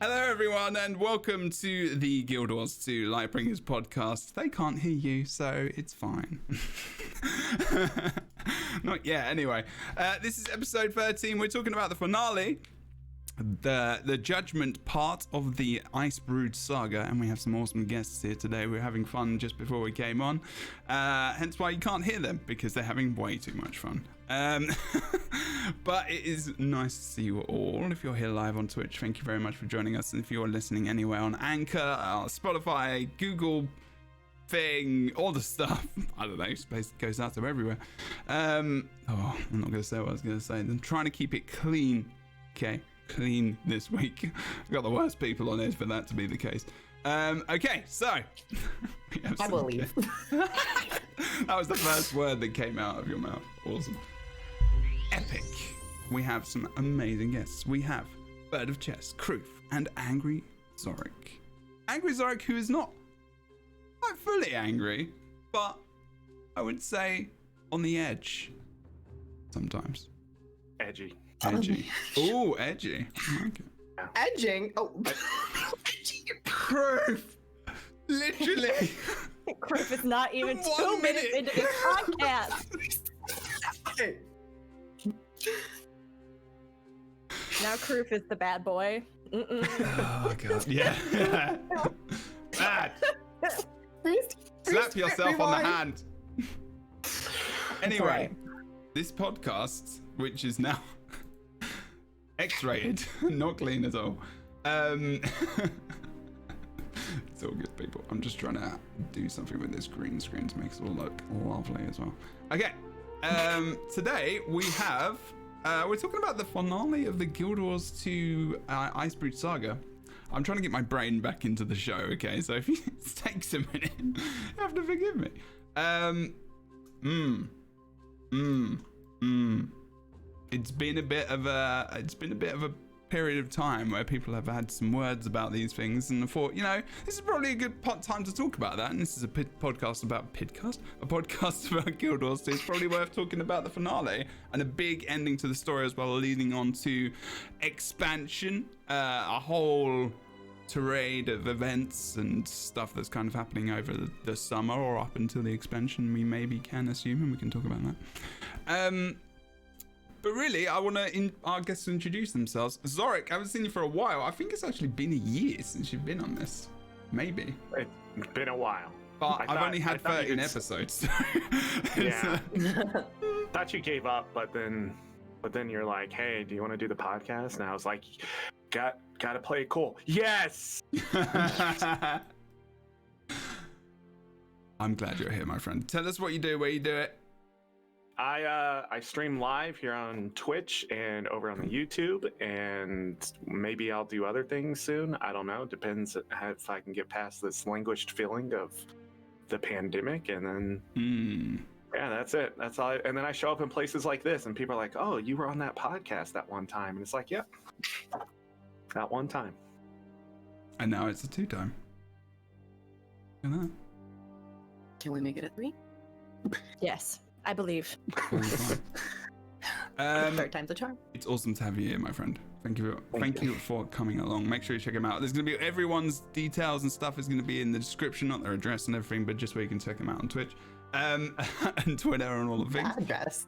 Hello, everyone, and welcome to the Guild Wars 2 LightBringers podcast. They can't hear you, so it's fine. Not yet, anyway. This is episode 13. We're talking about the finale, the judgment part of the Ice Brood saga, and we have some awesome guests here today. We're having fun just before we came on, hence why you can't hear them, because they're having way too much fun. But it is nice to see you all. If you're here live on Twitch, thank you very much for joining us. And if you're listening anywhere on Anchor, Spotify, Google thing, all the stuff, I don't know, space goes out to everywhere. I'm not going to say what I was going to say. I'm trying to keep it clean, okay? Clean this week. I've got the worst people on it for that to be the case. Okay, so I believe. That was the first word that came out of your mouth. Awesome. Epic. We have some amazing guests. We have Bird of Chess, Kroof, and Angry Zorric. Angry Zorric, who is not quite fully angry, but I would say on the edge sometimes. Edgy. Edgy. Ooh, edgy. Okay. Edging? Oh. Kroof! Literally! Kroof is not even 2 1 minutes minute. into this podcast. Now Kroof is the bad boy. Oh, God. Yeah. Bad. Slap yourself on the hand. Anyway, Right. this podcast, which is now X-rated, not clean at all. It's all good, people. I'm just trying to do something with this green screen to make it all look lovely as well. Okay. Today we have we're talking about the finale of the Guild Wars 2 Ice Brood saga. I'm trying to get my brain back into the show, okay? So if it takes a minute, you have to forgive me. It's been a bit of a period of time where people have had some words about these things, and I thought, this is probably a good time to talk about that. And this is a podcast about Guild Wars 2. It's probably worth talking about the finale and a big ending to the story as well, leading on to expansion, a whole tirade of events and stuff that's kind of happening over the summer or up until the expansion. We maybe can assume, and we can talk about that. But really, I want our guests to introduce themselves. Zorric, I haven't seen you for a while. I think it's actually been a year since you've been on this. Maybe. It's been a while. But I've only had 13 episodes. So yeah. Thought you gave up, but then you're like, hey, do you want to do the podcast? And I was like, gotta play it cool. Yes! I'm glad you're here, my friend. Tell us what you do, where you do it. I stream live here on Twitch and over on the YouTube, and maybe I'll do other things soon. I don't know. Depends if I can get past this languished feeling of the pandemic, and then yeah, that's it. That's all. And then I show up in places like this, and people are like, "Oh, you were on that podcast that one time," and it's like, "Yep, that one time." And now it's a 2-time. Look at that. Can we make it a 3? Yes, I believe. Third time's a charm. It's awesome to have you here, my friend. Thank you for coming along. Make sure you check them out. There's going to be everyone's details and stuff is going to be in the description, not their address and everything, but just where you can check them out on Twitch and Twitter and all the things. Address.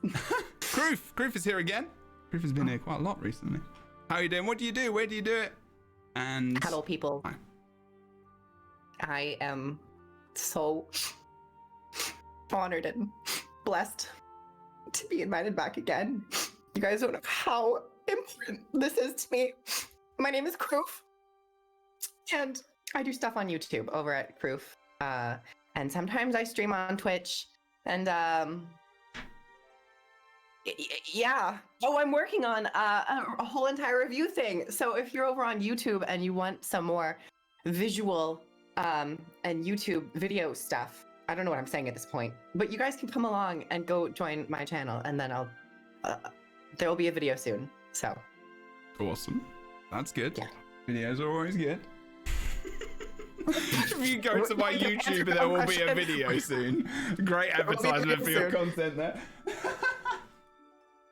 Kroof is here again. Kroof has been here quite a lot recently. How are you doing? What do you do? Where do you do it? And Hello, people. Hi. I am so honored and blessed to be invited back again. You guys don't know how important this is to me. My name is Kroof, and I do stuff on YouTube over at Kroof. And sometimes I stream on Twitch, and yeah. Oh, I'm working on a whole entire review thing. So if you're over on YouTube and you want some more visual and YouTube video stuff, I don't know what I'm saying at this point, but you guys can come along and go join my channel, and then there will be a video soon. So awesome. That's good. Yeah. Videos are always good. If you go to my YouTube, there will be a video soon. Great advertisement for your content there.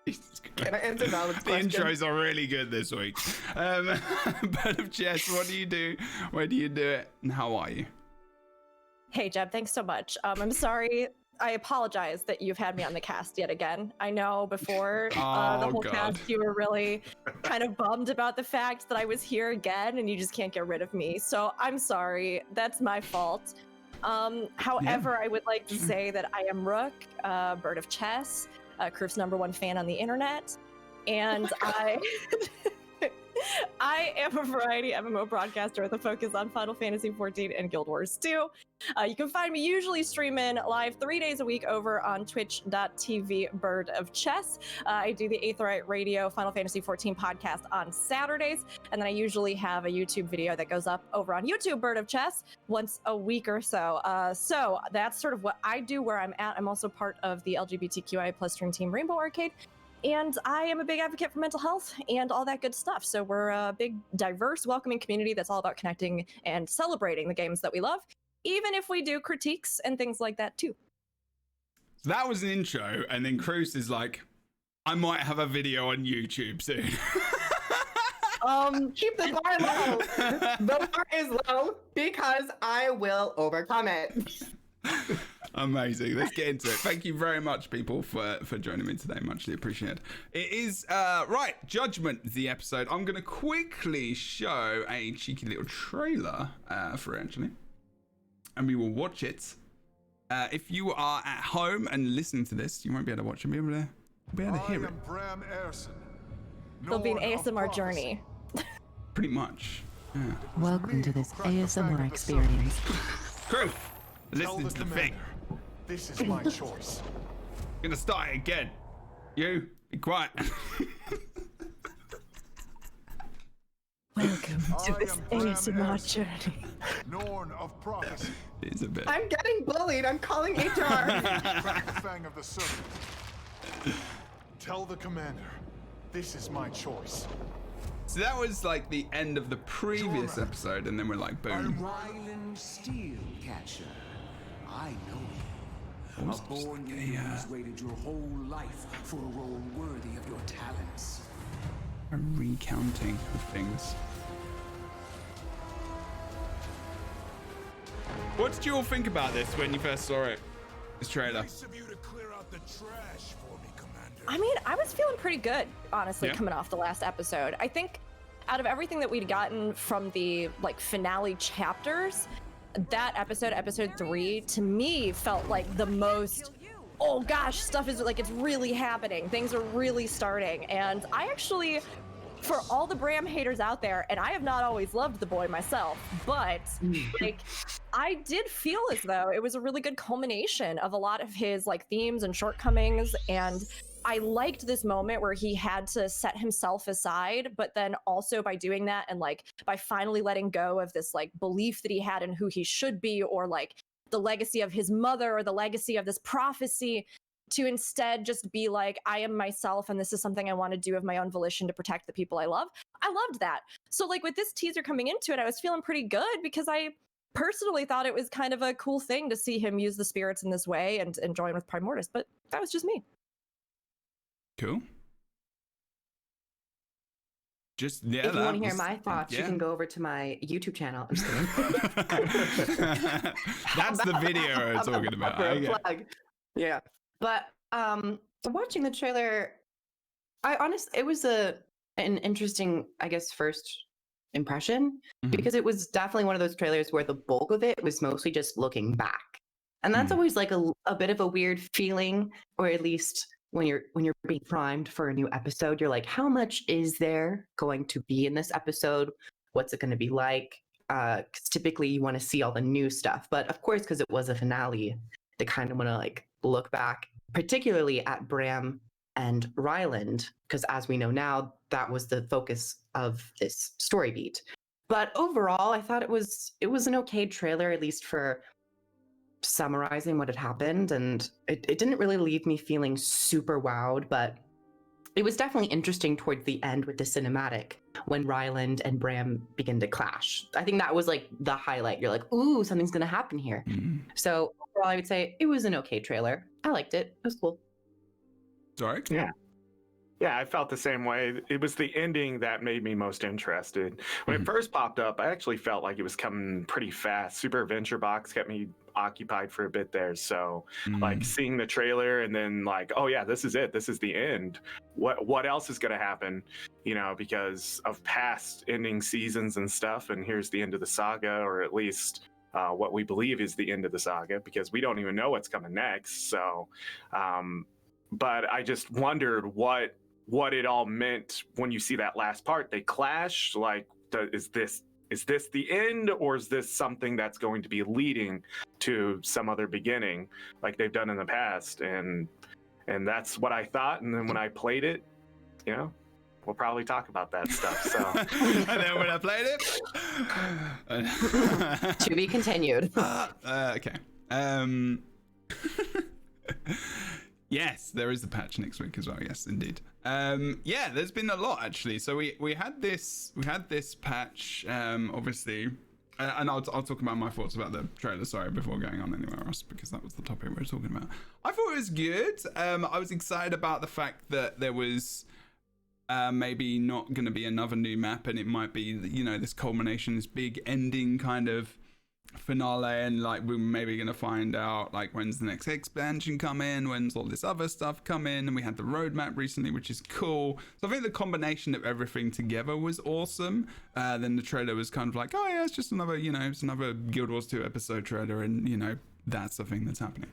Jesus Christ. Can I answer Valen's The question? intros are really good this week. Bird of Chess, what do you do? Where do you do it? And how are you? Hey, Jeb, thanks so much. I'm sorry. I apologize that you've had me on the cast yet again. I know before the Oh, whole God. cast, you were really kind of bummed about the fact that I was here again and you just can't get rid of me. So I'm sorry. That's my fault. However, I would like to say that I am Rook, Bird of Chess, Kroof's #1 fan on the internet, and I am a variety MMO broadcaster with a focus on Final Fantasy XIV and Guild Wars 2. You can find me usually streaming live 3 days a week over on twitch.tv Bird of Chess. I do the Aetheryte Radio Final Fantasy XIV podcast on Saturdays, and then I usually have a YouTube video that goes up over on YouTube Bird of Chess once a week or so. So that's sort of what I do where I'm at. I'm also part of the LGBTQI plus stream team Rainbow Arcade. And I am a big advocate for mental health and all that good stuff. So we're a big, diverse, welcoming community that's all about connecting and celebrating the games that we love, even if we do critiques and things like that too. So that was an intro, and then Kroof is like, I might have a video on YouTube soon. Keep the bar low. The bar is low because I will overcome it. Amazing. Let's get into it. Thank you very much, people, for joining me today. Muchly appreciated. It is, right, Judgment, the episode. I'm going to quickly show a cheeky little trailer for it, actually. And we will watch it. If you are at home and listening to this, you won't be able to watch it. You'll be able to hear it. It'll be an ASMR journey. Pretty much. Yeah. Welcome to this ASMR experience. Kroof, listen to the thing. This is my choice. Gonna start it again. You, be quiet. Welcome to this ASMR journey. Norn of prophecy. It's a bit. I'm getting bullied. I'm calling HR. Crack the fang of the serpent. Tell the commander, this is my choice. So that was like the end of the previous episode, and then we're like, boom. Ryland Steelcatcher. I know you. What A was born the, leader who's waited your whole life for a role worthy of your talents. A recounting of things. What did you all think about this when you first saw it? This trailer. Nice of you to clear out the trash for me, Commander. I mean, I was feeling pretty good, honestly, Yeah. coming off the last episode. I think out of everything that we'd gotten from the like finale chapters, that episode 3, to me felt like the most, oh gosh, stuff is like, it's really happening. Things are really starting. And I actually, for all the Bram haters out there, and I have not always loved the boy myself, but like, I did feel as though it was a really good culmination of a lot of his like themes and shortcomings. And I liked this moment where he had to set himself aside, but then also by doing that and like by finally letting go of this like belief that he had in who he should be, or like the legacy of his mother or the legacy of this prophecy, to instead just be like, I am myself and this is something I want to do of my own volition to protect the people I love. I loved that. So like with this teaser coming into it, I was feeling pretty good because I personally thought it was kind of a cool thing to see him use the spirits in this way and join with Primordius, but that was just me. Cool. Just, yeah. If you want to hear my thoughts, you can go over to my YouTube channel. I'm just kidding. That's the video we're talking about. Okay. Plug. Yeah. But watching the trailer, it was an interesting, I guess, first impression, because it was definitely one of those trailers where the bulk of it was mostly just looking back. And that's always like a bit of a weird feeling, or at least when you're being primed for a new episode, you're like, how much is there going to be in this episode? What's it going to be like? Because typically you want to see all the new stuff. But of course, because it was a finale, they kind of want to like look back, particularly at Bram and Ryland, because as we know now, that was the focus of this story beat. But overall, I thought it was an okay trailer, at least for summarizing what had happened, and it didn't really leave me feeling super wowed, but it was definitely interesting towards the end with the cinematic when Ryland and Bram begin to clash. I think that was like the highlight. You're like, ooh, something's gonna happen here. So overall, I would say it was an okay trailer. I liked it. It was cool. Zorric? Yeah. Yeah, I felt the same way. It was the ending that made me most interested. When it first popped up, I actually felt like it was coming pretty fast. Super Adventure Box kept me occupied for a bit there. So, like seeing the trailer and then like, oh yeah, this is it. This is the end. What else is going to happen? You know, because of past ending seasons and stuff. And here's the end of the saga, or at least what we believe is the end of the saga, because we don't even know what's coming next. So, but I just wondered what it all meant when you see that last part. They clash. Like, is this the end, or is this something that's going to be leading to some other beginning, like they've done in the past? And that's what I thought. And then when I played it, you know, we'll probably talk about that stuff. So, And then when I played it, To be continued. okay. Yes, there is a patch next week as well. Yes, indeed. Yeah, there's been a lot actually. So we had this patch, obviously, and I'll talk about my thoughts about the trailer. Sorry, before going on anywhere else, because that was the topic we were talking about. I thought it was good. I was excited about the fact that there was maybe not going to be another new map, and it might be, you know, this culmination, this big ending kind of finale, and like we're maybe going to find out like when's the next expansion come in, when's all this other stuff come in, and we had the roadmap recently, which is cool. So I think the combination of everything together was awesome. Then the trailer was kind of like, oh yeah, it's just another, you know, it's another Guild Wars 2 episode trailer, and you know, that's the thing that's happening.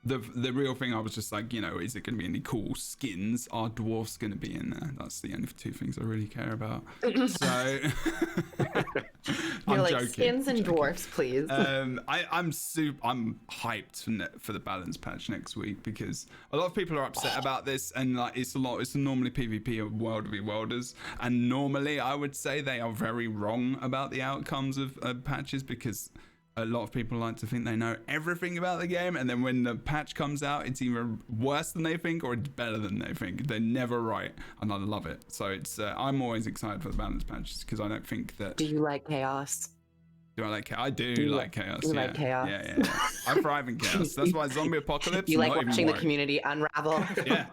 The real thing, I was just like, you know, is it going to be any cool skins? Are dwarfs going to be in there? That's the only two things I really care about. So You're I'm like, joking. skins and dwarfs, please. I'm hyped for the balance patch next week, because a lot of people are upset about this, and like it's normally PvP of World v Worlders, and normally I would say they are very wrong about the outcomes of patches, because a lot of people like to think they know everything about the game, and then when the patch comes out, it's either worse than they think or it's better than they think. They're never right, and I love it. So it's I'm always excited for the balance patches, because I don't think that. Do you like chaos? Do I like chaos? I do like chaos. You yeah. like chaos? Yeah. I thrive in chaos. That's why zombie apocalypse. You like not even watching the worried. community unravel? Yeah.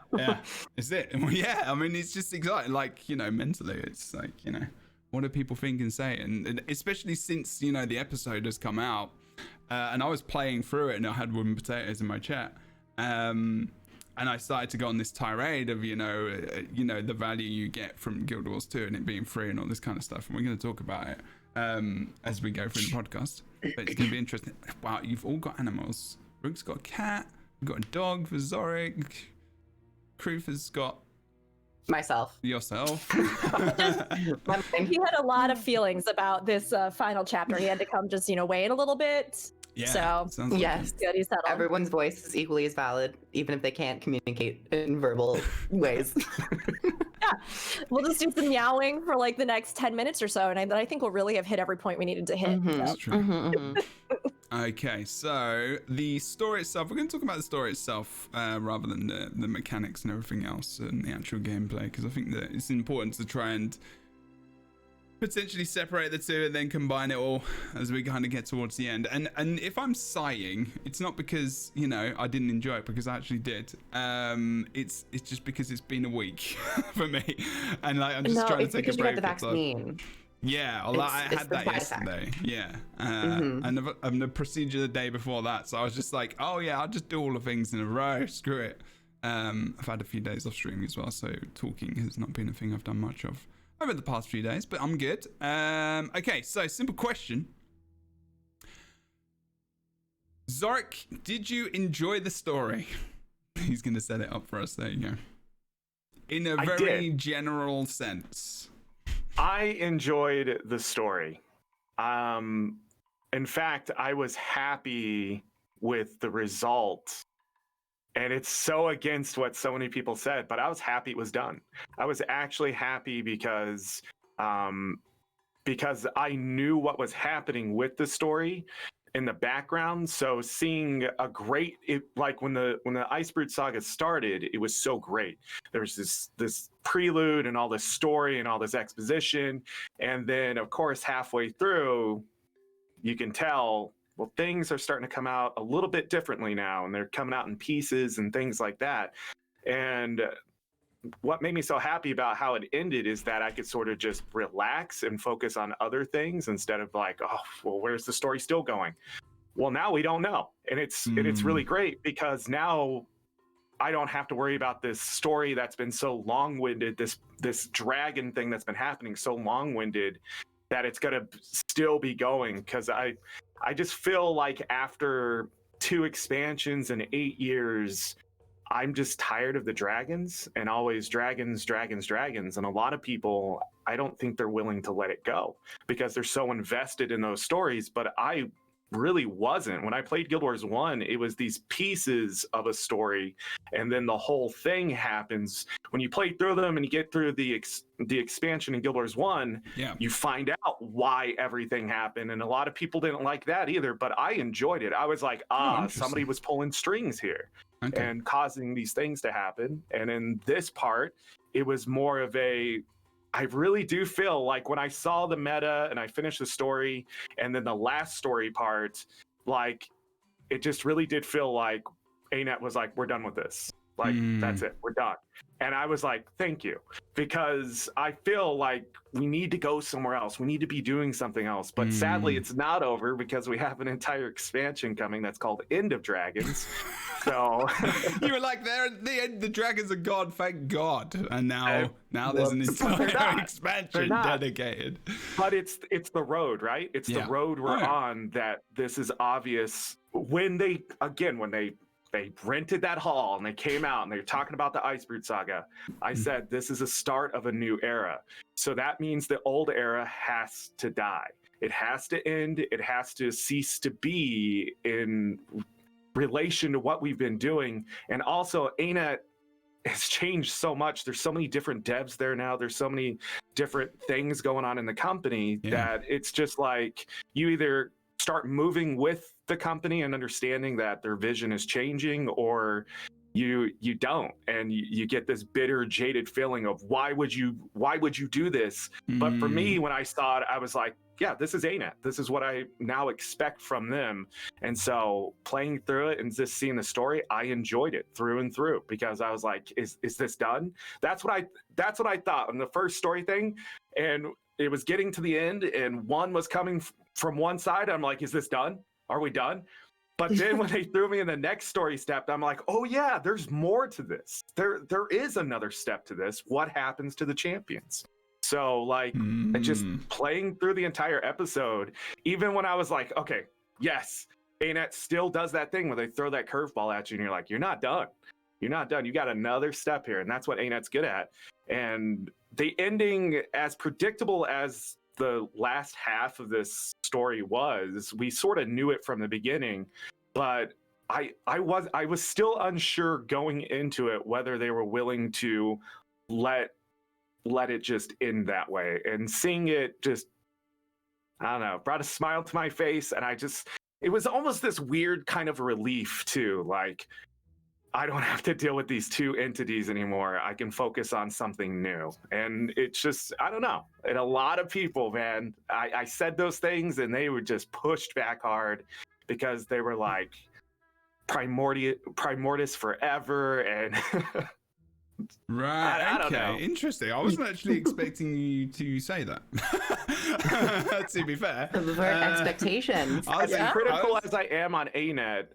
Is it? Well, yeah. I mean, it's just exciting. Like, you know, mentally, it's like, you know, what do people think and say? And especially since, you know, the episode has come out, and I was playing through it, and I had wooden potatoes in my chat, and I started to go on this tirade of, you know, the value you get from Guild Wars 2 and it being free and all this kind of stuff. And we're going to talk about it as we go through the podcast. But it's going to be interesting. Wow, you've all got animals. Rook's got a cat. We've got a dog for Zorric. Kroof has got Myself. yourself. He had a lot of feelings about this final chapter. He had to come just, you know, wait a little bit. Yeah. So, sounds like Yes. good, he's settled. Everyone's voice is equally as valid, even if they can't communicate in verbal ways. Yeah, we'll just do some meowing for like the next 10 minutes or so, and I think we'll really have hit every point we needed to hit. That's So. true. Okay, so the story itself, we're going to talk about the story itself rather than the mechanics and everything else and the actual gameplay, because I think that it's important to try and potentially separate the two and then combine it all as we kind of get towards the end. And if I'm sighing, it's not because, you know, I didn't enjoy it, because I actually did. It's just because it's been a week for me, and like I'm just trying to take a break. You got the vaccine. Yeah, I had that yesterday. Yeah, and the procedure the day before that. So I was just like, oh yeah, I'll just do all the things in a row. Screw it. I've had a few days off streaming as well, so talking has not been a thing I've done much of over the past few days, but I'm good. Okay, so simple question. Zorric, did you enjoy the story? He's going to set it up for us. There you go. In a very general sense. I enjoyed the story. In fact, I was happy with the result. And it's so against what so many people said, but I was happy it was done. I was actually happy because I knew what was happening with the story in the background. So seeing like when the Icebrood Saga started, it was so great. There was this prelude and all this story and all this exposition, and then of course halfway through, you can tell, well, things are starting to come out a little bit differently now, and they're coming out in pieces and things like that. And what made me so happy about how it ended is that I could sort of just relax and focus on other things instead of like, oh, well, where's the story still going? Well, now we don't know. And it's really great because now I don't have to worry about this story that's been so long-winded, this dragon thing that's been happening so long-winded that it's going to still be going. Because I just feel like after 2 expansions and 8 years, I'm just tired of the dragons and always dragons. And a lot of people, I don't think they're willing to let it go because they're so invested in those stories. But I really wasn't. When I played Guild Wars 1, it was these pieces of a story, and then the whole thing happens. When you play through them and you get through the expansion in Guild Wars 1, you find out why everything happened. And a lot of people didn't like that either, but I enjoyed it. I was like, somebody was pulling strings here and causing these things to happen. And in this part, it was more of I really do feel like when I saw the meta and I finished the story and then the last story part, like it just really did feel like ANET was like, we're done with this. Like, that's it. We're done. And I was like, thank you, because I feel like we need to go somewhere else. We need to be doing something else. But sadly, it's not over because we have an entire expansion coming that's called End of Dragons. So you were like, there at the end, the dragons are gone, thank God. And now there's an entire expansion dedicated. But it's the road, right? It's the road we're on that this is obvious. When they rented that hall and they came out and they were talking about the Icebrood saga, I said, this is a start of a new era. So that means the old era has to die. It has to end. It has to cease to be in relation to what we've been doing. And also, ANET has changed so much. There's so many different devs there now. There's so many different things going on in the company that it's just like you either start moving with the company and understanding that their vision is changing, or you don't, and you get this bitter, jaded feeling of why would you do this? But for me, when I saw it, I was like, yeah, this is ANET. This is what I now expect from them. And so playing through it and just seeing the story, I enjoyed it through and through because I was like, is this done? That's what I thought on the first story thing. And it was getting to the end and one was coming from one side. I'm like, is this done? Are we done? But then when they threw me in the next story step, I'm like, oh yeah, there's more to this. There is another step to this. What happens to the champions? So like just playing through the entire episode, even when I was like, okay, yes, ANET still does that thing where they throw that curveball at you and you're like, you're not done. You're not done. You got another step here. And that's what ANET's good at. And the ending, as predictable as the last half of this story was, we sort of knew it from the beginning, but I was still unsure going into it whether they were willing to let it just end that way. And seeing it just, I don't know, brought a smile to my face. And it was almost this weird kind of relief too. Like, I don't have to deal with these two entities anymore. I can focus on something new. And it's just, I don't know. And a lot of people, man, I said those things and they were just pushed back hard because they were like, Primordius forever. And right. I don't know. Interesting. I wasn't actually expecting you to say that. To be fair. Expectations. As critical as I am on ANET,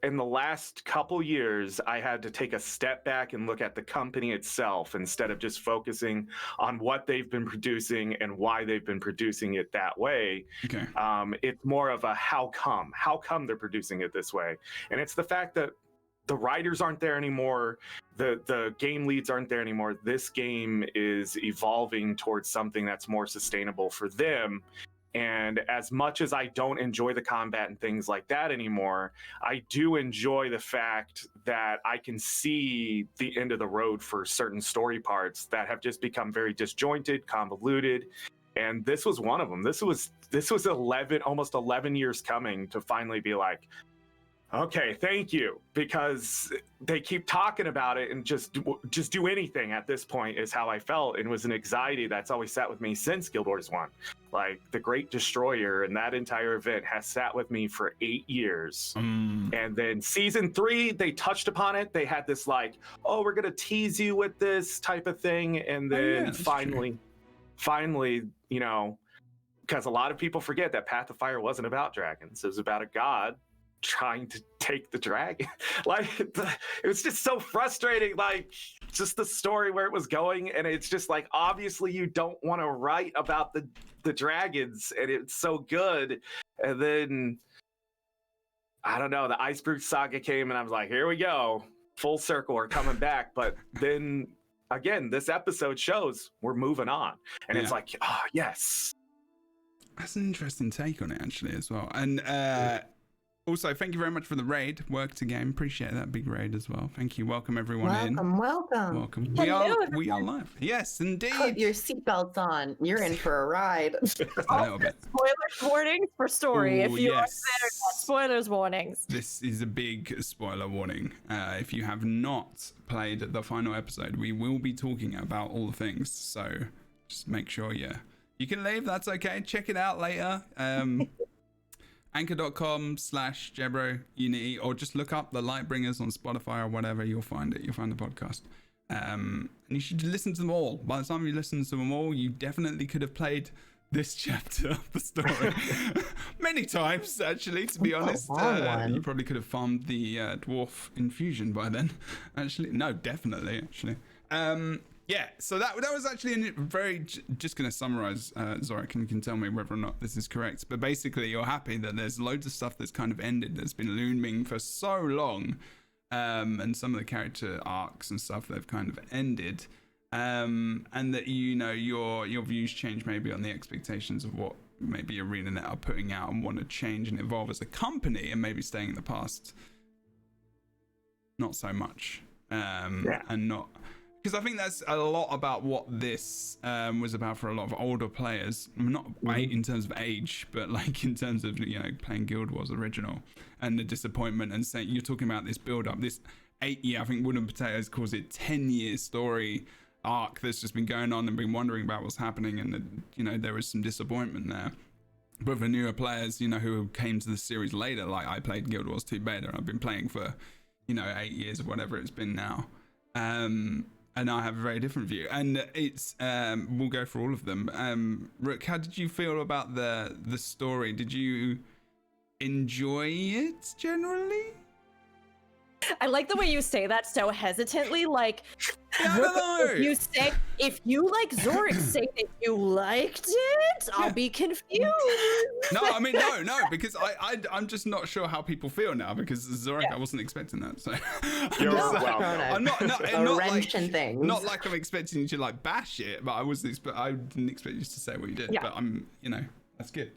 in the last couple years, I had to take a step back and look at the company itself instead of just focusing on what they've been producing and why they've been producing it that way. Okay. It's more of a how come they're producing it this way. And it's the fact that the writers aren't there anymore. The game leads aren't there anymore. This game is evolving towards something that's more sustainable for them. And as much as I don't enjoy the combat and things like that anymore, I do enjoy the fact that I can see the end of the road for certain story parts that have just become very disjointed, convoluted. And this was one of them. This was almost 11 years coming to finally be like, okay, thank you, because they keep talking about it and just do anything at this point is how I felt. And it was an anxiety that's always sat with me since Guild Wars 1. Like the Great Destroyer and that entire event has sat with me for 8 years. And then season 3, they touched upon it. They had this like, oh, we're gonna tease you with this type of thing, and then finally, you know, because a lot of people forget that Path of Fire wasn't about dragons. It was about a god trying to take the dragon. Like it was just so frustrating, like just the story where it was going, and it's just like obviously you don't want to write about the dragons, and it's so good. And then I don't know, the Icebrood saga came, and I was like, here we go, full circle, we're coming back. But then again, this episode shows we're moving on, and it's like, oh yes. That's an interesting take on it, actually, as well. And also, thank you very much for the raid. Work to game. Appreciate that big raid as well. Thank you. Welcome everyone Welcome. We are live. Yes, indeed. Put your seatbelts on. You're in for a ride. A little bit. Spoiler warnings for story. Ooh, If you yes. are there, spoilers warnings. This is a big spoiler warning. If you have not played the final episode, we will be talking about all the things. So just make sure you can leave. That's okay. Check it out later. Anchor.com/Jebro Unity, or just look up the LightBringers on Spotify or whatever. You'll find it. You'll find the podcast. And you should listen to them all. By the time you listen to them all, you definitely could have played this chapter of the story many times, actually, to be honest. You probably could have farmed the dwarf infusion by then. Actually, no, definitely, actually. Yeah, so that was actually just going to summarize, Zorric, and you can tell me whether or not this is correct. But basically, you're happy that there's loads of stuff that's kind of ended, that's been looming for so long. And some of the character arcs and stuff that have kind of ended. And that, you know, your views change maybe on the expectations of what maybe ArenaNet are putting out and want to change and evolve as a company, and maybe staying in the past not so much. And not... Because I think that's a lot about what this was about for a lot of older players. Not in terms of age, but like in terms of, you know, playing Guild Wars original and the disappointment, and saying you're talking about this build up, this 8-year, I think Wood and Potatoes calls it 10-year story arc that's just been going on, and been wondering about what's happening, and you know, there was some disappointment there. But for newer players, you know, who came to the series later, like I played Guild Wars 2 beta, and I've been playing for, you know, 8 years or whatever it's been now. And I have a very different view, and it's we'll go for all of them. Rook, how did you feel about the story? Did you enjoy it generally? I like the way you say that so hesitantly, like, if you like Zorric, say that you liked it. I'll be confused. No, I mean no, because I'm just not sure how people feel now, because Zorric, I wasn't expecting that. So You're welcome. I'm not wrench like, in things. not like I'm expecting you to like bash it, but I didn't expect you to say what you did. Yeah. But I'm, you know, that's good.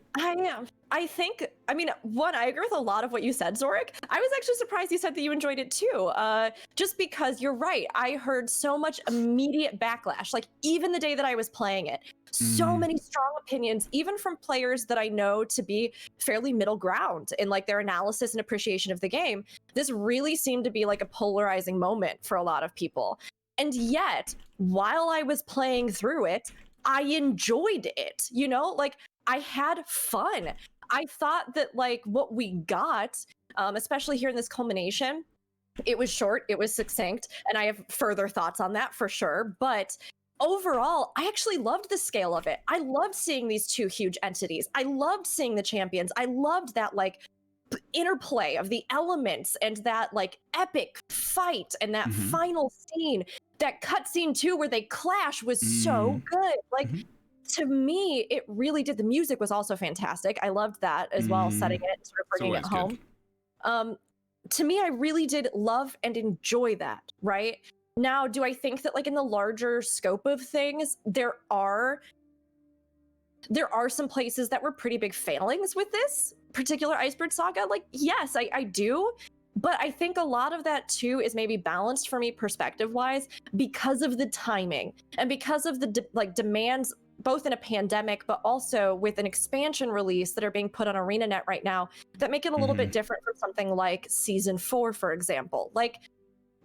I think, I mean, I agree with a lot of what you said, Zorric. I was actually surprised you said that you enjoyed it too, just because you're right. I heard so much immediate backlash, like even the day that I was playing it. So many strong opinions, even from players that I know to be fairly middle ground in like their analysis and appreciation of the game. This really seemed to be like a polarizing moment for a lot of people. And yet, while I was playing through it, I enjoyed it, you know, like I had fun. I thought that like what we got, especially here in this culmination, it was short, it was succinct, and I have further thoughts on that for sure. But overall, I actually loved the scale of it. I loved seeing these two huge entities. I loved seeing the champions. I loved that like interplay of the elements and that like epic fight and that final scene. That cutscene too, where they clash, was so good. Like to me, it really did. The music was also fantastic. I loved that as well, setting it, sort of bringing it home. To me, I really did love and enjoy that. Right now, do I think that like in the larger scope of things, there are some places that were pretty big failings with this particular Icebrood saga? Like, yes, I do. But I think a lot of that too is maybe balanced for me perspective-wise because of the timing and because of the demands, both in a pandemic, but also with an expansion release that are being put on ArenaNet right now that make it a little bit different from something like Season 4, for example. Like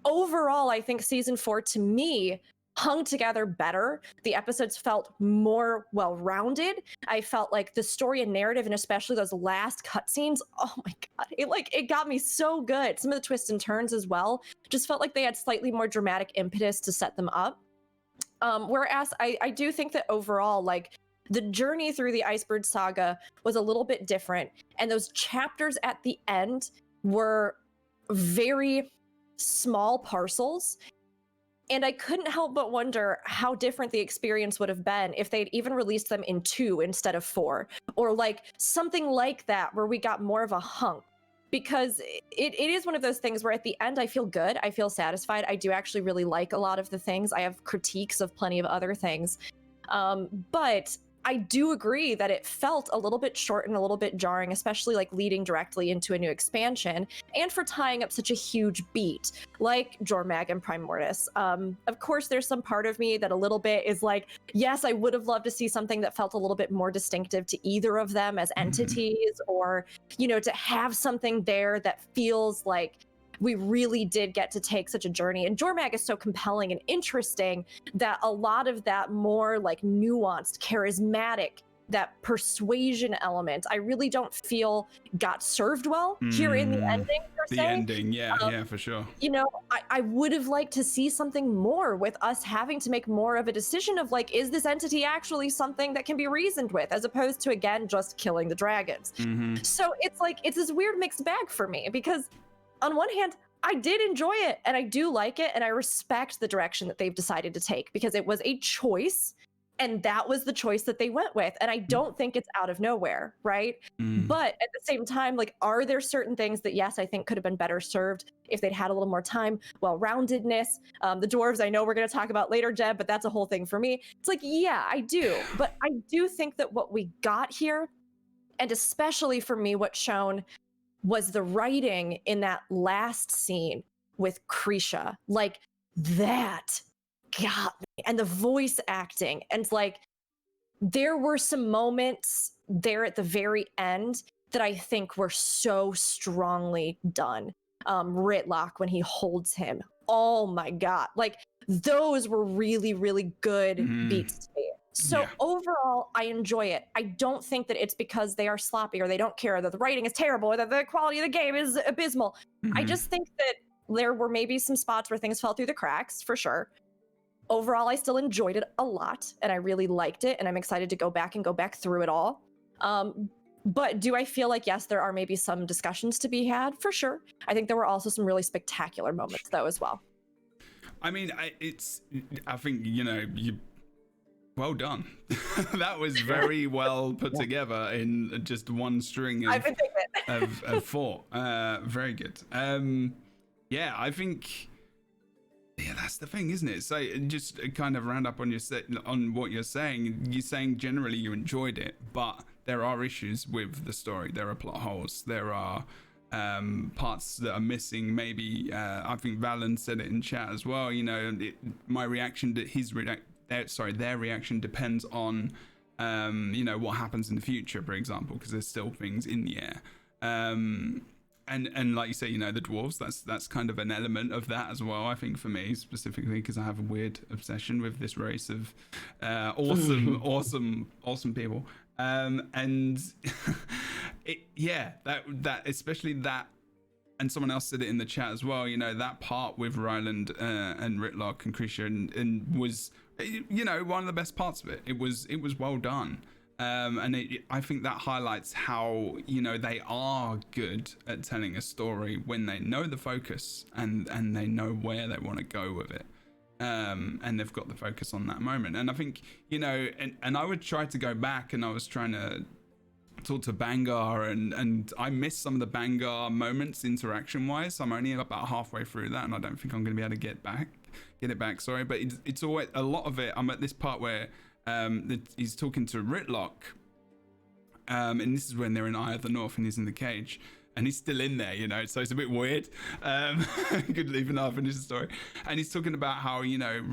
overall, I think Season 4 to me hung together better. The episodes felt more well-rounded. I felt like the story and narrative, and especially those last cutscenes, oh my god, it got me so good. Some of the twists and turns as well just felt like they had slightly more dramatic impetus to set them up. Whereas I do think that overall, like, the journey through the Icebird saga was a little bit different, and those chapters at the end were very small parcels. And I couldn't help but wonder how different the experience would have been if they'd even released them in 2 instead of 4, or like something like that where we got more of a hunk. Because it is one of those things where at the end I feel good, I feel satisfied. I do actually really like a lot of the things. I have critiques of plenty of other things. But I do agree that it felt a little bit short and a little bit jarring, especially like leading directly into a new expansion and for tying up such a huge beat like Jormag and Primordius. Of course, there's some part of me that a little bit is like, yes, I would have loved to see something that felt a little bit more distinctive to either of them as entities, or, you know, to have something there that feels like we really did get to take such a journey. And Jormag is so compelling and interesting that a lot of that more like nuanced, charismatic, that persuasion element, I really don't feel got served well here in the ending, per se. The ending, yeah, for sure. You know, I would have liked to see something more with us having to make more of a decision of like, is this entity actually something that can be reasoned with, as opposed to, again, just killing the dragons. So it's like, it's this weird mixed bag for me, because on one hand, I did enjoy it and I do like it, and I respect the direction that they've decided to take, because it was a choice and that was the choice that they went with. And I don't think it's out of nowhere, right? But at the same time, like, are there certain things that, yes, I think could have been better served if they'd had a little more time? Well-roundedness, the dwarves, I know we're going to talk about later, Jeb, but that's a whole thing for me. It's like, yeah, I do. But I do think that what we got here, and especially for me, what's shown was the writing in that last scene with Krisha. Like, that got me. And the voice acting. And like, there were some moments there at the very end that I think were so strongly done. Ritlock, when he holds him. Oh my God. Like, those were really, really good beats to me. So overall, I enjoy it. I don't think that it's because they are sloppy or they don't care, that the writing is terrible or that the quality of the game is abysmal. I just think that there were maybe some spots where things fell through the cracks, for sure. Overall, I still enjoyed it a lot and I really liked it, and I'm excited to go back through it all. But do I feel like, yes, there are maybe some discussions to be had? For sure. I think there were also some really spectacular moments though as well. I mean, I think, you know, well done. That was very well put together in just one string of 4. Very good. Yeah, I think, yeah, that's the thing, isn't it? So just kind of round up on on what you're saying. You're saying generally you enjoyed it, but there are issues with the story. There are plot holes. There are parts that are missing. Maybe I think Valen said it in chat as well. You know, my reaction to their reaction depends on you know, what happens in the future, for example, because there's still things in the air. And like you say, you know, the dwarves, that's kind of an element of that as well, I think, for me specifically, because I have a weird obsession with this race of awesome people. And that especially that, and someone else said it in the chat as well, you know, that part with Ryland and Ritlock and Krisha and was, you know, one of the best parts of it. It was well done. And I think that highlights how, you know, they are good at telling a story when they know the focus and they know where they want to go with it. And they've got the focus on that moment. And I think, you know, and I would try to go back, and I was trying to talk to Bangar, and I missed some of the Bangar moments interaction wise. I'm only about halfway through that, and I don't think I'm going to be able to get it back. Sorry, but it's always a lot of it. I'm at this part where he's talking to Ritlock, and this is when they're in Eye of the North and he's in the cage, and he's still in there, you know, so it's a bit weird. Good leave and I'll finish the story. And he's talking about how, you know,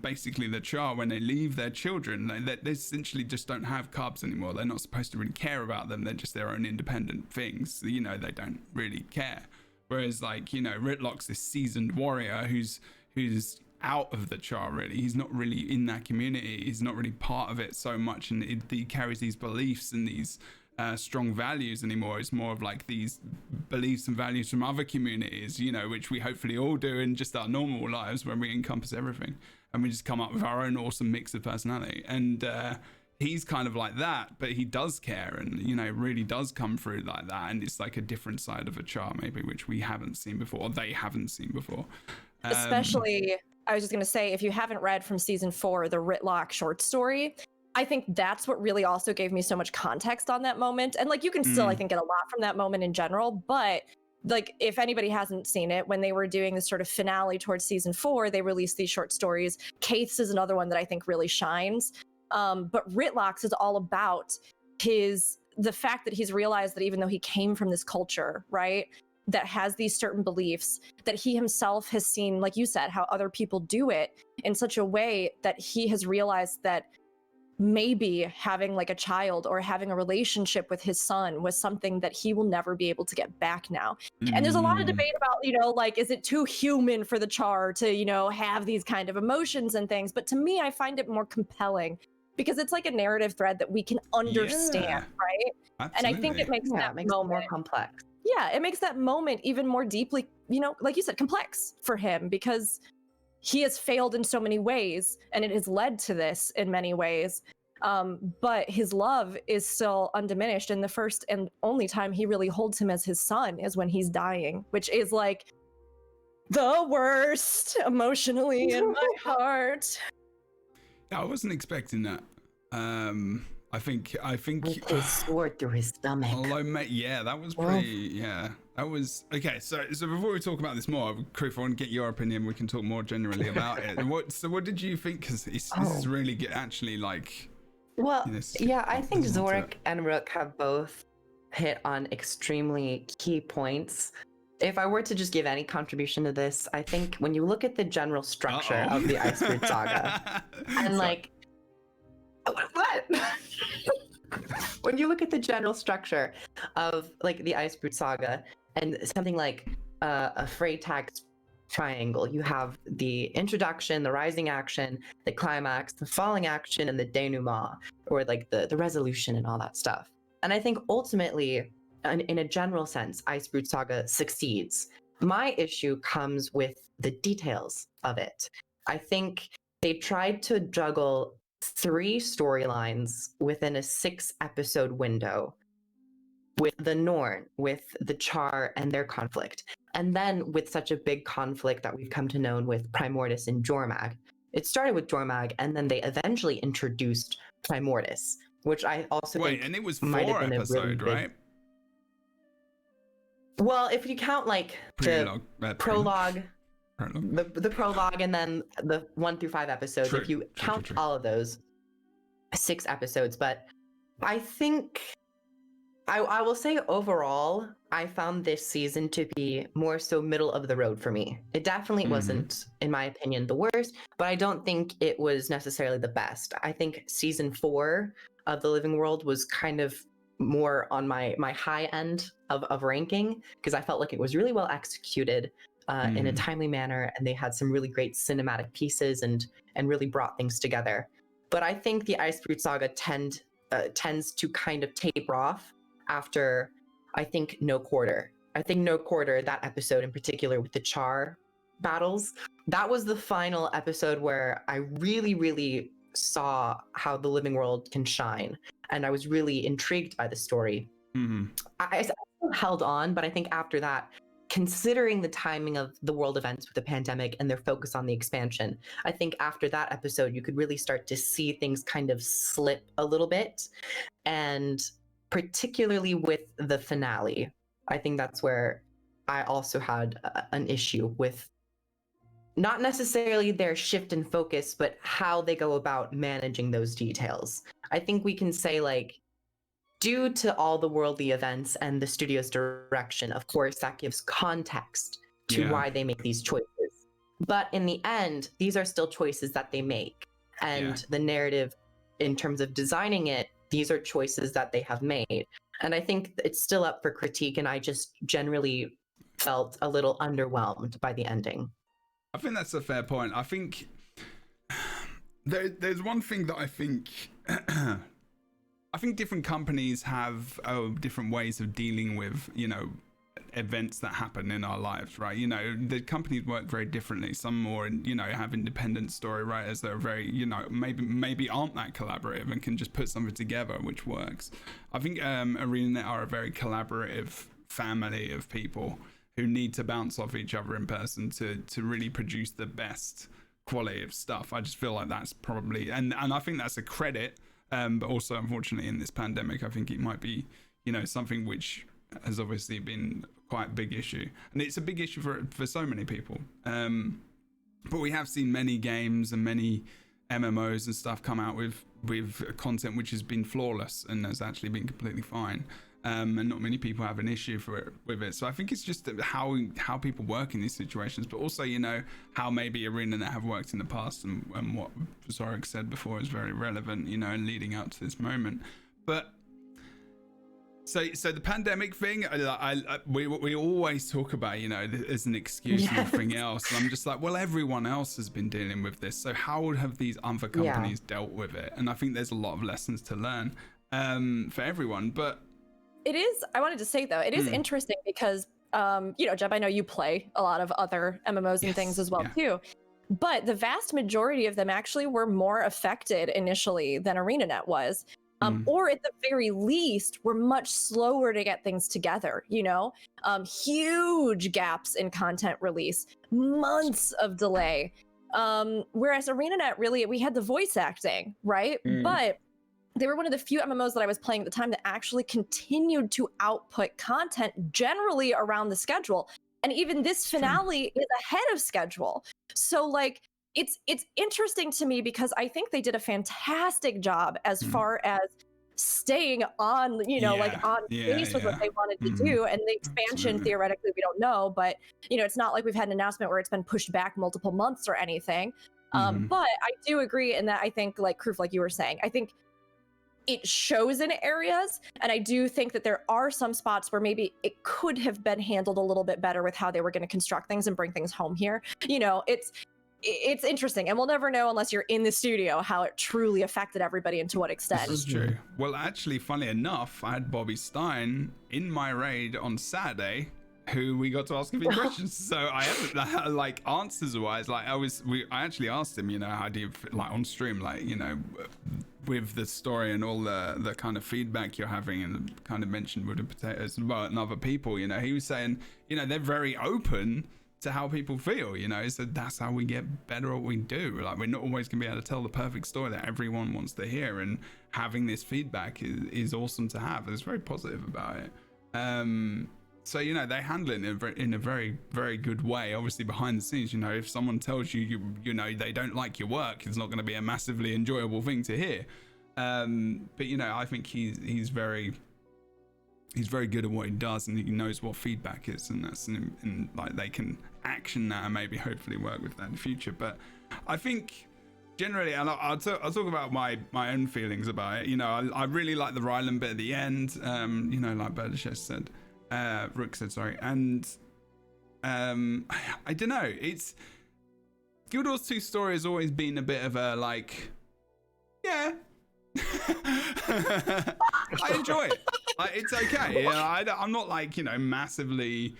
basically the Char, when they leave their children, they essentially just don't have cubs anymore. They're not supposed to really care about them. They're just their own independent things. You know, they don't really care. Whereas, like, you know, Ritlock's this seasoned warrior who's out of the Char, really. He's not really in that community. He's not really part of it so much, and he carries these beliefs and these strong values anymore. It's more of like these beliefs and values from other communities, you know, which we hopefully all do in just our normal lives when we encompass everything and we just come up with our own awesome mix of personality. And he's kind of like that, but he does care, and you know, really does come through like that. And it's like a different side of a Char, maybe, which we haven't seen before, or they haven't seen before. Especially, I was just going to say, if you haven't read from season 4, the Ritlock short story, I think that's what really also gave me so much context on that moment. And like, you can still, I think, get a lot from that moment in general, but like, if anybody hasn't seen it, when they were doing this sort of finale towards season 4, they released these short stories. Kaith's is another one that I think really shines. But Ritlock's is all about the fact that he's realized that even though he came from this culture, right, that has these certain beliefs, that he himself has seen, like you said, how other people do it in such a way that he has realized that maybe having like a child or having a relationship with his son was something that he will never be able to get back now. And there's a lot of debate about, you know, like, is it too human for the Char to, you know, have these kind of emotions and things? But to me, I find it more compelling because it's like a narrative thread that we can understand, right? Absolutely. And I think it makes that makes it moment more complex. Yeah, it makes that moment even more deeply, you know, like you said, complex for him, because he has failed in so many ways and it has led to this in many ways. But his love is still undiminished. And the first and only time he really holds him as his son is when he's dying, which is like the worst emotionally in my heart. I wasn't expecting that. I think With his sword through his stomach. although yeah, that was pretty, yeah, that was okay. So before we talk about this more, Kroof, I want to get your opinion. We can talk more generally about it. What did you think? Because this is really actually like, Well, you know, yeah, I think there's more to Zorric and Rook have both hit on extremely key points. If I were to just give any contribution to this, I think when you look at the general structure of the Icebrood Saga, and like, what? When you look at the general structure of like the Icebrood Saga and something like a Freytag triangle, you have the introduction, the rising action, the climax, the falling action, and the denouement, or like the resolution and all that stuff. And I think ultimately, in a general sense, Icebrood Saga succeeds. My issue comes with the details of it. I think they tried to juggle 3 storylines within a 6-episode window, with the Norn, with the Char and their conflict, and then with such a big conflict that we've come to know with Primordus and Jormag. It started with Jormag, and then they eventually introduced Primordus, which I also think and it was might have 4 been episode, a really big... right? Well, if you count like the prologue, the prologue, and then the 1 through 5 episodes, if you count all of those, 6 episodes. But I think I will say overall, I found this season to be more so middle of the road for me. It definitely wasn't, in my opinion, the worst, but I don't think it was necessarily the best. I think season 4 of The Living World was kind of more on my high end of ranking, because I felt like it was really well executed in a timely manner, and they had some really great cinematic pieces and really brought things together. But I think the Icebrood Saga tends to kind of taper off after, I think, No Quarter. I think No Quarter, that episode in particular with the Char battles, that was the final episode where I really, really saw how the living world can shine. And I was really intrigued by the story. I still held on, but I think after that, considering the timing of the world events with the pandemic and their focus on the expansion, I think after that episode, you could really start to see things kind of slip a little bit. And particularly with the finale, I think that's where I also had an issue with not necessarily their shift in focus, but how they go about managing those details. I think we can say, like, due to all the worldly events and the studio's direction, of course, that gives context to why they make these choices. But in the end, these are still choices that they make. And the narrative, in terms of designing it, these are choices that they have made. And I think it's still up for critique, and I just generally felt a little underwhelmed by the ending. I think that's a fair point. I think there's one thing that I think I think different companies have different ways of dealing with, you know, events that happen in our lives, right? You know, the companies work very differently. Some more, you know, have independent story writers that are very, you know, maybe aren't that collaborative and can just put something together which works. I think ArenaNet are a very collaborative family of people who need to bounce off each other in person to really produce the best quality of stuff. I just feel like that's probably, and I think that's a credit, but also unfortunately in this pandemic, I think it might be, you know, something which has obviously been quite a big issue, and it's a big issue for so many people. But we have seen many games and many MMOs and stuff come out with content which has been flawless and has actually been completely fine. And not many people have an issue with it. So I think it's just how people work in these situations, but also, you know, how maybe ArenaNet have worked in the past, and what Zorric said before is very relevant, you know, and leading up to this moment. But so the pandemic thing, we always talk about, you know, as an excuse and everything else. And I'm just like, well, everyone else has been dealing with this. So how have these other companies dealt with it? And I think there's a lot of lessons to learn for everyone. But it is, I wanted to say though, it is interesting because, you know, Jeb, I know you play a lot of other MMOs and things as well too. But the vast majority of them actually were more affected initially than ArenaNet was. Or at the very least, we're much slower to get things together, you know? Huge gaps in content release, months of delay. Whereas ArenaNet, really, we had the voice acting, right? But they were one of the few MMOs that I was playing at the time that actually continued to output content generally around the schedule. And even this finale is ahead of schedule. So, like, it's interesting to me because I think they did a fantastic job as far as staying on, you know, like on pace with what they wanted to do. And the expansion, theoretically, we don't know, but, you know, it's not like we've had an announcement where it's been pushed back multiple months or anything. But I do agree in that I think, like Kroof, like you were saying, I think it shows in areas, and I do think that there are some spots where maybe it could have been handled a little bit better with how they were going to construct things and bring things home here. You know, it's interesting, and we'll never know unless you're in the studio how it truly affected everybody and to what extent. This is true. Well, actually, funnily enough, I had Bobby Stein in my raid on Saturday, who we got to ask a few questions. So I had, like, answers wise, like I actually asked him, you know, how do you, like, on stream, like, you know, with the story and all the kind of feedback you're having, and kind of mentioned with the potatoes and other people, you know, he was saying, you know, they're very open to how people feel, you know, so that's how we get better at what we do. Like, we're not always gonna be able to tell the perfect story that everyone wants to hear, and having this feedback is awesome to have. It's very positive about it. So, you know, they handle it in a very, very good way. Obviously, behind the scenes, you know, if someone tells you know, they don't like your work, it's not going to be a massively enjoyable thing to hear. But, you know, I think he's very good at what he does, and he knows what feedback is, and that's and like they can action that and maybe hopefully work with that in the future. But I think generally, and I'll talk about my own feelings about it. You know, I really like the Ryland bit at the end. You know, like Berdashesh said. Rook said, sorry, and I don't know, it's Guild Wars 2 story has always been a bit of a, like, I enjoy it. It's okay. I'm not, like, you know, massively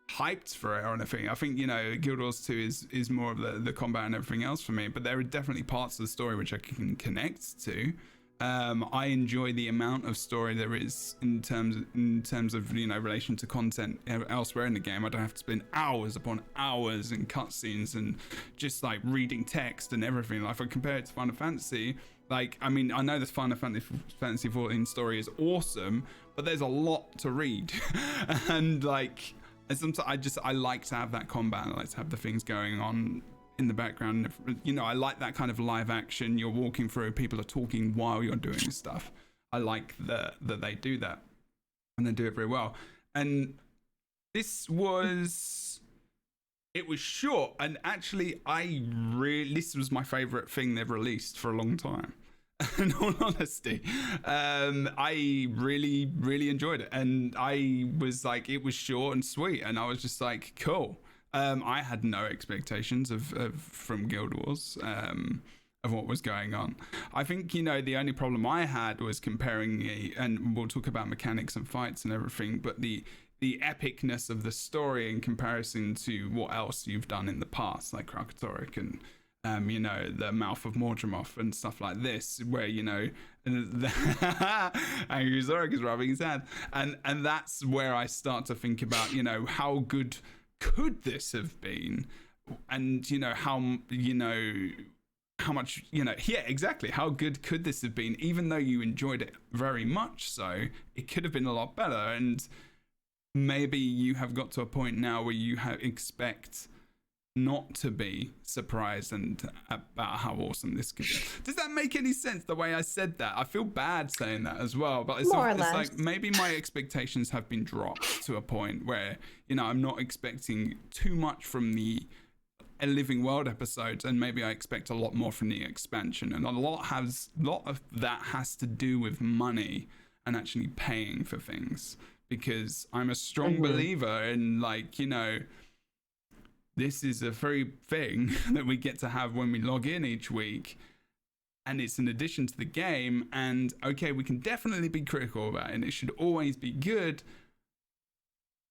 hyped for it or anything. I think, you know, Guild Wars 2 is more of the combat and everything else for me, but there are definitely parts of the story which I can connect to. I enjoy the amount of story there is in terms of, you know, relation to content elsewhere in the game. I don't have to spend hours upon hours in cutscenes and just, like, reading text and everything. Like, if I compare it to Final Fantasy, like, I mean, I know this Final Fantasy 14 story is awesome, but there's a lot to read. And, like, sometimes I like to have that combat. I like to have the things going on in the background. You know, I like that kind of live action. You're walking through, people are talking while you're doing stuff. I like that they do that, and they do it very well. And this was short, and actually this was my favorite thing they've released for a long time. In all honesty, I really enjoyed it, and I was like, it was short and sweet, and I was just like, cool. I had no expectations of from Guild Wars. Of what was going on. I think, you know, the only problem I had was comparing and we'll talk about mechanics and fights and everything, but the epicness of the story in comparison to what else you've done in the past, like Zorric and you know, the Mouth of Mordremoth and stuff like this, where, you know, Angry Zorric is rubbing his hand, and that's where I start to think about, you know, how good could this have been, and you know how much, you know, yeah, exactly, how good could this have been? Even though you enjoyed it very much so, it could have been a lot better. And maybe you have got to a point now where you expect not to be surprised and about how awesome this could be. Does that make any sense, the way I said that? I feel bad saying that as well, but it's like maybe my expectations have been dropped to a point where, you know, I'm not expecting too much from the A Living World episodes, and maybe I expect a lot more from the expansion, and a lot of that has to do with money and actually paying for things, because I'm a strong believer in, like, you know, this is a very thing that we get to have when we log in each week, and it's an addition to the game, and okay, we can definitely be critical about it and it should always be good.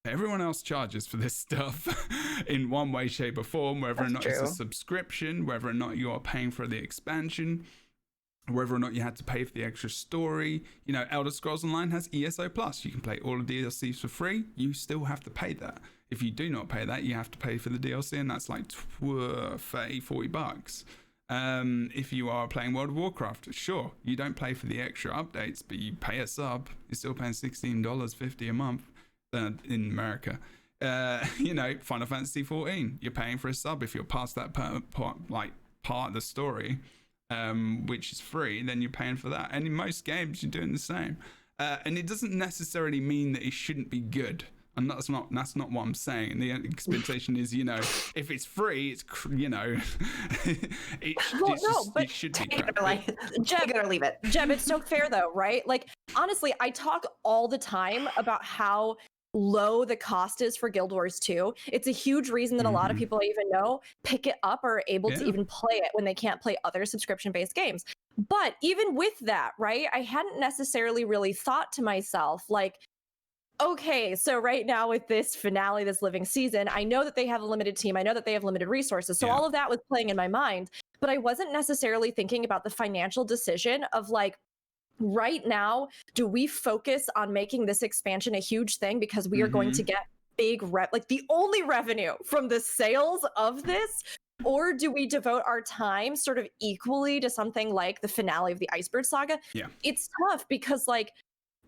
Everyone else charges for this stuff in one way, shape, or form, whether or not it's a subscription, whether or not you are paying for the expansion, whether or not you had to pay for the extra story. You know, Elder Scrolls Online has ESO Plus. You can play all the DLCs for free. You still have to pay that. If you do not pay that, you have to pay for the DLC, and that's like $30-40. If you are playing World of Warcraft, sure, you don't pay for the extra updates, but you pay a sub. You're still paying $16.50 a month. In America, you know, Final Fantasy 14, you're paying for a sub. If you're past that part of the story, which is free, then you're paying for that. And in most games, you're doing the same. And it doesn't necessarily mean that it shouldn't be good. And that's not what I'm saying. The expectation is, you know, if it's free, it's, you know, it should be. Take it or leave it. Jeb, it's so fair though, right? Like, honestly, I talk all the time about how low the cost is for Guild Wars 2. It's a huge reason that a lot of people I even know pick it up or are able to even play it when they can't play other subscription-based games. But even with that, right, I hadn't necessarily really thought to myself, like, okay, so right now with this finale, this living season, I know that they have a limited team. I know that they have limited resources. So all of that was playing in my mind, but I wasn't necessarily thinking about the financial decision of, like, right now, do we focus on making this expansion a huge thing because we are going to get big like the only revenue from the sales of this? Or do we devote our time sort of equally to something like the finale of the Icebird saga? Yeah. It's tough because, like,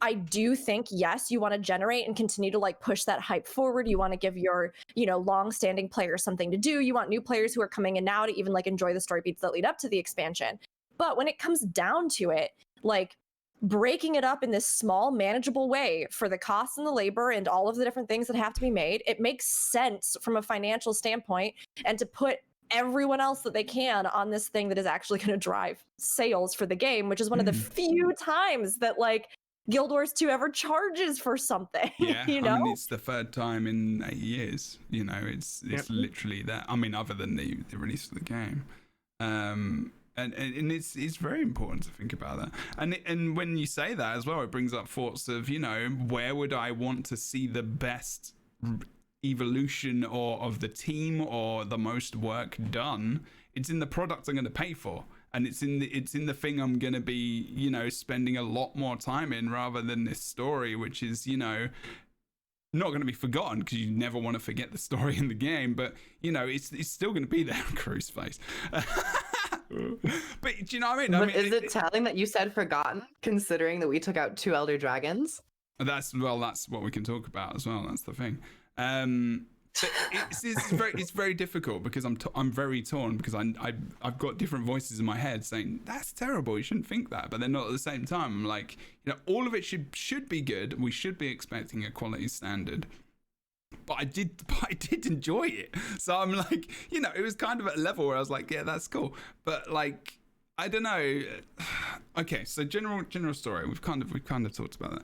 I do think, yes, you want to generate and continue to, like, push that hype forward. You want to give your, you know, long-standing players something to do. You want new players who are coming in now to even, like, enjoy the story beats that lead up to the expansion. But when it comes down to it, like, breaking it up in this small, manageable way for the costs and the labor and all of the different things that have to be made, it makes sense from a financial standpoint, and to put everyone else that they can on this thing that is actually going to drive sales for the game, which is one of the few times that, like, Guild Wars 2 ever charges for something. Yeah, you know? I mean, it's the third time in 8 years. You know, it's literally that. I mean, other than the release of the game. And it's very important to think about that. And when you say that as well, it brings up thoughts of, you know, where would I want to see the best evolution or of the team or the most work done? It's in the product I'm going to pay for. And it's in the thing I'm going to be, you know, spending a lot more time in, rather than this story, which is, you know, not going to be forgotten, because you never want to forget the story in the game. But, you know, it's still going to be there on Kroo's face. But do you know what I mean? But is it telling that you said forgotten, considering that we took out 2 Elder Dragons? That's what we can talk about as well. That's the thing. But it's very difficult, because I'm very torn, because I've got different voices in my head saying that's terrible, you shouldn't think that, but then not at the same time. I'm like, you know, all of it should be good. We should be expecting a quality standard. But I did enjoy it. So I'm like, you know, it was kind of at a level where I was like, yeah, that's cool. But, like, I don't know. Okay, so general story. We've kind of talked about that.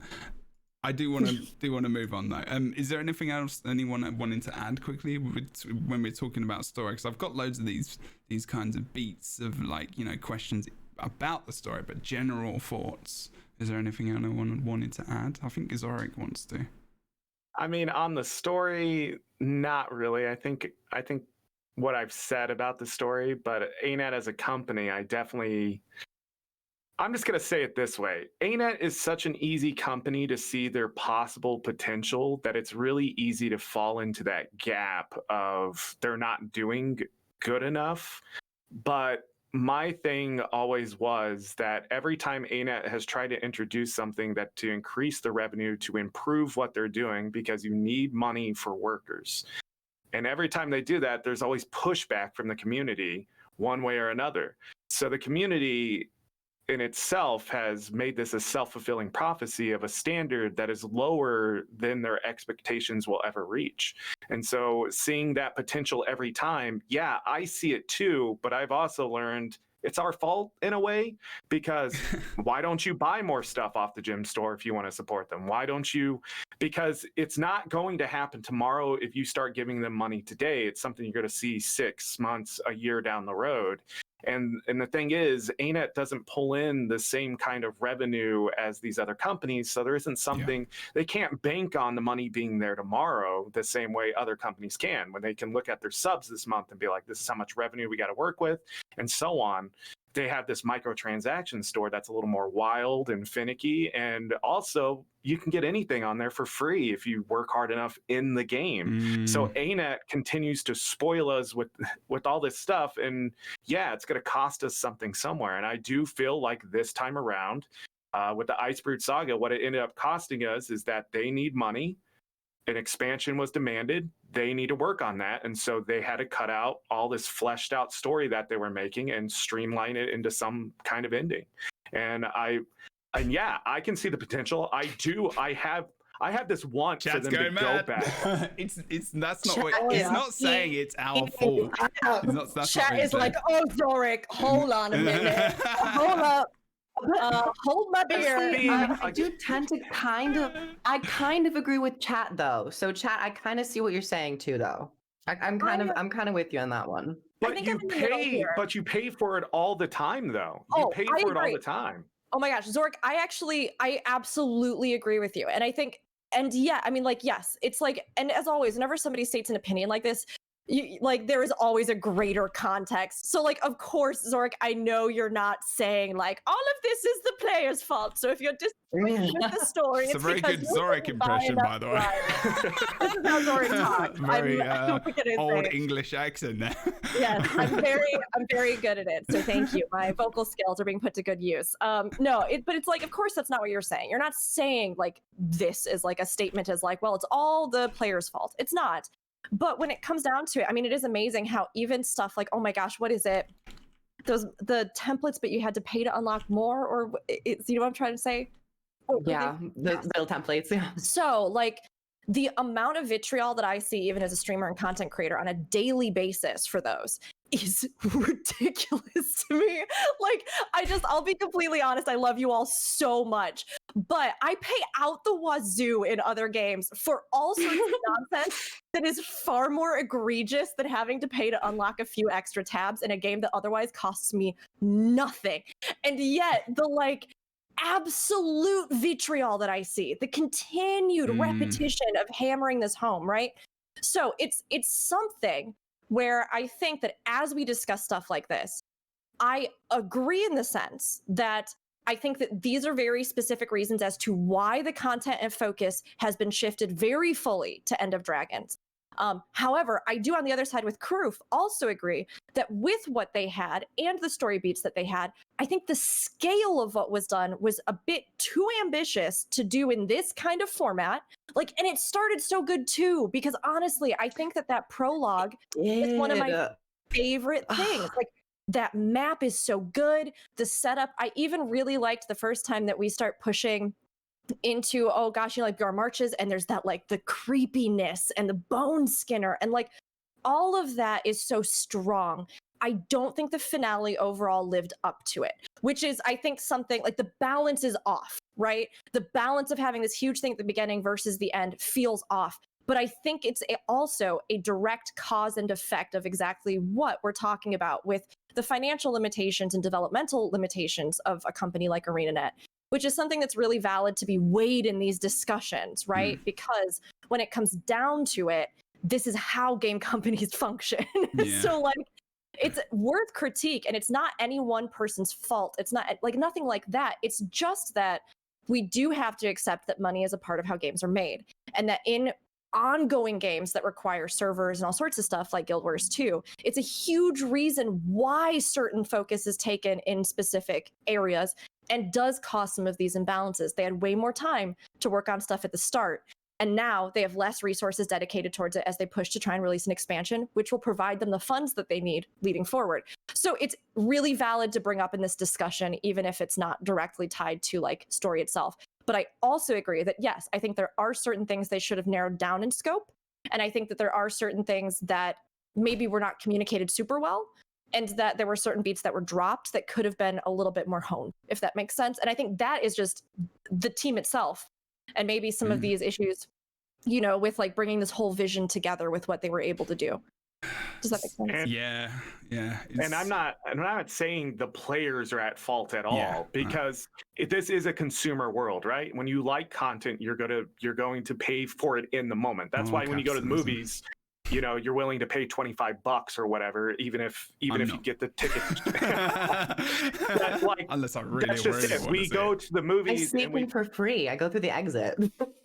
I do want to move on though. Is there anything else anyone wanting to add quickly when we're talking about story? Because I've got loads of these kinds of beats of like, you know, questions about the story, but general thoughts. Is there anything anyone wanted to add? I think Zorric wants to. I mean, on the story, not really. I think what I've said about the story, but ANET as a company, I'm just going to say it this way. ANET is such an easy company to see their possible potential that it's really easy to fall into that gap of they're not doing good enough. But my thing always was that every time ANET has tried to introduce something that to increase the revenue, to improve what they're doing, because you need money for workers. And every time they do that, there's always pushback from the community one way or another. So the community in itself has made this a self-fulfilling prophecy of a standard that is lower than their expectations will ever reach. And so seeing that potential every time, yeah, I see it too, but I've also learned it's our fault in a way, because why don't you buy more stuff off the gym store if you want to support them? Why don't you? Because it's not going to happen tomorrow if you start giving them money today. It's something you're going to see 6 months, a year down the road. And the thing is, ANET doesn't pull in the same kind of revenue as these other companies. So there isn't something, they can't bank on the money being there tomorrow the same way other companies can, when they can look at their subs this month and be like, this is how much revenue we got to work with, and so on. They have this microtransaction store that's a little more wild and finicky. And also, you can get anything on there for free if you work hard enough in the game. So ANET continues to spoil us with all this stuff. And yeah, it's going to cost us something somewhere. And I do feel like this time around, with the Icebrood Saga, what it ended up costing us is that they need money. An expansion was demanded. They need to work on that. And so they had to cut out all this fleshed out story that they were making and streamline it into some kind of ending. And yeah, I can see the potential. I do. I have this want Chat's for them to mad. go back. It's not saying it's our fault. Chat is like, oh, Zorric, hold on a minute. Hold up. Hold my beer. I do tend to kind of agree with Chat though. So Chat, I kind of see what you're saying too though. I'm kind of with you on that one. But you pay for it all the time though. You pay for it all the time. Oh my gosh, Zorric, I absolutely agree with you. And I think, and yeah, I mean, like, yes, it's like, and as always, whenever somebody states an opinion like this, there is always a greater context. So like, of course, Zorric, I know you're not saying like all of this is the player's fault. So if you're disagreeing with the story, it's a very good Zorric impression, by the way. This is how Zorric talks. Very old English accent there. Yes, I'm very good at it. So thank you. My vocal skills are being put to good use. But it's like, of course, that's not what you're saying. You're not saying like this is like a statement as like, well, it's all the player's fault. It's not. But when it comes down to it, I mean, it is amazing how even stuff like, oh my gosh, what is it? The templates, but you had to pay to unlock more, or you know what I'm trying to say? Yeah, the little templates. Yeah. So like the amount of vitriol that I see, even as a streamer and content creator on a daily basis for those is ridiculous to me. Like, I'll be completely honest. I love you all so much, but I pay out the wazoo in other games for all sorts of nonsense that is far more egregious than having to pay to unlock a few extra tabs in a game that otherwise costs me nothing. And yet the like absolute vitriol that I see, the continued repetition of hammering this home, right? So it's something where I think that as we discuss stuff like this, I agree in the sense that I think that these are very specific reasons as to why the content and focus has been shifted very fully to End of Dragons. However, I do on the other side with Kroof also agree that with what they had and the story beats that they had, I think the scale of what was done was a bit too ambitious to do in this kind of format. Like, and it started so good too, because honestly, I think that prologue is one of my favorite things. Like, that map is so good. The setup, I even really liked the first time that we start pushing into, oh gosh, like our marches, and there's that like the creepiness and the bone skinner, and like all of that is so strong. I don't think the finale overall lived up to it, which is, I think, something like the balance is off, right? The balance of having this huge thing at the beginning versus the end feels off. But I think it's also a direct cause and effect of exactly what we're talking about with the financial limitations and developmental limitations of a company like ArenaNet, which is something that's really valid to be weighed in these discussions, right? Because when it comes down to it, this is how game companies function. Yeah. So like, it's worth critique, and it's not any one person's fault. It's not like nothing like that. It's just that we do have to accept that money is a part of how games are made, and that in ongoing games that require servers and all sorts of stuff like Guild Wars 2, it's a huge reason why certain focus is taken in specific areas and does cause some of these imbalances. They had way more time to work on stuff at the start, and now they have less resources dedicated towards it as they push to try and release an expansion, which will provide them the funds that they need leading forward. So it's really valid to bring up in this discussion, even if it's not directly tied to like story itself. But I also agree that, yes, I think there are certain things they should have narrowed down in scope. And I think that there are certain things that maybe were not communicated super well, and that there were certain beats that were dropped that could have been a little bit more honed, if that makes sense. And I think that is just the team itself. And maybe some of these issues, you know, with like bringing this whole vision together with what they were able to do. Does that make sense? Yeah. And I'm not saying the players are at fault at all, because this is a consumer world, right? When you like content, you're going to pay for it in the moment. That's why when you go to the movies, you know, you're willing to pay $25 or whatever, even if you get the ticket. Like, unless I really that's just it. We go to the I movies sneak and we in for free. I go through the exit.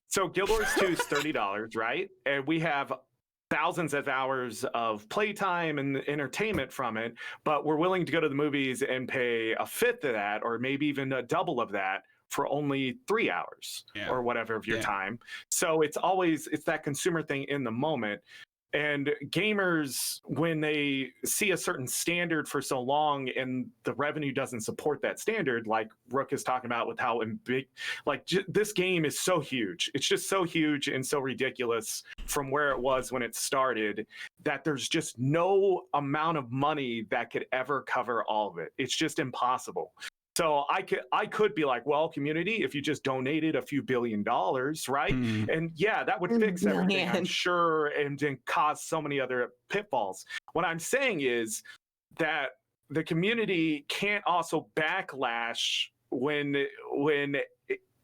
So Guild Wars 2 is $30, right? And we have thousands of hours of playtime and entertainment from it, but we're willing to go to the movies and pay a fifth of that, or maybe even a double of that, for only 3 hours or whatever of your time. So it's that consumer thing in the moment. And gamers, when they see a certain standard for so long and the revenue doesn't support that standard, like Rook is talking about with how big, like this game is so huge. It's just so huge and so ridiculous from where it was when it started, that there's just no amount of money that could ever cover all of it. It's just impossible. So I could be like, well, community, if you just donated a few $1 billion, right? And yeah, that would fix everything, I'm sure, and then cause so many other pitfalls. What I'm saying is that the community can't also backlash when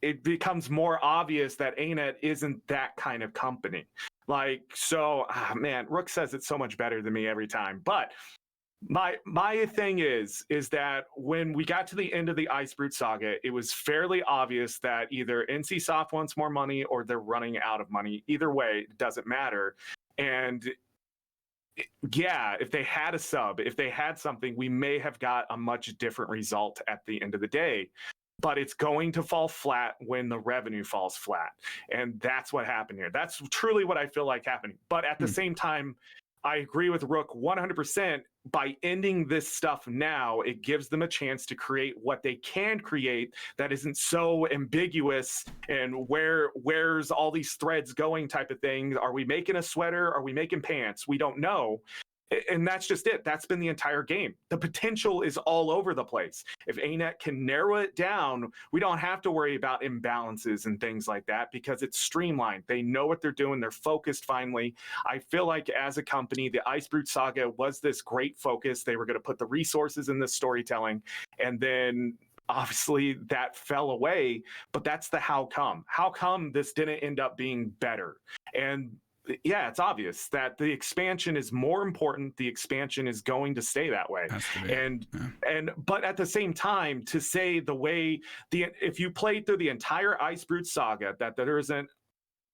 it becomes more obvious that ANET isn't that kind of company. Like, so, man, Rook says it so much better than me every time. But my thing is that when we got to the end of the Icebrute saga, it was fairly obvious that either NCSoft wants more money or they're running out of money. Either way, it doesn't matter. And yeah, if they had a sub, if they had something, we may have got a much different result at the end of the day. But it's going to fall flat when the revenue falls flat. And that's what happened here. That's truly what I feel like happening. But at the same time, I agree with Rook 100%. By ending this stuff now, it gives them a chance to create what they can create that isn't so ambiguous and where's all these threads going type of thing. Are we making a sweater? Are we making pants? We don't know. And that's just it. That's been the entire game. The potential is all over the place. If ANET can narrow it down, we don't have to worry about imbalances and things like that because it's streamlined. They know what they're doing. They're focused finally. I feel like as a company, the Icebrute saga was this great focus. They were going to put the resources in this storytelling. And then obviously that fell away. But that's the how come. How come this didn't end up being better? And yeah, it's obvious that the expansion is more important. The expansion is going to stay that way. But at the same time, to say the way if you played through the entire Icebrute saga, that there isn't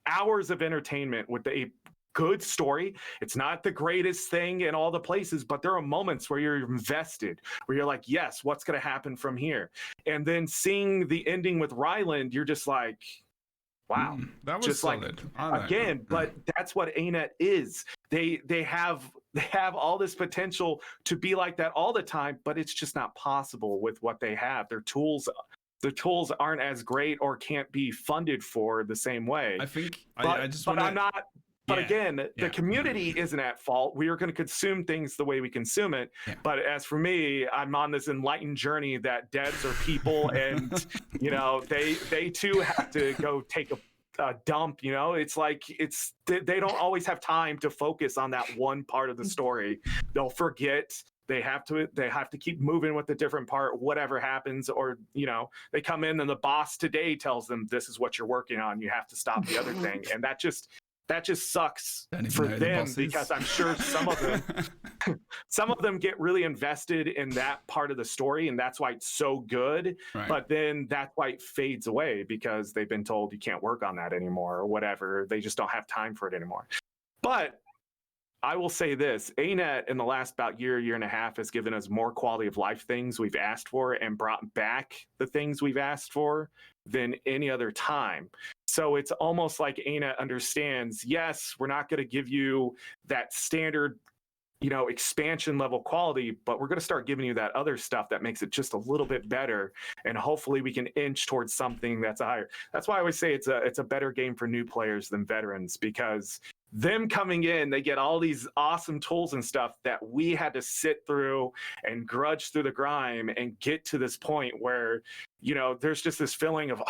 hours of entertainment with a good story. It's not the greatest thing in all the places, but there are moments where you're invested, where you're like, yes, what's going to happen from here? And then seeing the ending with Ryland, you're just like, wow, that was just solid. Like, again, but that's what ANET is. They have all this potential to be like that all the time, but it's just not possible with what they have. Their tools aren't as great or can't be funded for the same way. I think, I'm not But Yeah. again, Yeah. the community isn't at fault. We are going to consume things the way we consume it. Yeah. But as for me, I'm on this enlightened journey that devs are people, and they too have to go take a dump. It's like they don't always have time to focus on that one part of the story. They'll forget. They have to keep moving with the different part, whatever happens, or they come in and the boss today tells them this is what you're working on. You have to stop the other thing, and that just sucks for them, because I'm sure some of them get really invested in that part of the story, and that's why it's so good. Right. But then that's why it fades away, because they've been told you can't work on that anymore or whatever. They just don't have time for it anymore. But I will say this, ANET in the last about year and a half has given us more quality of life things we've asked for and brought back the things we've asked for than any other time. So it's almost like ANET understands, yes, we're not going to give you that standard, expansion level quality, but we're going to start giving you that other stuff that makes it just a little bit better. And hopefully we can inch towards something that's higher. That's why I always say it's a better game for new players than veterans, because them coming in, they get all these awesome tools and stuff that we had to sit through and grudge through the grime and get to this point where, there's just this feeling of,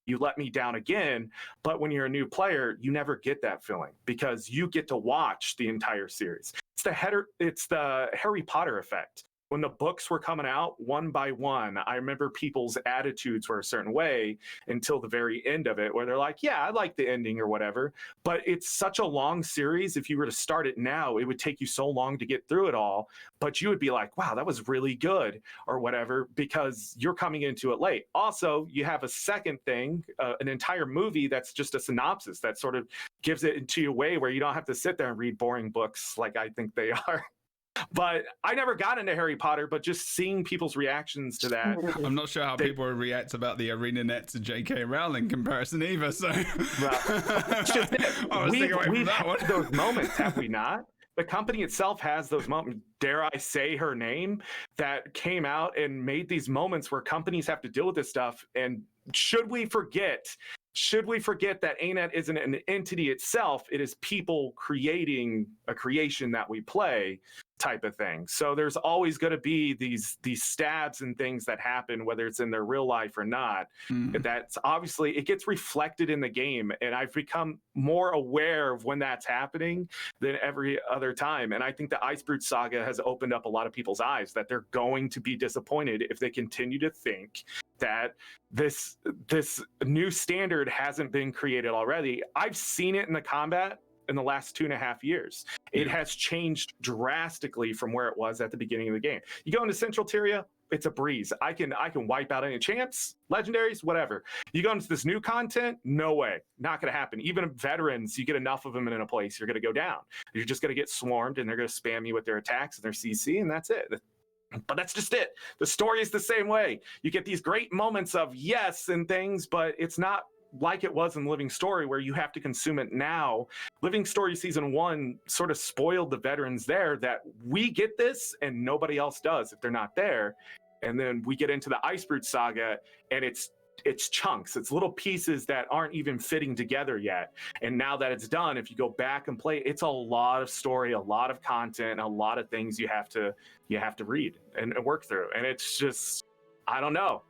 you let me down again. But when you're a new player, you never get that feeling, because you get to watch the entire series. It's the Harry Potter effect. When the books were coming out one by one, I remember people's attitudes were a certain way until the very end of it, where they're like, yeah, I like the ending or whatever. But it's such a long series. If you were to start it now, it would take you so long to get through it all. But you would be like, wow, that was really good or whatever, because you're coming into it late. Also, you have a second thing, an entire movie that's just a synopsis that sort of gives it into a way where you don't have to sit there and read boring books like I think they are. But I never got into Harry Potter, but just seeing people's reactions to that. I'm not sure how people would react about the ArenaNet to J.K. Rowling comparison either. So we've had those moments, have we not? The company itself has those moments, dare I say her name, that came out and made these moments where companies have to deal with this stuff. And should we forget that ANET isn't an entity itself? It is people creating a creation that we play, type of thing. So there's always going to be these stabs and things that happen, whether it's in their real life or not. That's obviously, it gets reflected in the game, and I've become more aware of when that's happening than every other time. And I think the Icebrood saga has opened up a lot of people's eyes that they're going to be disappointed if they continue to think that this new standard hasn't been created already. I've seen it in the combat in the last 2.5 years. It has changed drastically from where it was at the beginning of the game. You go into Central Tyria, it's a breeze. I can wipe out any champs, legendaries, whatever. You go into this new content, no way, not going to happen. Even veterans, you get enough of them in a place, you're going to go down. You're just going to get swarmed, and they're going to spam you with their attacks and their CC, and that's it. But that's just it. The story is the same way. You get these great moments of yes and things, but it's not like it was in Living Story, where you have to consume it now. Living Story Season 1 sort of spoiled the veterans there, that we get this and nobody else does if they're not there. And then we get into the Icebrood saga, and it's chunks. It's little pieces that aren't even fitting together yet. And now that it's done, if you go back and play, it's a lot of story, a lot of content, a lot of things you have to read and work through. And it's just, I don't know.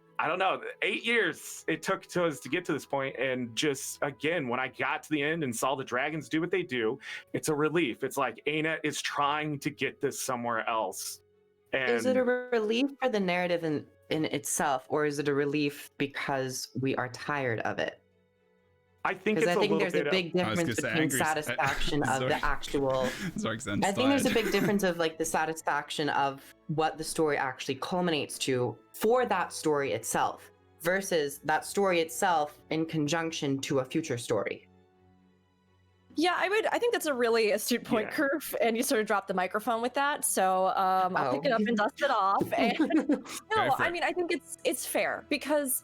8 years it took to us to get to this point, and just again, when I got to the end and saw the dragons do what they do, it's a relief. It's like ANET is trying to get this somewhere else. And is it a relief for the narrative in itself, or is it a relief because we are tired of it? I think because I think there's a big I was difference gonna say, between satisfaction of the actual. I think there's a big difference of like the satisfaction of what the story actually culminates to for that story itself versus that story itself in conjunction to a future story. Yeah, I think that's a really astute point, Yeah. Kroof, and you sort of dropped the microphone with that. So I'll pick it up and dust it off. And no, I mean, I think it's fair, because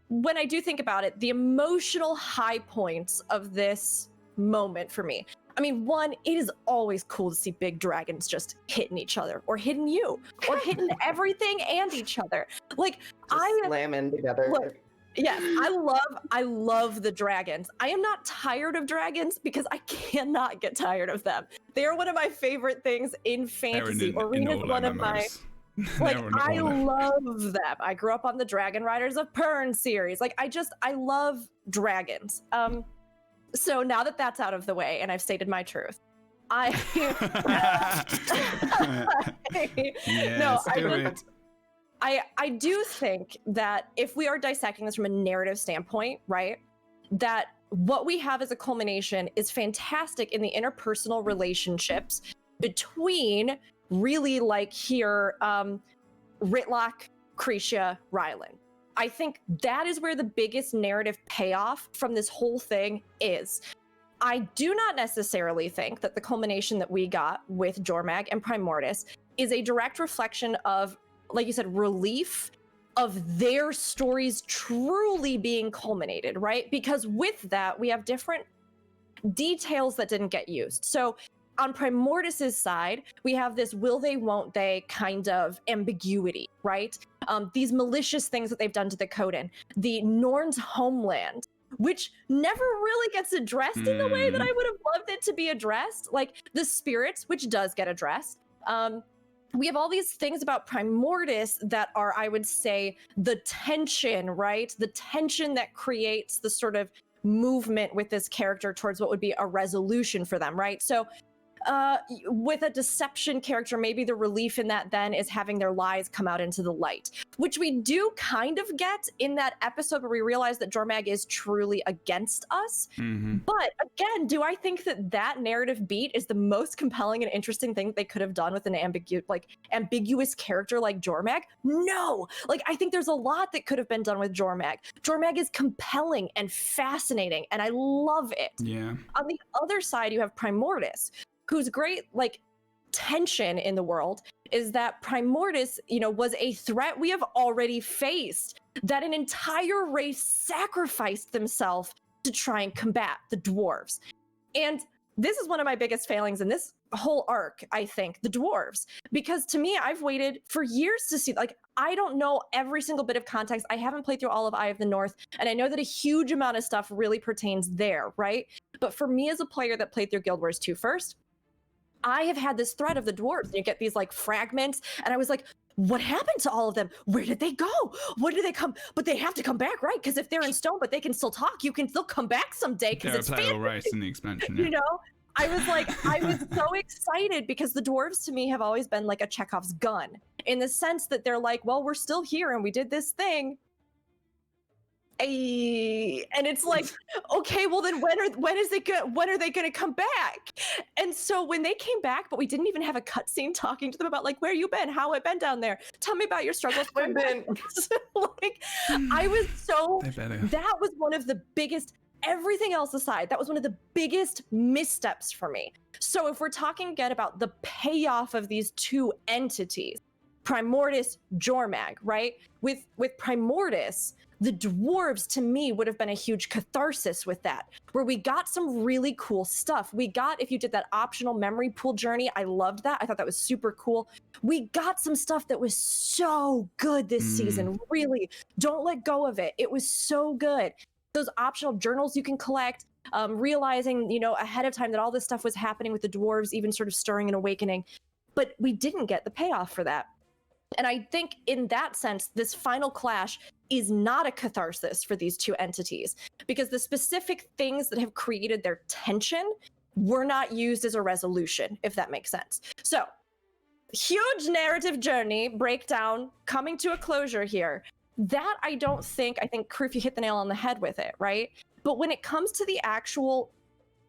when I do think about it, the emotional high points of this moment for me, I mean, one, it is always cool to see big dragons just hitting each other, or hitting you, or hitting everything and each other. Like, Just slamming together. Look, Yes, I love the dragons. I am not tired of dragons because I cannot get tired of them. They are one of my favorite things in fantasy. Arena's one of my like I love them. I grew up on the Dragon Riders of Pern series. Like I love dragons. So now that that's out of the way and I've stated my truth, I do think that if we are dissecting this from a narrative standpoint, right, that what we have as a culmination is fantastic in the interpersonal relationships between really like here, Ritlock, Cretia, Rylan. I think that is where the biggest narrative payoff from this whole thing is. I do not necessarily think that the culmination that we got with Jormag and Primordius is a direct reflection of, like you said, relief of their stories truly being culminated, right? Because with that, we have different details that didn't get used. So on Primordius's side, we have this will they, won't they kind of ambiguity, right? These malicious things that they've done to the Coden. The Norn's homeland, which never really gets addressed in the way that I would have loved it to be addressed. Like the spirits, which does get addressed. We have all these things about Primordius that are, I would say, the tension, right? The tension that creates the sort of movement with this character towards what would be a resolution for them, right? So with a deception character, maybe the relief in that then is having their lies come out into the light, which we do kind of get in that episode where we realize that Jormag is truly against us. But again, do I think that that narrative beat is the most compelling and interesting thing that they could have done with an ambiguous character like Jormag? No! Like, I think there's a lot that could have been done with Jormag. Jormag is compelling and fascinating, and I love it. Yeah. On the other side, you have Primordius, whose great like tension in the world is that Primordius, was a threat we have already faced, that an entire race sacrificed themselves to try and combat the dwarves. And this is one of my biggest failings in this whole arc, I think, the dwarves, because to me, I've waited for years to see, like, I don't know every single bit of context. I haven't played through all of Eye of the North, and I know that a huge amount of stuff really pertains there, right? But for me as a player that played through Guild Wars 2 first, I have had this thread of the dwarves, and you get these like fragments, and I was like, what happened to all of them? Where did they go? When did they come? But they have to come back, right? Because if they're in stone, but they can still talk, they'll come back someday. They're a playable race in the expansion. Yeah. I was so excited because the dwarves to me have always been like a Chekhov's gun in the sense that they're like, well, we're still here and we did this thing. And it's like, okay, well then when are they gonna come back? And so when they came back, but we didn't even have a cutscene talking to them about like, where you been, how it been down there, tell me about your struggles. Like, I was so, that was one of the biggest, everything else aside, that was one of the biggest missteps for me. So if we're talking again about the payoff of these two entities, Primordius, Jormag, right? With Primordius, the dwarves to me would have been a huge catharsis with that, where we got some really cool stuff. We got, if you did that optional memory pool journey, I loved that. I thought that was super cool. We got some stuff that was so good this season. Really, don't let go of it. It was so good. Those optional journals you can collect, realizing, ahead of time that all this stuff was happening with the dwarves, even sort of stirring an awakening. But we didn't get the payoff for that. And I think in that sense, this final clash is not a catharsis for these two entities, because the specific things that have created their tension were not used as a resolution, if that makes sense. So, huge narrative journey, breakdown, coming to a closure here. That I think, Kroof, you hit the nail on the head with it, right? But when it comes to the actual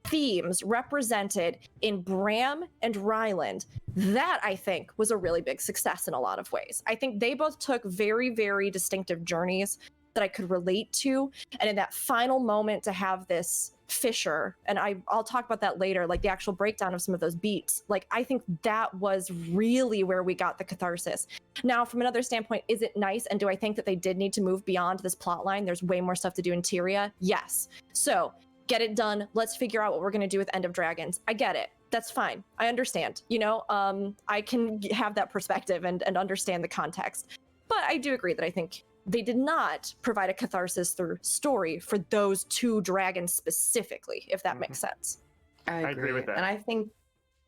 themes represented in Bram and Ryland, that I think was a really big success in a lot of ways. I think they both took very, very distinctive journeys that I could relate to. And in that final moment to have this fissure, and I'll talk about that later, like the actual breakdown of some of those beats, like I think that was really where we got the catharsis. Now, from another standpoint, is it nice? And do I think that they did need to move beyond this plot line? There's way more stuff to do in Tyria. Yes. So get it done. Let's figure out what we're going to do with End of Dragons. I get it. That's fine. I understand. I can have that perspective and understand the context. But I do agree that I think they did not provide a catharsis through story for those two dragons specifically, if that makes sense. I agree with that. And I think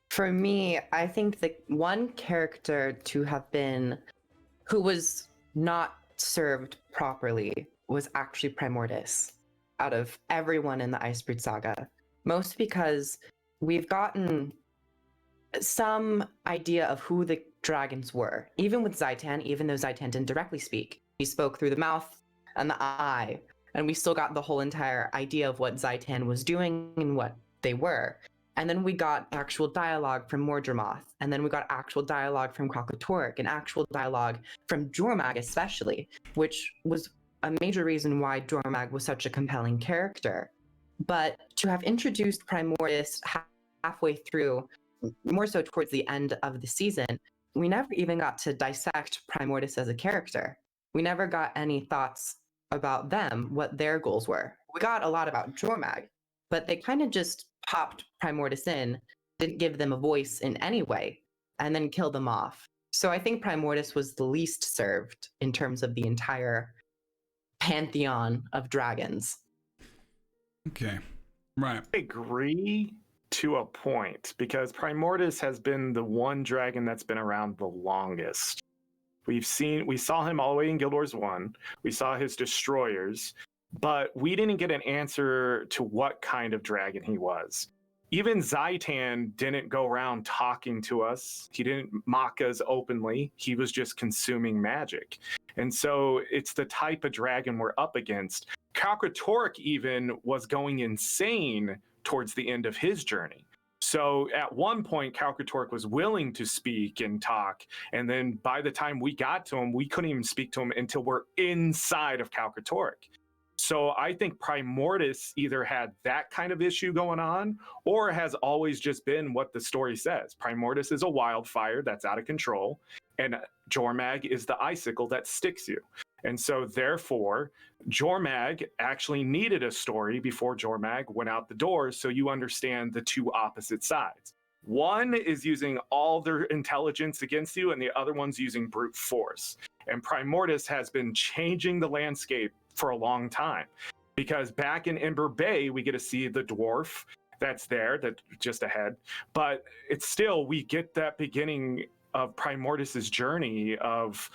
for me, I think the one character to have been who was not served properly was actually Primordus out of everyone in the Icebreed saga. Most because we've gotten some idea of who the dragons were, even with Zaitan, even though Zaitan didn't directly speak. He spoke through the mouth and the eye, and we still got the whole entire idea of what Zaitan was doing and what they were. And then we got actual dialogue from Mordremoth, and then we got actual dialogue from Krakatork, and actual dialogue from Jormag especially, which was a major reason why Jormag was such a compelling character. But to have introduced Primordus halfway through, more so towards the end of the season, we never even got to dissect Primordus as a character. We never got any thoughts about them, what their goals were. We got a lot about Jormag, but they kind of just popped Primordus in, didn't give them a voice in any way, and then killed them off. So I think Primordus was the least served in terms of the entire pantheon of dragons. Okay, right. I agree to a point, because Primordus has been the one dragon that's been around the longest. We saw him all the way in Guild Wars 1. We saw his destroyers, but we didn't get an answer to what kind of dragon he was. Even Zaitan didn't go around talking to us. He didn't mock us openly. He was just consuming magic. And so it's the type of dragon we're up against. Krakatork even was going insane towards the end of his journey. So at one point, Krakatork was willing to speak and talk. And then by the time we got to him, we couldn't even speak to him until we're inside of Krakatork. So I think Primordus either had that kind of issue going on, or has always just been what the story says. Primordus is a wildfire that's out of control, and Jormag is the icicle that sticks you. And so therefore, Jormag actually needed a story before Jormag went out the door, so you understand the two opposite sides. One is using all their intelligence against you, and the other one's using brute force. And Primordus has been changing the landscape for a long time, because back in Ember Bay, we get to see the dwarf that's there, that just ahead. But it's still, we get that beginning of Primordus's journey of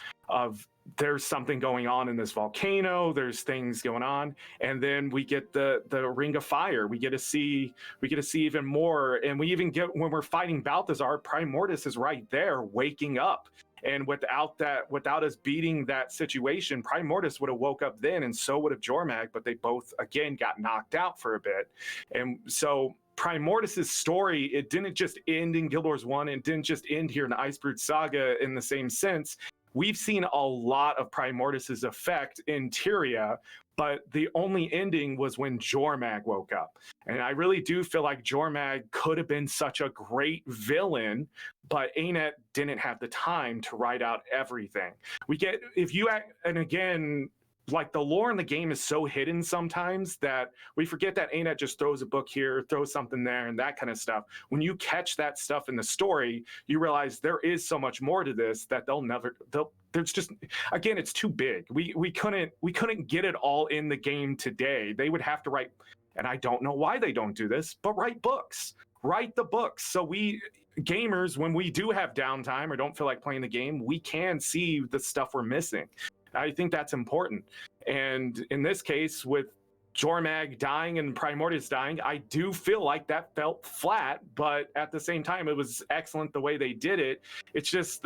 there's something going on in this volcano, there's things going on, and then we get the Ring of Fire. We get to see even more, and we even get, when we're fighting Balthazar, Primordus is right there waking up. And without us beating that situation, Primordus would have woke up then, and so would have Jormag, but they both again got knocked out for a bit. And so Primordus's story, it didn't just end in Guild Wars 1, it didn't just end here in the Icebreed Saga in the same sense. We've seen a lot of Primordus's effect in Tyria, but the only ending was when Jormag woke up. And I really do feel like Jormag could have been such a great villain, but Anet didn't have the time to write out everything. And again, like, the lore in the game is so hidden sometimes that we forget that Anet just throws a book here, throws something there, and that kind of stuff. When you catch that stuff in the story, you realize there is so much more to this that there's just, again, it's too big. We couldn't get it all in the game today. They would have to write, and I don't know why they don't do this, but write books. Write the books. So we gamers, when we do have downtime or don't feel like playing the game, we can see the stuff we're missing. I think that's important. And in this case, with Jormag dying and Primordus dying, I do feel like that felt flat, but at the same time, it was excellent the way they did it. It's just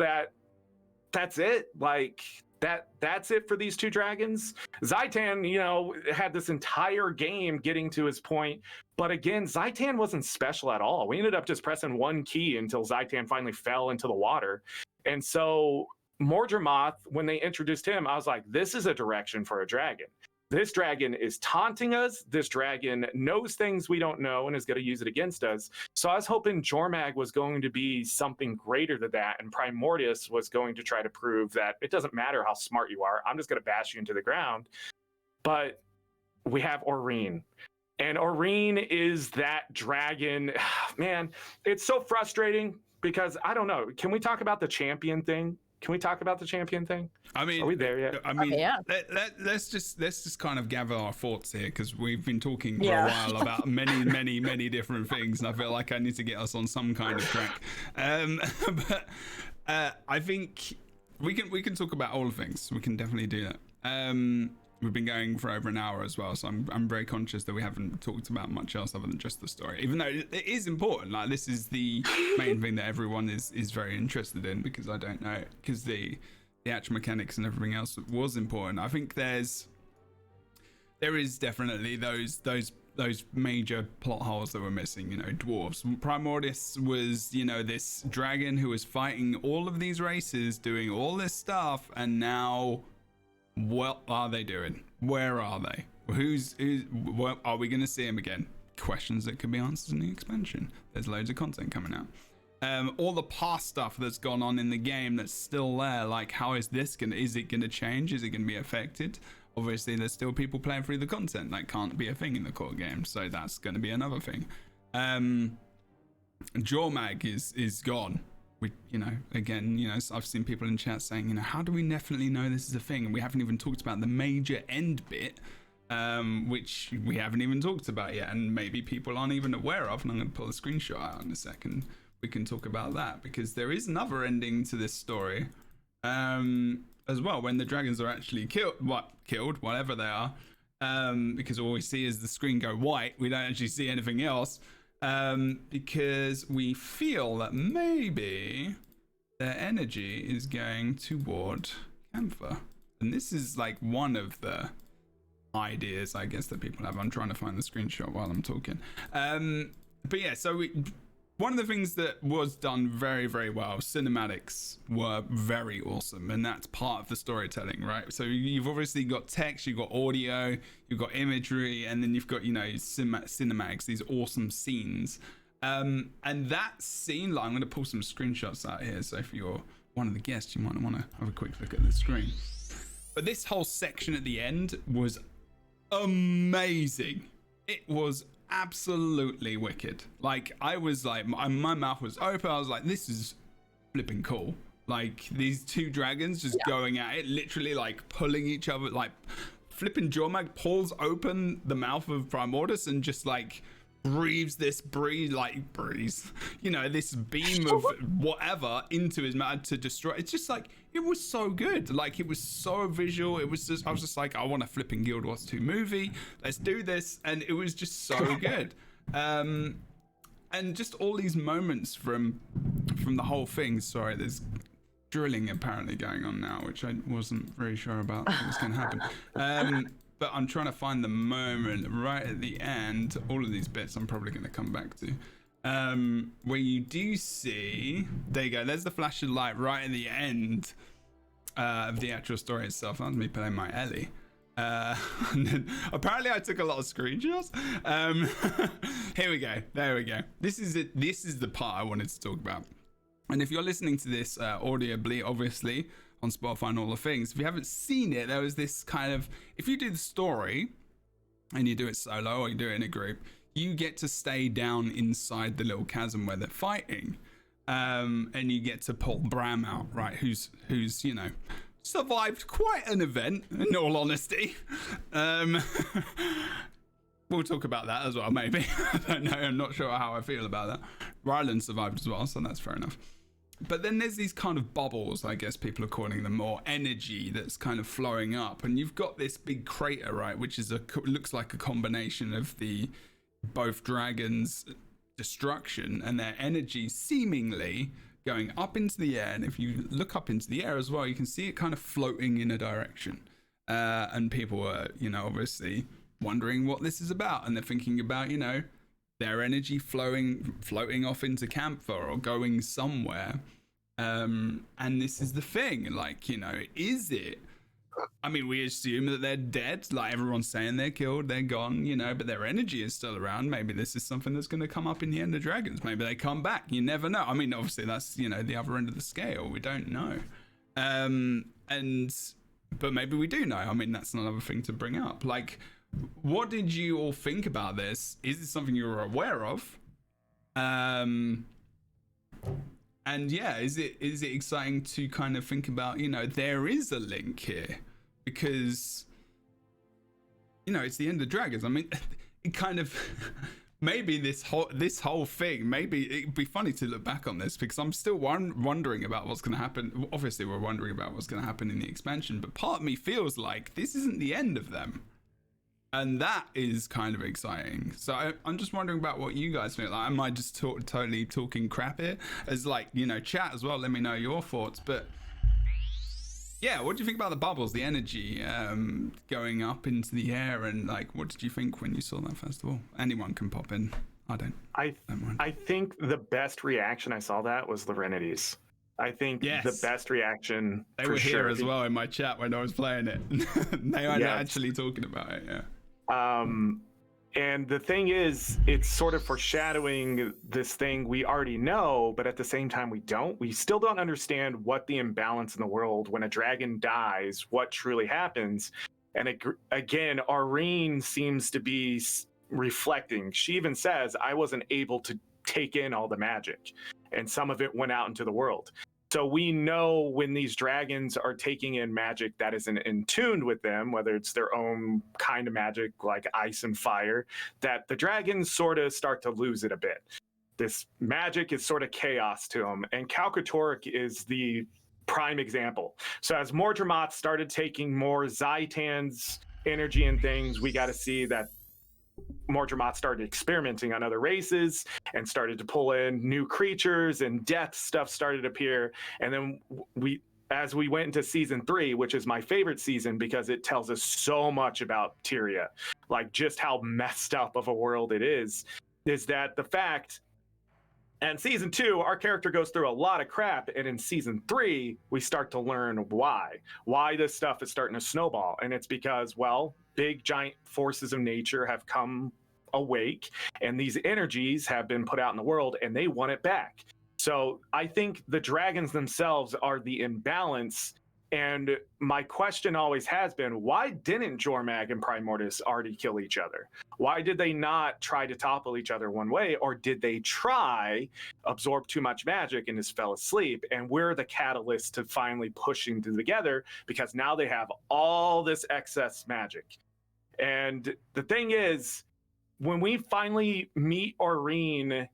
that's it. Like, that's it for these two dragons. Zaitan, had this entire game getting to his point, but again, Zaitan wasn't special at all. We ended up just pressing one key until Zaitan finally fell into the water. And so Mordremoth, when they introduced him, I was like, this is a direction for a dragon. This dragon is taunting us. This dragon knows things we don't know and is going to use it against us. So I was hoping Jormag was going to be something greater than that, and Primordus was going to try to prove that it doesn't matter how smart you are. I'm just going to bash you into the ground. But we have Aurene. And Aurene is that dragon. Man, it's so frustrating because, I don't know. Can we talk about the champion thing? Can we talk about the champion thing? I mean, are we there yet? I mean, yeah. let's just kind of gather our thoughts here, because we've been talking for a while about many different things, and I feel like I need to get us on some kind of track. But I think we can talk about all things. We can definitely do that. We've been going for over an hour as well, so I'm very conscious that we haven't talked about much else other than just the story, even though it is important. Like, this is the main thing that everyone is very interested in, because I don't know, because the actual mechanics and everything else was important. I think there is definitely those major plot holes that were missing. You know, dwarves. Primordus was, you know, this dragon who was fighting all of these races, doing all this stuff, and now what are they doing? Where are they? What, are we going to see him again? Questions that could be answered in the expansion. There's loads of content coming out. All the past stuff that's gone on in the game that's still there, like, how is this is it gonna change? Is it gonna be affected? Obviously there's still people playing through the content. That can't be a thing in the core game, so that's gonna be another thing. Jormag is gone. We, you know, again, you know, I've seen people in chat saying, you know, how do we definitely know this is a thing? And we haven't even talked about the major end bit, which we haven't even talked about yet, and maybe people aren't even aware of. And I'm going to pull a screenshot out in a second. We can talk about that, because there is another ending to this story as well, when the dragons are actually killed, whatever they are, because all we see is the screen go white. We don't actually see anything else, because we feel that maybe their energy is going toward Camphor. And this is like one of the ideas, I guess, that people have. I'm trying to find the screenshot while I'm talking. But yeah, so one of the things that was done very, very well, cinematics were very awesome, and that's part of the storytelling, right? So you've obviously got text, you've got audio, you've got imagery, and then you've got, you know, cinematics, these awesome scenes. And that scene, like, I'm going to pull some screenshots out here, so if you're one of the guests, you might want to have a quick look at the screen. But this whole section at the end was amazing. It was absolutely wicked. Like, I was like, my mouth was open. I was like, this is flipping cool. Like, these two dragons just going at it, literally like pulling each other, like flipping. Jormag pulls open the mouth of Primordus and just like breathes this you know, this beam of whatever into his mouth to destroy. It's just like, it was so good. Like, it was so visual. It was just, I was just like, I want a flipping Guild Wars 2 movie. Let's do this. And it was just so good. And just all these moments from the whole thing. Sorry, there's drilling apparently going on now, which I wasn't very sure about what was going to happen. But I'm trying to find the moment right at the end. All of these bits I'm probably going to come back to. Where you do see, there you go, there's the flash of light right at the end of the actual story itself. That's me playing my Ellie. And then, apparently I took a lot of screenshots. Here we go, there we go. This is it. This is the part I wanted to talk about. And if you're listening to this audibly, obviously on Spotify and all the things, if you haven't seen it, there was this kind of, if you do the story and you do it solo or you do it in a group, you get to stay down inside the little chasm where they're fighting, and you get to pull Bram out, right? Who's you know, survived quite an event, in all honesty. We'll talk about that as well, maybe. I don't know. I'm not sure how I feel about that. Ryland survived as well, so that's fair enough. But then there's these kind of bubbles, I guess people are calling them, or energy that's kind of flowing up, and you've got this big crater, right, which is looks like a combination of the both dragons' destruction and their energy seemingly going up into the air. And if you look up into the air as well, you can see it kind of floating in a direction. And people were, you know, obviously wondering what this is about, and they're thinking about, you know, their energy floating off into Camphor or going somewhere. And this is the thing, like, you know, is it? I mean, we assume that they're dead, like everyone's saying they're killed, they're gone, you know, but their energy is still around. Maybe this is something that's going to come up in the End of Dragons. Maybe they come back. You never know. I mean, obviously that's, you know, the other end of the scale. We don't know. But maybe we do know. I mean, that's another thing to bring up. Like, what did you all think about this? Is this something you were aware of? And And yeah, is it exciting to kind of think about, you know, there is a link here because, you know, it's the end of Dragons. I mean, it kind of maybe this whole thing, maybe it'd be funny to look back on this because I'm still wondering about what's going to happen. Obviously, we're wondering about what's going to happen in the expansion, but part of me feels like this isn't the end of them. And that is kind of exciting. So I'm just wondering about what you guys think. Like, am I just totally talking crap here? As like, you know, chat as well. Let me know your thoughts. But yeah, what do you think about the bubbles, the energy going up into the air, and like, what did you think when you saw that festival? Anyone can pop in. I don't mind. I think the best reaction I saw that was Lorenity's. I think the best reaction. They were here as well in my chat when I was playing it. They were actually talking about it. Yeah. And the thing is, it's sort of foreshadowing this thing we already know, but at the same time, we still don't understand what the imbalance in the world when a dragon dies, what truly happens. And again, Aurene seems to be reflecting. She even says, I wasn't able to take in all the magic, and some of it went out into the world. So we know when these dragons are taking in magic that isn't in tune with them, whether it's their own kind of magic like ice and fire, that the dragons sort of start to lose it a bit. This magic is sort of chaos to them, and Kalkatorrik is the prime example. So as Mordremoth started taking more Zaitan's energy and things, we got to see that Mordremoth started experimenting on other races and started to pull in new creatures, and death stuff started to appear. And then as we went into season 3, which is my favorite season because it tells us so much about Tyria, like just how messed up of a world it is that the fact, and season 2, our character goes through a lot of crap, and in season 3, we start to learn why this stuff is starting to snowball. And it's because, well, big giant forces of nature have come awake, and these energies have been put out in the world, and they want it back. So I think the dragons themselves are the imbalance. And my question always has been, why didn't Jormag and Primordius already kill each other? Why did they not try to topple each other one way? Or did they try, absorb too much magic, and just fell asleep? And we're the catalyst to finally pushing them together because now they have all this excess magic. And the thing is, when we finally meet Aurene,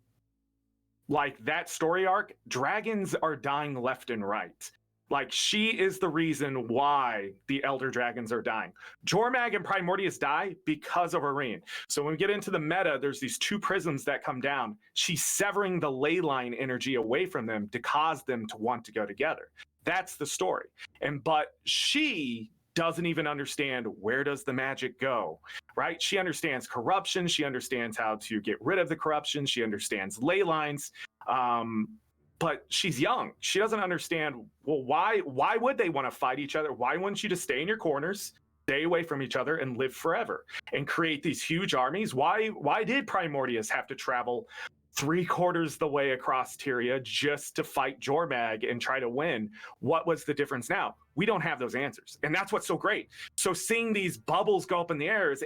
like that story arc, dragons are dying left and right. Like, she is the reason why the elder dragons are dying. Jormag and Primordius die because of Aurene. So when we get into the meta, there's these 2 prisms that come down. She's severing the ley line energy away from them to cause them to want to go together. That's the story. But she doesn't even understand where does the magic go, right? She understands corruption. She understands how to get rid of the corruption. She understands ley lines. But she's young. She doesn't understand, well, why would they want to fight each other? Why wouldn't you just stay in your corners, stay away from each other, and live forever and create these huge armies? Why did Primordius have to travel 3/4 the way across Tyria just to fight Jormag and try to win? What was the difference now? We don't have those answers. And that's what's so great. So seeing these bubbles go up in the air is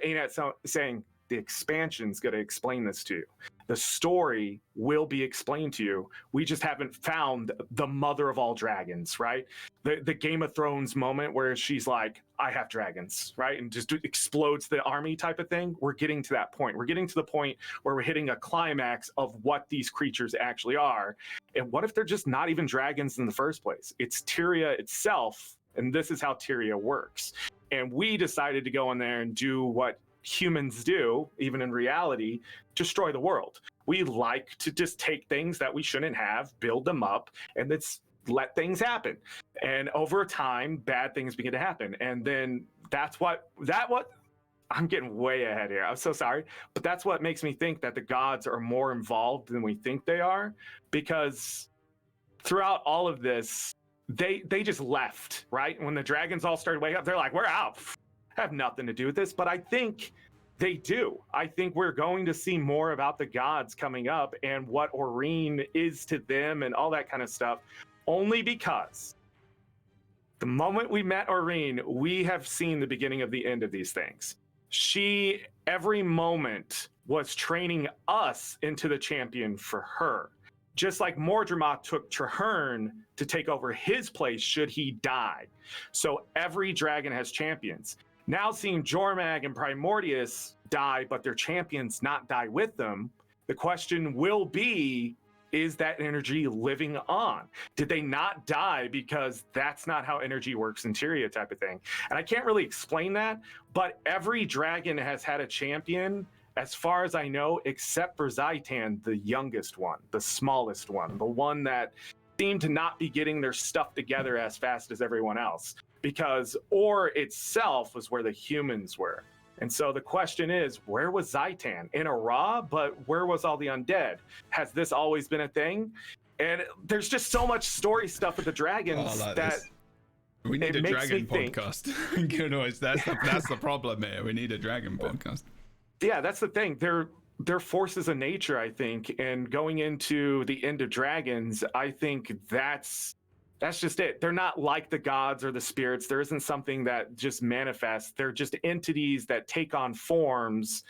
saying, the expansion's going to explain this to you. The story will be explained to you. We just haven't found the mother of all dragons, right? The Game of Thrones moment where she's like, I have dragons, right? And just explodes the army type of thing. We're getting to that point. We're getting to the point where we're hitting a climax of what these creatures actually are. And what if they're just not even dragons in the first place? It's Tyria itself, and this is how Tyria works. And we decided to go in there and do what humans do, even in reality, destroy the world. We like to just take things that we shouldn't have, build them up, and let's let things happen. And over time, bad things begin to happen. And then I'm getting way ahead here. I'm so sorry. But that's what makes me think that the gods are more involved than we think they are, because throughout all of this, they just left, right? When the dragons all started waking up, they're like, we're out. Have nothing to do with this. But I think they do. I think we're going to see more about the gods coming up and what Aurene is to them and all that kind of stuff, only because the moment we met Aurene, we have seen the beginning of the end of these things. She, every moment, was training us into the champion for her. just like Mordremoth took Traherne to take over his place should he die. So every dragon has champions. Now seeing Jormag and Primordius die, but their champions not die with them, the question will be, is that energy living on? Did they not die because that's not how energy works in Tyria type of thing? And I can't really explain that, but every dragon has had a champion, as far as I know, except for Zaitan, the youngest one, the smallest one, the one that seemed to not be getting their stuff together as fast as everyone else, because Or itself was where the humans were. And so the question is, where was Zaitan? In Ara, but where was all the undead? Has this always been a thing? And there's just so much story stuff with the dragons that we need a dragon podcast. Good noise. That's the problem here. We need a dragon podcast. Yeah, that's the thing. They're forces of nature, I think, and going into the end of dragons, I think that's just it. They're not like the gods or the spirits. There isn't something that just manifests. They're just entities that take on forms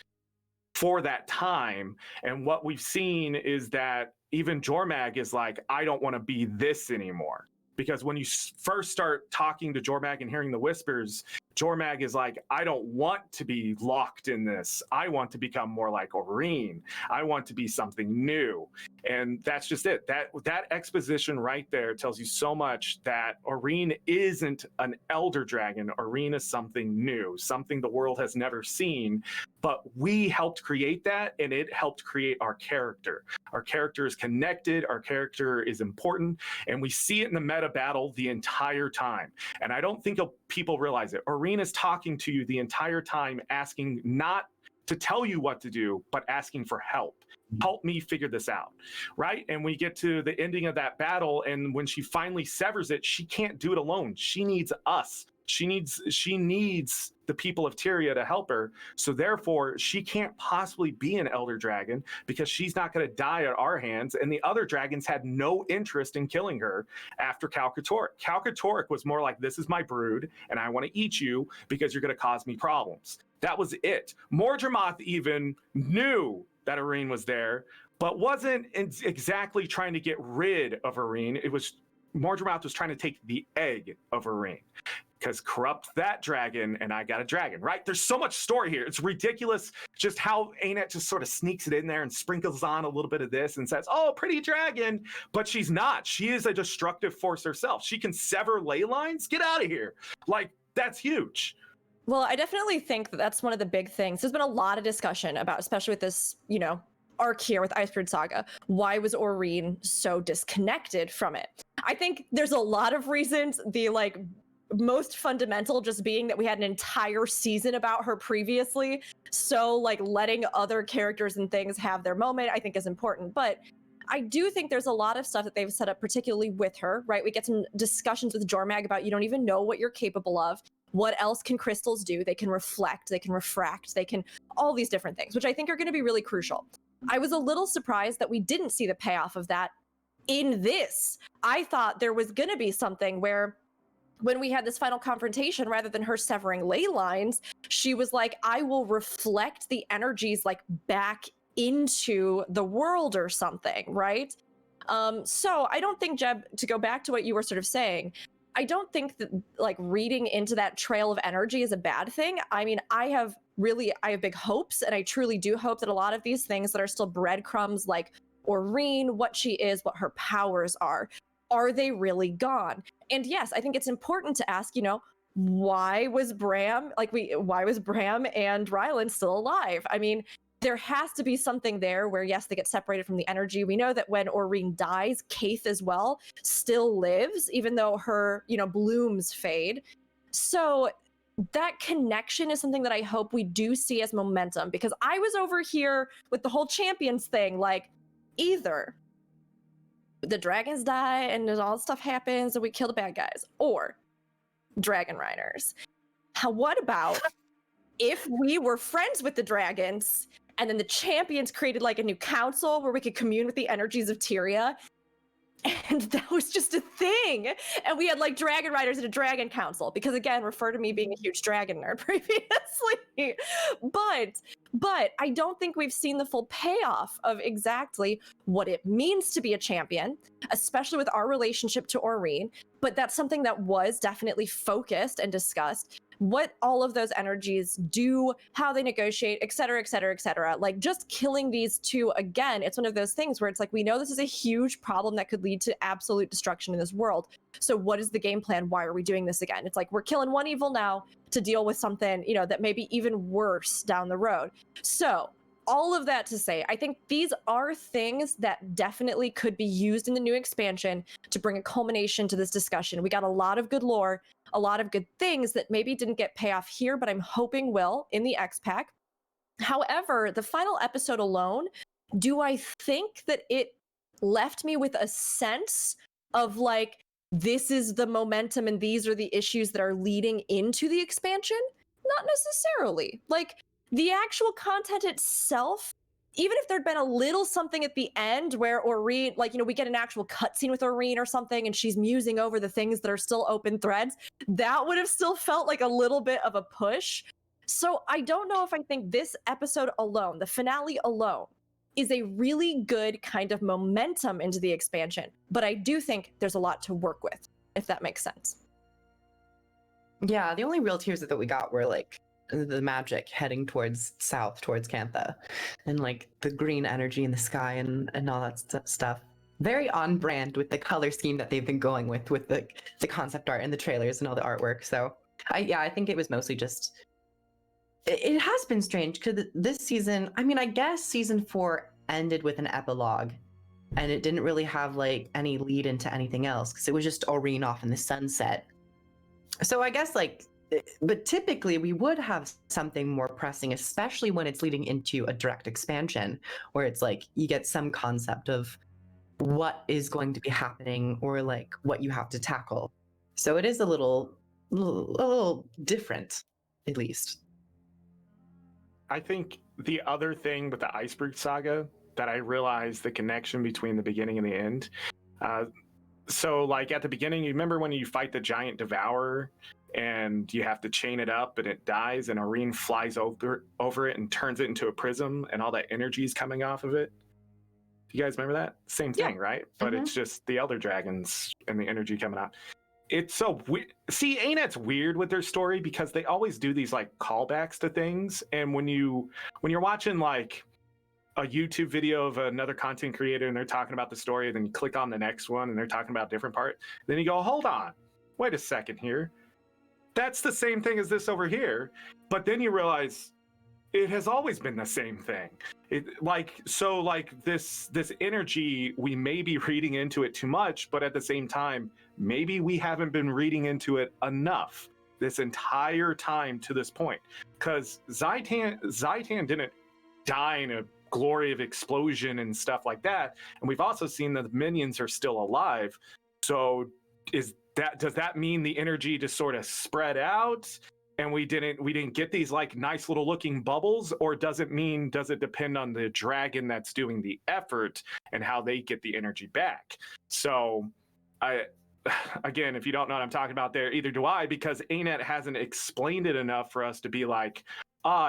for that time. And what we've seen is that even Jormag is like, I don't want to be this anymore. Because when you first start talking to Jormag and hearing the whispers, Jormag is like, I don't want to be locked in this. I want to become more like Aurene. I want to be something new. And that's just it. That exposition right there tells you so much that Aurene isn't an elder dragon. Aurene is something new, something the world has never seen. But we helped create that, and it helped create our character. Our character is connected. Our character is important. And we see it in the meta battle the entire time. And I don't think people realize it. Aurene is talking to you the entire time, asking not to tell you what to do, but asking for help. Help me figure this out, right? And we get to the ending of that battle, and when she finally severs it, she can't do it alone. She needs us. She needs the people of Tyria to help her. So therefore, she can't possibly be an elder dragon because she's not going to die at our hands. And the other dragons had no interest in killing her after Calcatoric. Calcatoric was more like, this is my brood, and I want to eat you because you're going to cause me problems. That was it. Mordremoth even knew that Aurene was there, but wasn't exactly trying to get rid of Aurene. It was Mordremoth was trying to take the egg of Aurene. Because corrupt that dragon, and I got a dragon, right? There's so much story here. It's ridiculous just how Anet just sort of sneaks it in there and sprinkles on a little bit of this and says, oh, pretty dragon. But she's not. She is a destructive force herself. She can sever ley lines. Get out of here. Like, that's huge. Well, I definitely think that that's one of the big things. There's been a lot of discussion about, especially with this, arc here with Icebrood Saga. Why was Aurene so disconnected from it? I think there's a lot of reasons. The most fundamental just being that we had an entire season about her previously. So letting other characters and things have their moment, I think is important. But I do think there's a lot of stuff that they've set up, particularly with her, right? We get some discussions with Jormag about you don't even know what you're capable of. What else can crystals do? They can reflect, they can refract, they can all these different things, which I think are going to be really crucial. I was a little surprised that we didn't see the payoff of that in this. I thought there was going to be something where when we had this final confrontation, rather than her severing ley lines, she was like, I will reflect the energies back into the world or something, right? So I don't think, Jeb, to go back to what you were sort of saying, I don't think that reading into that trail of energy is a bad thing. I mean, I have big hopes, and I truly do hope that a lot of these things that are still breadcrumbs, like Aurene, what she is, what her powers are they really gone? And yes, I think it's important to ask, why was Bram and Ryland still alive? I mean, there has to be something there where, yes, they get separated from the energy. We know that when Aurene dies, Kaith as well still lives, even though her, blooms fade. So that connection is something that I hope we do see as momentum, because I was over here with the whole champions thing, either the dragons die and all stuff happens and we kill the bad guys, or dragon riders. What about if we were friends with the dragons and then the champions created a new council where we could commune with the energies of Tyria, And that was just a thing. And we had like dragon riders and a dragon council, because again, refer to me being a huge dragon nerd previously. But I don't think we've seen the full payoff of exactly what it means to be a champion, especially with our relationship to Aurene. But that's something that was definitely focused and discussed. What all of those energies do, how they negotiate, et cetera, et cetera, et cetera. Like, just killing these two, again, it's one of those things where it's like, we know this is a huge problem that could lead to absolute destruction in this world. So what is the game plan? Why are we doing this again? It's like, we're killing one evil now to deal with something, you know, that may be even worse down the road. So all of that to say, I think these are things that definitely could be used in the new expansion to bring a culmination to this discussion. We got a lot of good lore, a lot of good things that maybe didn't get payoff here, but I'm hoping will in the X-Pack. However, the final episode alone, do I think that it left me with a sense of like, this is the momentum and these are the issues that are leading into the expansion? Not necessarily. Like, the actual content itself, even if there'd been a little something at the end where Aurene, like, you know, we get an actual cutscene with Aurene or something and she's musing over the things that are still open threads, that would have still felt like a little bit of a push. So I don't know if I think this episode alone, the finale alone, is a really good kind of momentum into the expansion. But I do think there's a lot to work with, if that makes sense. Yeah, the only real tears that we got were like the magic heading towards south, towards Cantha, and like the green energy in the sky and all that stuff. Very on brand with the color scheme that they've been going with the concept art and the trailers and all the artwork. So I think it was mostly just, it has been strange because this season, I mean, I guess season 4 ended with an epilogue and it didn't really have like any lead into anything else because it was just Aurene off in the sunset. So I guess like, but typically we would have something more pressing, especially when it's leading into a direct expansion where it's like you get some concept of what is going to be happening or like what you have to tackle. So it is a little different, at least. I think the other thing with the Iceberg Saga that I realized the connection between the beginning and the end. So like at the beginning, you remember when you fight the giant devourer and you have to chain it up and it dies and Aurene flies over it and turns it into a prism and all that energy is coming off of it? Do you guys remember that? Same thing, right? But it's just the elder dragons and the energy coming out. It's so weird. See, ANET's weird with their story because they always do these like callbacks to things. And when you're watching like a YouTube video of another content creator and they're talking about the story, then you click on the next one and they're talking about a different part. Then you go, hold on, wait a second here. That's the same thing as this over here. But then you realize it has always been the same thing. This energy, we may be reading into it too much, but at the same time, maybe we haven't been reading into it enough this entire time to this point. Because Zaitan didn't die in a glory of explosion and stuff like that. And we've also seen that the minions are still alive. So does that mean the energy just sort of spread out and we didn't get these like nice little looking bubbles? Or does it depend on the dragon that's doing the effort and how they get the energy back? So again, if you don't know what I'm talking about there, either do I, because ANET hasn't explained it enough for us to be like,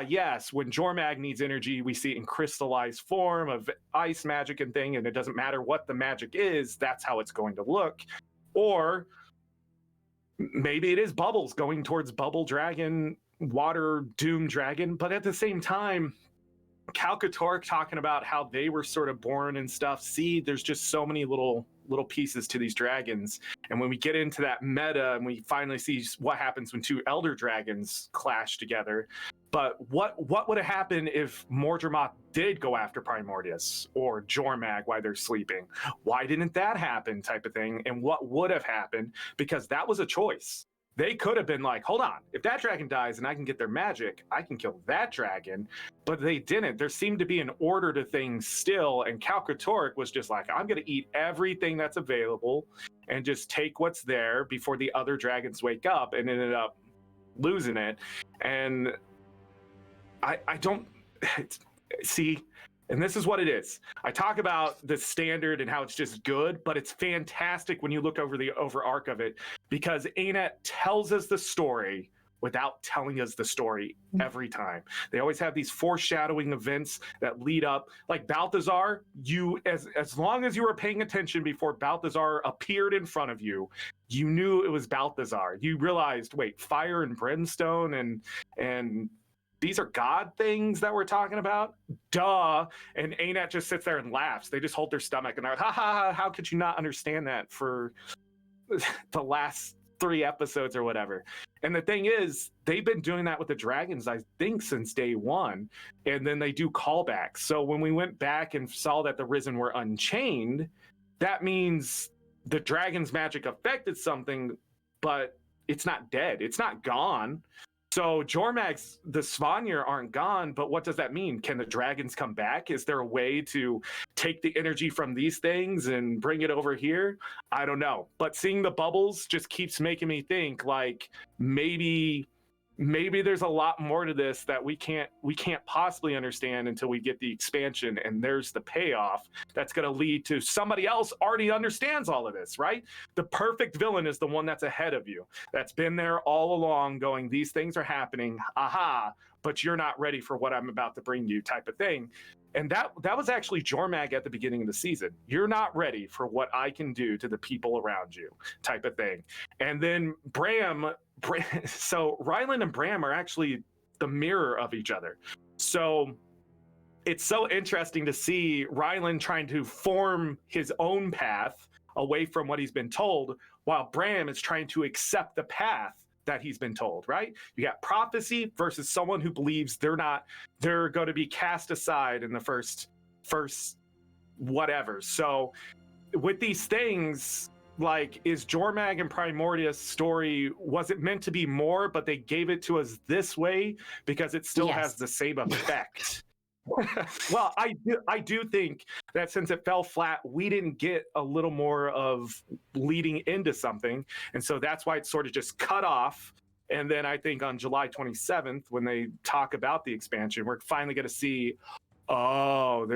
yes, when Jormag needs energy, we see it in crystallized form of ice magic and thing, and it doesn't matter what the magic is, that's how it's going to look. Or maybe it is bubbles going towards bubble dragon, water doom dragon, but at the same time, Calcatork talking about how they were sort of born and stuff. See, there's just so many little pieces to these dragons. And when we get into that meta and we finally see what happens when two elder dragons clash together, but what would have happened if Mordremoth did go after Primordius or Jormag while they're sleeping? Why didn't that happen, type of thing? And what would have happened? Because that was a choice. They could have been like, hold on, if that dragon dies and I can get their magic, I can kill that dragon. But they didn't. There seemed to be an order to things still. And Calcatork was just like, I'm going to eat everything that's available and just take what's there before the other dragons wake up, and ended up losing it. And I don't see, And this is what it is. I talk about the standard and how it's just good, but it's fantastic when you look over the arc of it, because Anet tells us the story without telling us the story every time. They always have these foreshadowing events that lead up. Like Balthazar, you as long as you were paying attention before Balthazar appeared in front of you, you knew it was Balthazar. You realized, wait, fire and brimstone and these are God things that we're talking about? Duh. And Anet just sits there and laughs. They just hold their stomach and they're like, ha ha ha, how could you not understand that for the last 3 episodes or whatever? And the thing is, they've been doing that with the dragons, I think, since day 1. And then they do callbacks. So when we went back and saw that the Risen were unchained, that means the dragon's magic affected something, but it's not dead. It's not gone. So Jormag's, the Svanir aren't gone, but what does that mean? Can the dragons come back? Is there a way to take the energy from these things and bring it over here? I don't know. But seeing the bubbles just keeps making me think, like, maybe there's a lot more to this that we can't possibly understand until we get the expansion, and there's the payoff that's going to lead to somebody else already understands all of this, right? The perfect villain is the one that's ahead of you, that's been there all along going, these things are happening, aha, but you're not ready for what I'm about to bring you, type of thing. And that was actually Jormag at the beginning of the season. You're not ready for what I can do to the people around you, type of thing. And then Bram, so Ryland and Bram are actually the mirror of each other. So it's so interesting to see Ryland trying to form his own path away from what he's been told, while Bram is trying to accept the path that he's been told, right? You got prophecy versus someone who believes they're going to be cast aside in the first whatever. So with these things, like, is Jormag and Primordia's story, was it meant to be more, but they gave it to us this way because it still has the same effect? Well, I do think that since it fell flat, we didn't get a little more of leading into something. And so that's why it's sort of just cut off. And then I think on July 27th, when they talk about the expansion, we're finally going to see, oh,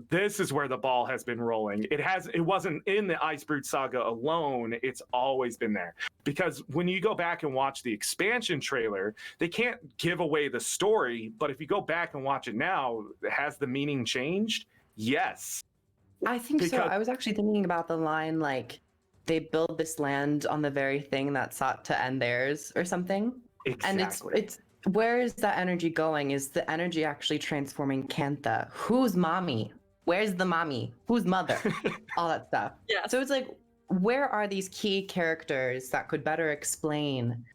this is where the ball has been rolling. It wasn't in the Icebrood saga alone. It's always been there. Because when you go back and watch the expansion trailer, they can't give away the story. But if you go back and watch it now, has the meaning changed? Yes. I think so. I was actually thinking about the line, like, they build this land on the very thing that sought to end theirs or something. Exactly. And it's where is that energy going? Is the energy actually transforming Cantha? Who's mommy? Where's the mommy? Who's mother? All that stuff. Yeah. So it's like, where are these key characters that could better explain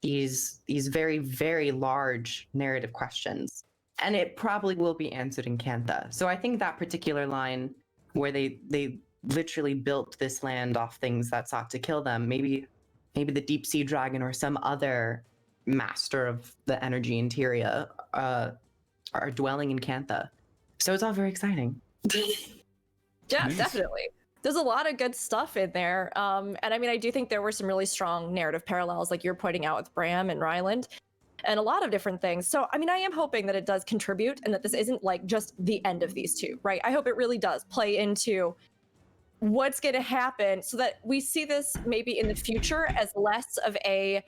these very, very large narrative questions? And it probably will be answered in Cantha. So I think that particular line where they literally built this land off things that sought to kill them, maybe the deep sea dragon or some other master of the energy interior are dwelling in Cantha. So it's all very exciting. Yeah, definitely. There's a lot of good stuff in there. And I mean, I do think there were some really strong narrative parallels, like you're pointing out with Bram and Ryland, and a lot of different things. So, I mean, I am hoping that it does contribute and that this isn't like just the end of these two, right? I hope it really does play into what's going to happen so that we see this maybe in the future as less of a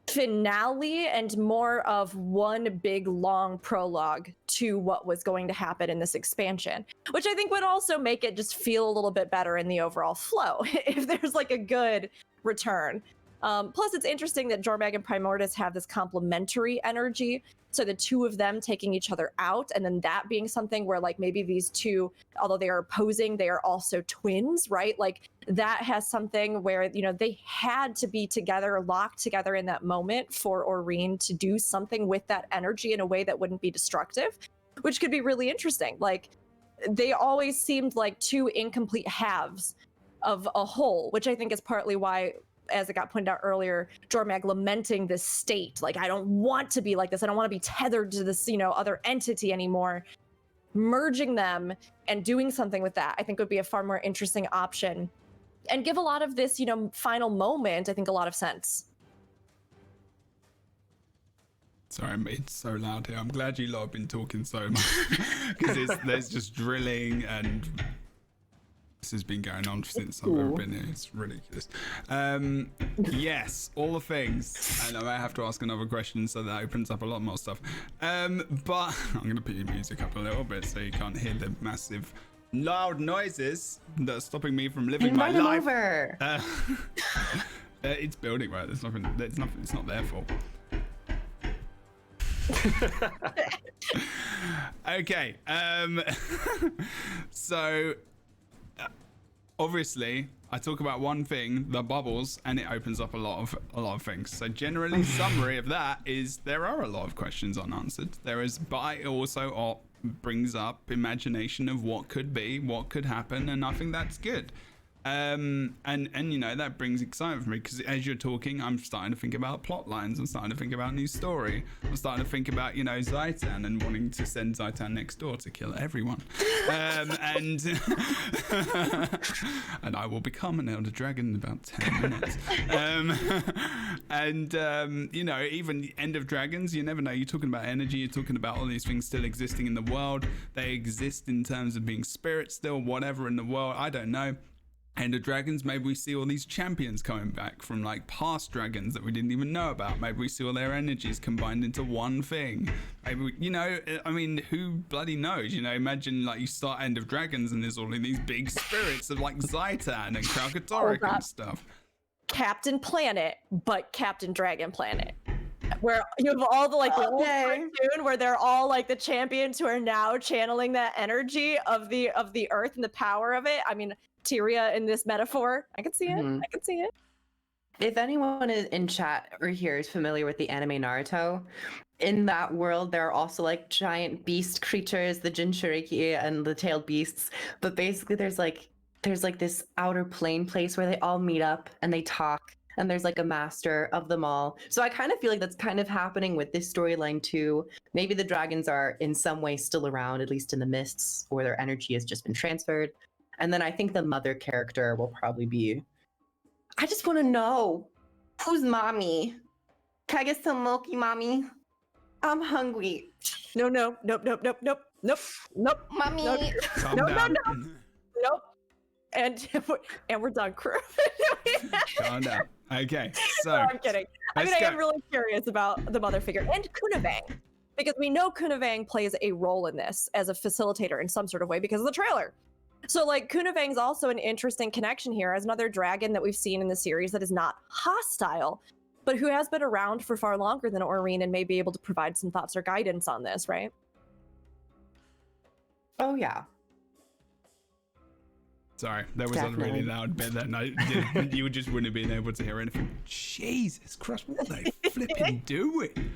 finale and more of one big long prologue to what was going to happen in this expansion, which I think would also make it just feel a little bit better in the overall flow if there's like a good return. Plus, it's interesting that Jormag and Primordus have this complementary energy. So the two of them taking each other out, and then that being something where like maybe these two, although they are opposing, they are also twins, right? Like that has something where, you know, they had to be together, locked together in that moment for Aurene to do something with that energy in a way that wouldn't be destructive, which could be really interesting. Like they always seemed like two incomplete halves of a whole, which I think is partly why, as it got pointed out earlier, Jormag lamenting this state. Like, I don't want to be like this. I don't want to be tethered to this, you know, other entity anymore. Merging them and doing something with that, I think would be a far more interesting option and give a lot of this, you know, final moment, I think, a lot of sense. Sorry, it's so loud here. I'm glad you lot have been talking so much because there's just drilling and this has been going on since I've ever been here. It's ridiculous. Yes, all the things. And I might have to ask another question so that opens up a lot more stuff. But I'm going to put your music up a little bit so you can't hear the massive loud noises that are stopping me from living my life. Over. It's building, right? There's nothing. It's not their fault. Okay. So obviously I talk about one thing, the bubbles, and it opens up a lot of things. So generally summary of that is there are a lot of questions unanswered. There is, but it also brings up imagination of what could be, what could happen, and I think that's good. And you know, that brings excitement for me because as you're talking, I'm starting to think about plot lines. I'm starting to think about new story. I'm starting to think about, you know, Zaitan and wanting to send Zaitan next door to kill everyone. And I will become an elder dragon in about 10 minutes. You know, even End of Dragons, you never know. You're talking about energy. You're talking about all these things still existing in the world. They exist in terms of being spirits still, whatever in the world. I don't know. End of Dragons, maybe we see all these champions coming back from like past dragons that we didn't even know about. Maybe we see all their energies combined into one thing. Maybe you know, I mean, who bloody knows? You know, imagine like you start End of Dragons and there's all of these big spirits of like Zaitan and Kroof and stuff. Captain Planet, but Captain Dragon Planet. Where you have all the like the old cartoon where they're all like the champions who are now channeling that energy of the earth and the power of it. I mean, Tyria in this metaphor, I can see it. I can see it. If anyone in chat or here is familiar with the anime Naruto, in that world there are also like giant beast creatures, the Jinchuriki and the tailed beasts. But basically, there's like this outer plane place where they all meet up and they talk. And there's like a master of them all. So I kind of feel like that's kind of happening with this storyline too. Maybe the dragons are in some way still around, at least in the mists, or their energy has just been transferred. And then I think the mother character will probably be, I just want to know, who's mommy? Can I get some milky, mommy? I'm hungry. No. Nope. Mommy. Nope. And we're done, Kroof. Calm down. Okay, so no, I'm kidding. I mean, I am really curious about the mother figure and Kunavang, because we know Kunavang plays a role in this as a facilitator in some sort of way because of the trailer. So, like, Kunavang's also an interesting connection here as another dragon that we've seen in the series that is not hostile, but who has been around for far longer than Aurene and may be able to provide some thoughts or guidance on this, right? Oh, yeah. Sorry, that was a really loud bit that you just wouldn't have been able to hear anything. Jesus Christ, what are they flipping doing?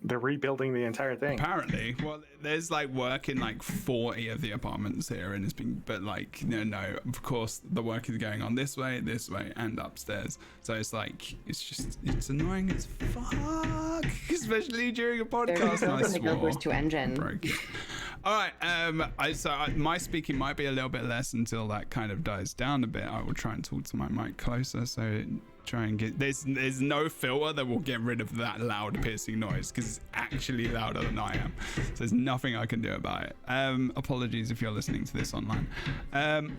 They're rebuilding the entire thing. Apparently, well, there's like work in like 40 of the apartments here, and it's been, but like, no, of course, the work is going on this way, and upstairs. So it's like, it's annoying as fuck, especially during a podcast. There's two engines. All right, my speaking might be a little bit less until that kind of dies down a bit. I will try and talk to my mic closer, so try and get there's no filter that will get rid of that loud piercing noise because it's actually louder than I am. So there's nothing I can do about it. Apologies if you're listening to this online.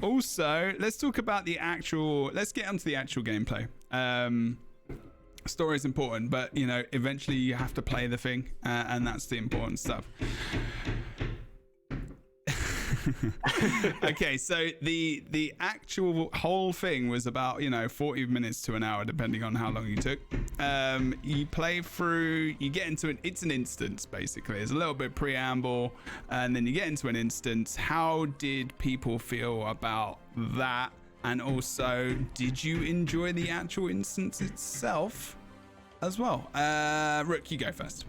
Also, let's talk about let's get onto the actual gameplay. Story is important, but you know, eventually you have to play the thing, and that's the important stuff. Okay, so the actual whole thing was about 40 minutes to an hour depending on how long you took. You play through, you get into it's an instance basically. There's a little bit of preamble and then you get into an instance. How did people feel about that? And also, did you enjoy the actual instance itself as well? Rook, you go first.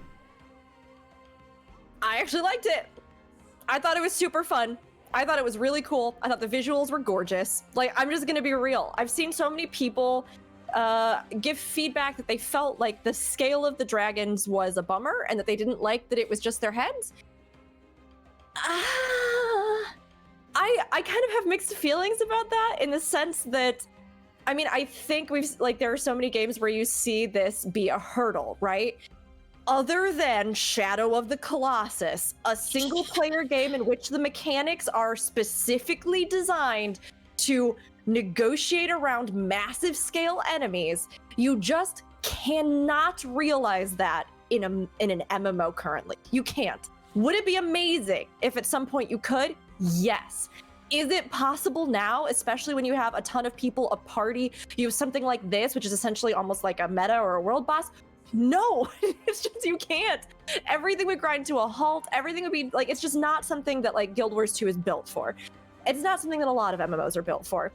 I actually liked it. I thought it was super fun. I thought it was really cool. I thought the visuals were gorgeous. Like, I'm just gonna be real. I've seen so many people give feedback that they felt like the scale of the dragons was a bummer and that they didn't like that it was just their heads. I kind of have mixed feelings about that in the sense that I mean, I think there are so many games where you see this be a hurdle, right? Other than Shadow of the Colossus, a single player game in which the mechanics are specifically designed to negotiate around massive scale enemies, you just cannot realize that in an MMO currently. You can't. Would it be amazing if at some point you could? Yes. Is it possible now, especially when you have a ton of people, a party, you have something like this, which is essentially almost like a meta or a world boss? No, it's just you can't. Everything would grind to a halt. Everything would be like, it's just not something that like Guild Wars 2 is built for. It's not something that a lot of MMOs are built for.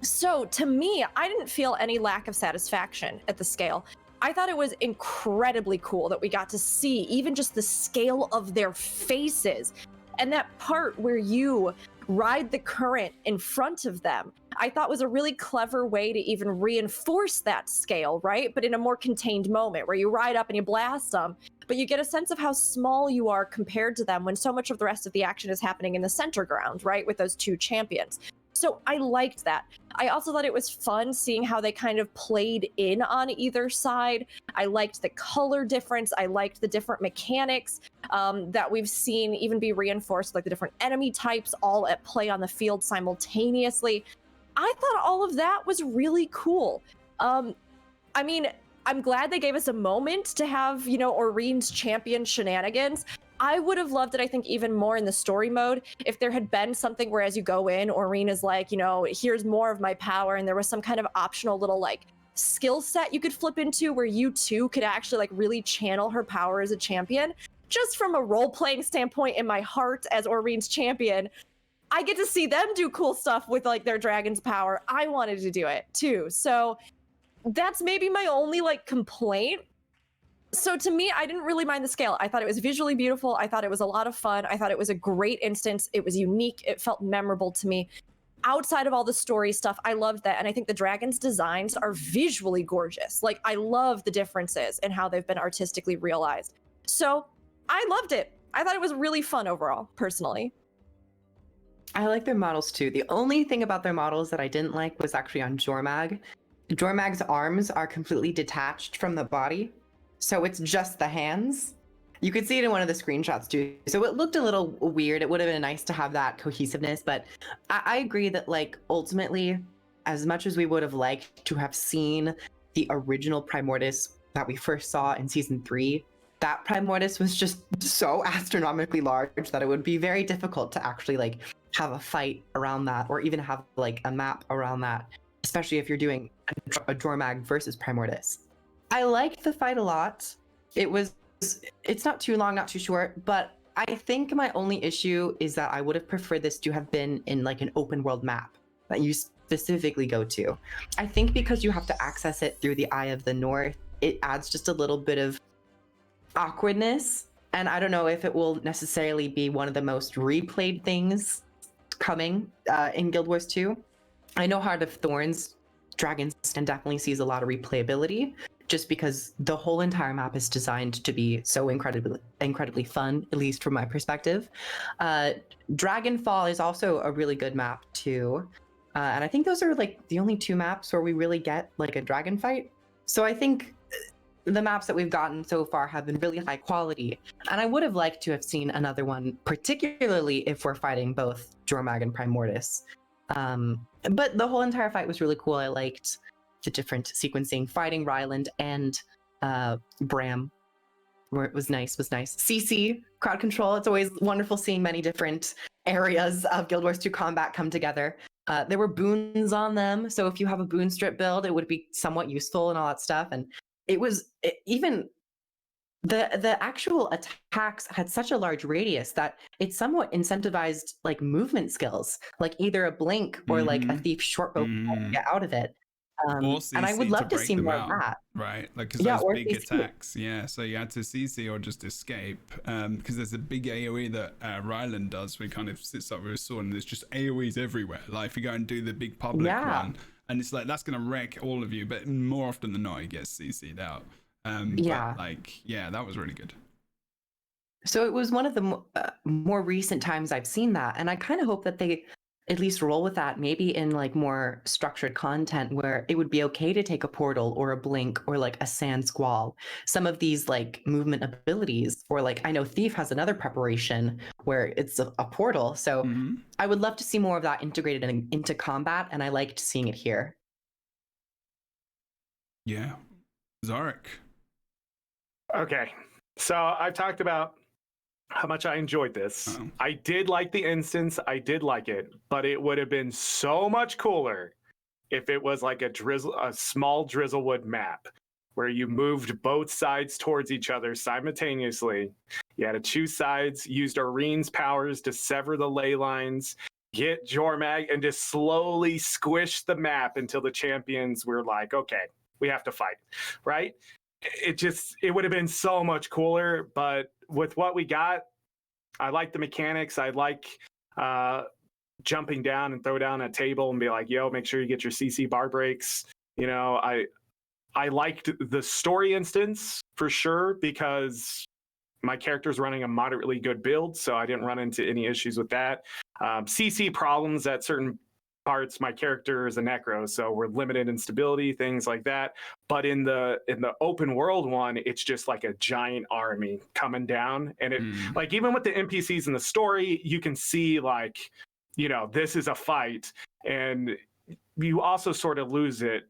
So to me, I didn't feel any lack of satisfaction at the scale. I thought it was incredibly cool that we got to see even just the scale of their faces. And that part where you ride the current in front of them, I thought was a really clever way to even reinforce that scale, right? But in a more contained moment where you ride up and you blast them, but you get a sense of how small you are compared to them when so much of the rest of the action is happening in the center ground, right? With those two champions. So I liked that. I also thought it was fun seeing how they kind of played in on either side. I liked the color difference. I liked the different mechanics that we've seen even be reinforced, like the different enemy types all at play on the field simultaneously. I thought all of that was really cool. I mean, I'm glad they gave us a moment to have, you know, Oreen's champion shenanigans. I would have loved it, I think, even more in the story mode if there had been something where as you go in, Oreen is like, you know, here's more of my power, and there was some kind of optional little like skill set you could flip into where you too could actually like really channel her power as a champion. Just from a role-playing standpoint in my heart as Oreen's champion, I get to see them do cool stuff with like their dragon's power. I wanted to do it too. So that's maybe my only like complaint. So to me, I didn't really mind the scale. I thought it was visually beautiful. I thought it was a lot of fun. I thought it was a great instance. It was unique. It felt memorable to me. Outside of all the story stuff, I loved that. And I think the dragons' designs are visually gorgeous. Like, I love the differences in how they've been artistically realized. So I loved it. I thought it was really fun overall, personally. I like their models too. The only thing about their models that I didn't like was actually on Jormag. Jormag's arms are completely detached from the body. So it's just the hands. You could see it in one of the screenshots too. So it looked a little weird. It would have been nice to have that cohesiveness, but I agree that like ultimately, as much as we would have liked to have seen the original Primordus that we first saw in season 3, that Primordus was just so astronomically large that it would be very difficult to actually like have a fight around that or even have like a map around that, especially if you're doing a Jormag versus Primordus. I liked the fight a lot. It's not too long, not too short, but I think my only issue is that I would have preferred this to have been in like an open world map that you specifically go to. I think because you have to access it through the Eye of the North, it adds just a little bit of awkwardness. And I don't know if it will necessarily be one of the most replayed things coming in Guild Wars 2. I know Heart of Thorns, Dragon's Den definitely sees a lot of replayability, just because the whole entire map is designed to be so incredibly fun, at least from my perspective. Dragonfall is also a really good map too. And I think those are like the only 2 maps where we really get like a dragon fight. So I think the maps that we've gotten so far have been really high quality. And I would have liked to have seen another one, particularly if we're fighting both Jormag and Primordus. But the whole entire fight was really cool. I liked the different sequencing, fighting Ryland and Bram, where it was nice. CC, crowd control. It's always wonderful seeing many different areas of Guild Wars 2 combat come together. There were boons on them, so if you have a boon strip build, it would be somewhat useful and all that stuff. And even the actual attacks had such a large radius that it somewhat incentivized like movement skills, like either a blink or like a thief shortbow to get out of it. And I would love to see more of that. Right, like because those big attacks, so you had to CC or just escape, because there's a big AoE that Ryland does where he kind of sits up with his sword and there's just AoEs everywhere. Like if you go and do the big public one, and it's like that's gonna wreck all of you, but more often than not he gets CC'd out. But like that was really good. So it was one of the more recent times I've seen that, and I kind of hope that they at least roll with that, maybe in like more structured content where it would be okay to take a portal or a blink or like a sand squall. Some of these like movement abilities, or like I know Thief has another preparation where it's a portal. So I would love to see more of that integrated into combat, and I liked seeing it here. Yeah. Zorric. Okay. So I've talked about how much I enjoyed this. I did like the instance. I did like it, but it would have been so much cooler if it was like a small Drizzlewood map where you moved both sides towards each other simultaneously. You had to choose sides, used Oreen's powers to sever the ley lines, get Jormag, and just slowly squish the map until the champions were like, okay, we have to fight, right? It would have been so much cooler, but with what we got, I like the mechanics. I like jumping down and throw down a table and be like, yo, make sure you get your CC bar breaks. You know, I liked the story instance for sure because my character's running a moderately good build, so I didn't run into any issues with that. CC problems at certain parts, my character is a necro, so we're limited in stability, things like that. But in the open world one, it's just like a giant army coming down, and it like even with the NPCs in the story, you can see like, you know, this is a fight, and you also sort of lose it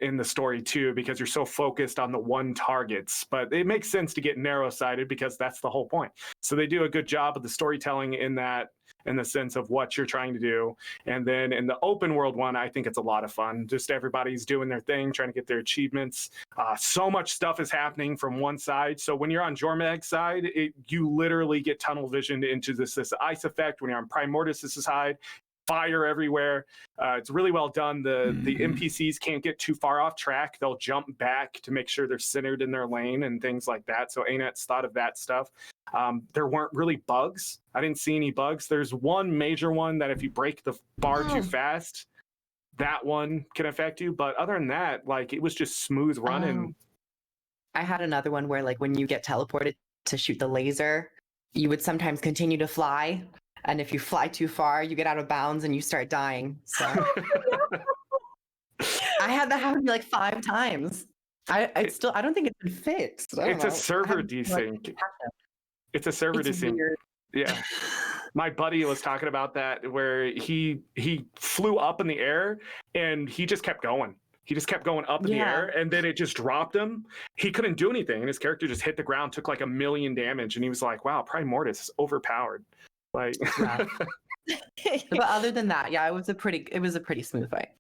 in the story too because you're so focused on the one targets. But it makes sense to get narrow-sighted because that's the whole point. So they do a good job of the storytelling in that, in the sense of what you're trying to do. And then in the open world one, I think it's a lot of fun. Just everybody's doing their thing, trying to get their achievements. So much stuff is happening from one side. So when you're on Jormag's side, you literally get tunnel visioned into this ice effect. When you're on Primortis's side, fire everywhere. It's really well done. The NPCs can't get too far off track. They'll jump back to make sure they're centered in their lane and things like that. So ANET's thought of that stuff. There weren't really bugs. I didn't see any bugs. There's one major one that if you break the bar too fast, that one can affect you. But other than that, like, it was just smooth running. I had another one where like when you get teleported to shoot the laser, you would sometimes continue to fly. And if you fly too far, you get out of bounds and you start dying. So I had that happen to me like 5 times. I don't think it's been fixed. It's a server desync. It's a server desync. Yeah. My buddy was talking about that where he flew up in the air and he just kept going. He just kept going up in the air, and then it just dropped him. He couldn't do anything, and his character just hit the ground, took like 1 million damage, and he was like, wow, Primortis is overpowered. Like, but other than that, yeah, it was a pretty smooth fight.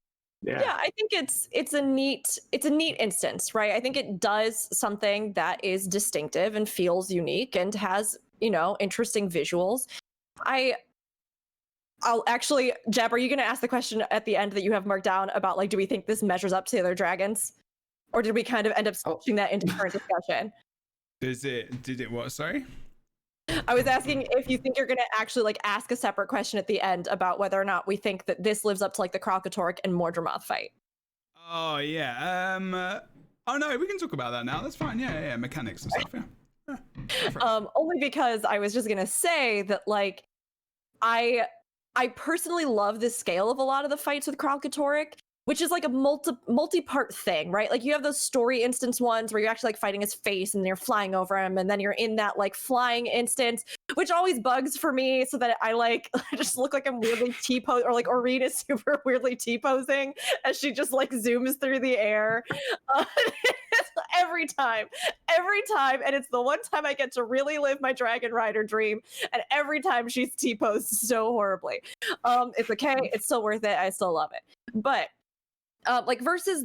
Yeah, I think it's a neat instance, right? I think it does something that is distinctive and feels unique and has, you know, interesting visuals. I'll actually, Jeb, are you going to ask the question at the end that you have marked down about like, do we think this measures up to the other dragons, or did we kind of end up switching that into current discussion? Did it what? Sorry. I was asking if you think you're going to actually like ask a separate question at the end about whether or not we think that this lives up to like the Kralkatorrik and Mordremoth fight. Oh yeah. Oh no, we can talk about that now. That's fine. Yeah. Mechanics and stuff. Yeah. Only because I was just going to say that like I personally love the scale of a lot of the fights with Kralkatorrik, which is like a multi-part thing, right? Like you have those story instance ones where you're actually like fighting his face and you're flying over him, and then you're in that like flying instance, which always bugs for me, so that I like just look like I'm weirdly T-pose, or like Oreen is super weirdly T-posing as she just like zooms through the air every time, and it's the one time I get to really live my Dragon Rider dream, and every time she's T-posed so horribly. It's okay, it's still worth it, I still love it, but like versus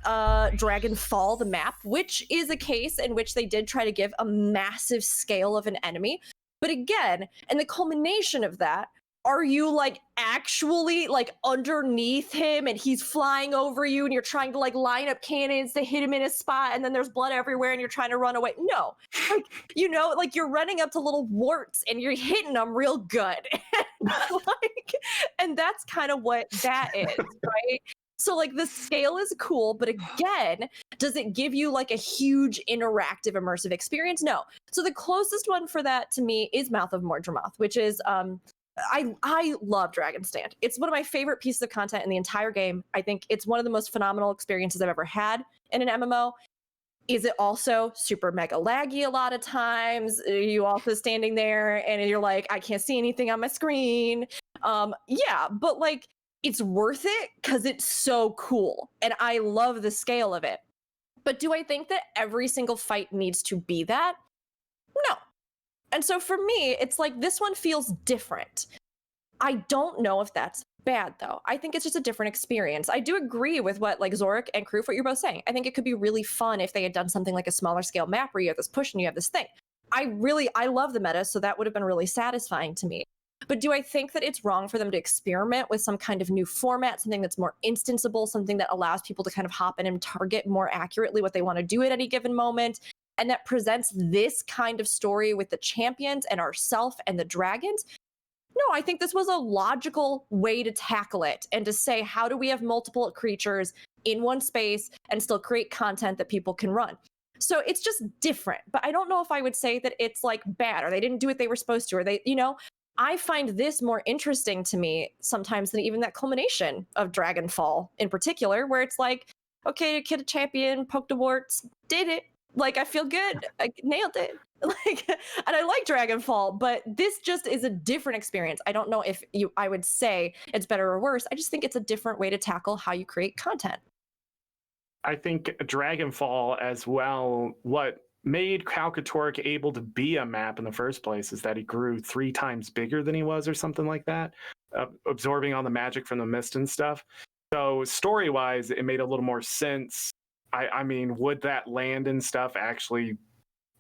Dragonfall, the map, which is a case in which they did try to give a massive scale of an enemy. But again, and the culmination of that, are you like actually like underneath him and he's flying over you and you're trying to like line up cannons to hit him in a spot and then there's blood everywhere and you're trying to run away? No, like, you know, like you're running up to little warts and you're hitting them real good. And that's kind of what that is, right? So like the scale is cool, but again, does it give you like a huge interactive immersive experience? No. So the closest one for that to me is Mouth of Mordremoth, which is I love Dragon Stand. It's one of my favorite pieces of content in the entire game. I think it's one of the most phenomenal experiences I've ever had in an MMO. Is it also super mega laggy a lot of times? Are you also standing there and you're like, I can't see anything on my screen? Yeah, but like it's worth it because it's so cool. And I love the scale of it. But do I think that every single fight needs to be that? No. And so for me, it's like this one feels different. I don't know if that's bad though. I think it's just a different experience. I do agree with what like Zorric and Kroof, what you're both saying. I think it could be really fun if they had done something like a smaller scale map where you have this push and you have this thing. I love the meta, so that would have been really satisfying to me. But do I think that it's wrong for them to experiment with some kind of new format, something that's more instanceable, something that allows people to kind of hop in and target more accurately what they want to do at any given moment, and that presents this kind of story with the champions and ourself and the dragons? No, I think this was a logical way to tackle it and to say, how do we have multiple creatures in one space and still create content that people can run? So it's just different, but I don't know if I would say that it's like bad or they didn't do what they were supposed to, or they, I find this more interesting to me sometimes than even that culmination of Dragonfall in particular, where it's like, okay, kid a champion, poked the warts, did it. Like, I feel good. I nailed it. Like, and I like Dragonfall, but this just is a different experience. I don't know if I would say it's better or worse. I just think it's a different way to tackle how you create content. I think Dragonfall as well, what made Kalkatork able to be a map in the first place is that he grew 3 times bigger than he was or something like that, absorbing all the magic from the mist and stuff. So story-wise, it made a little more sense. I mean, would that land and stuff actually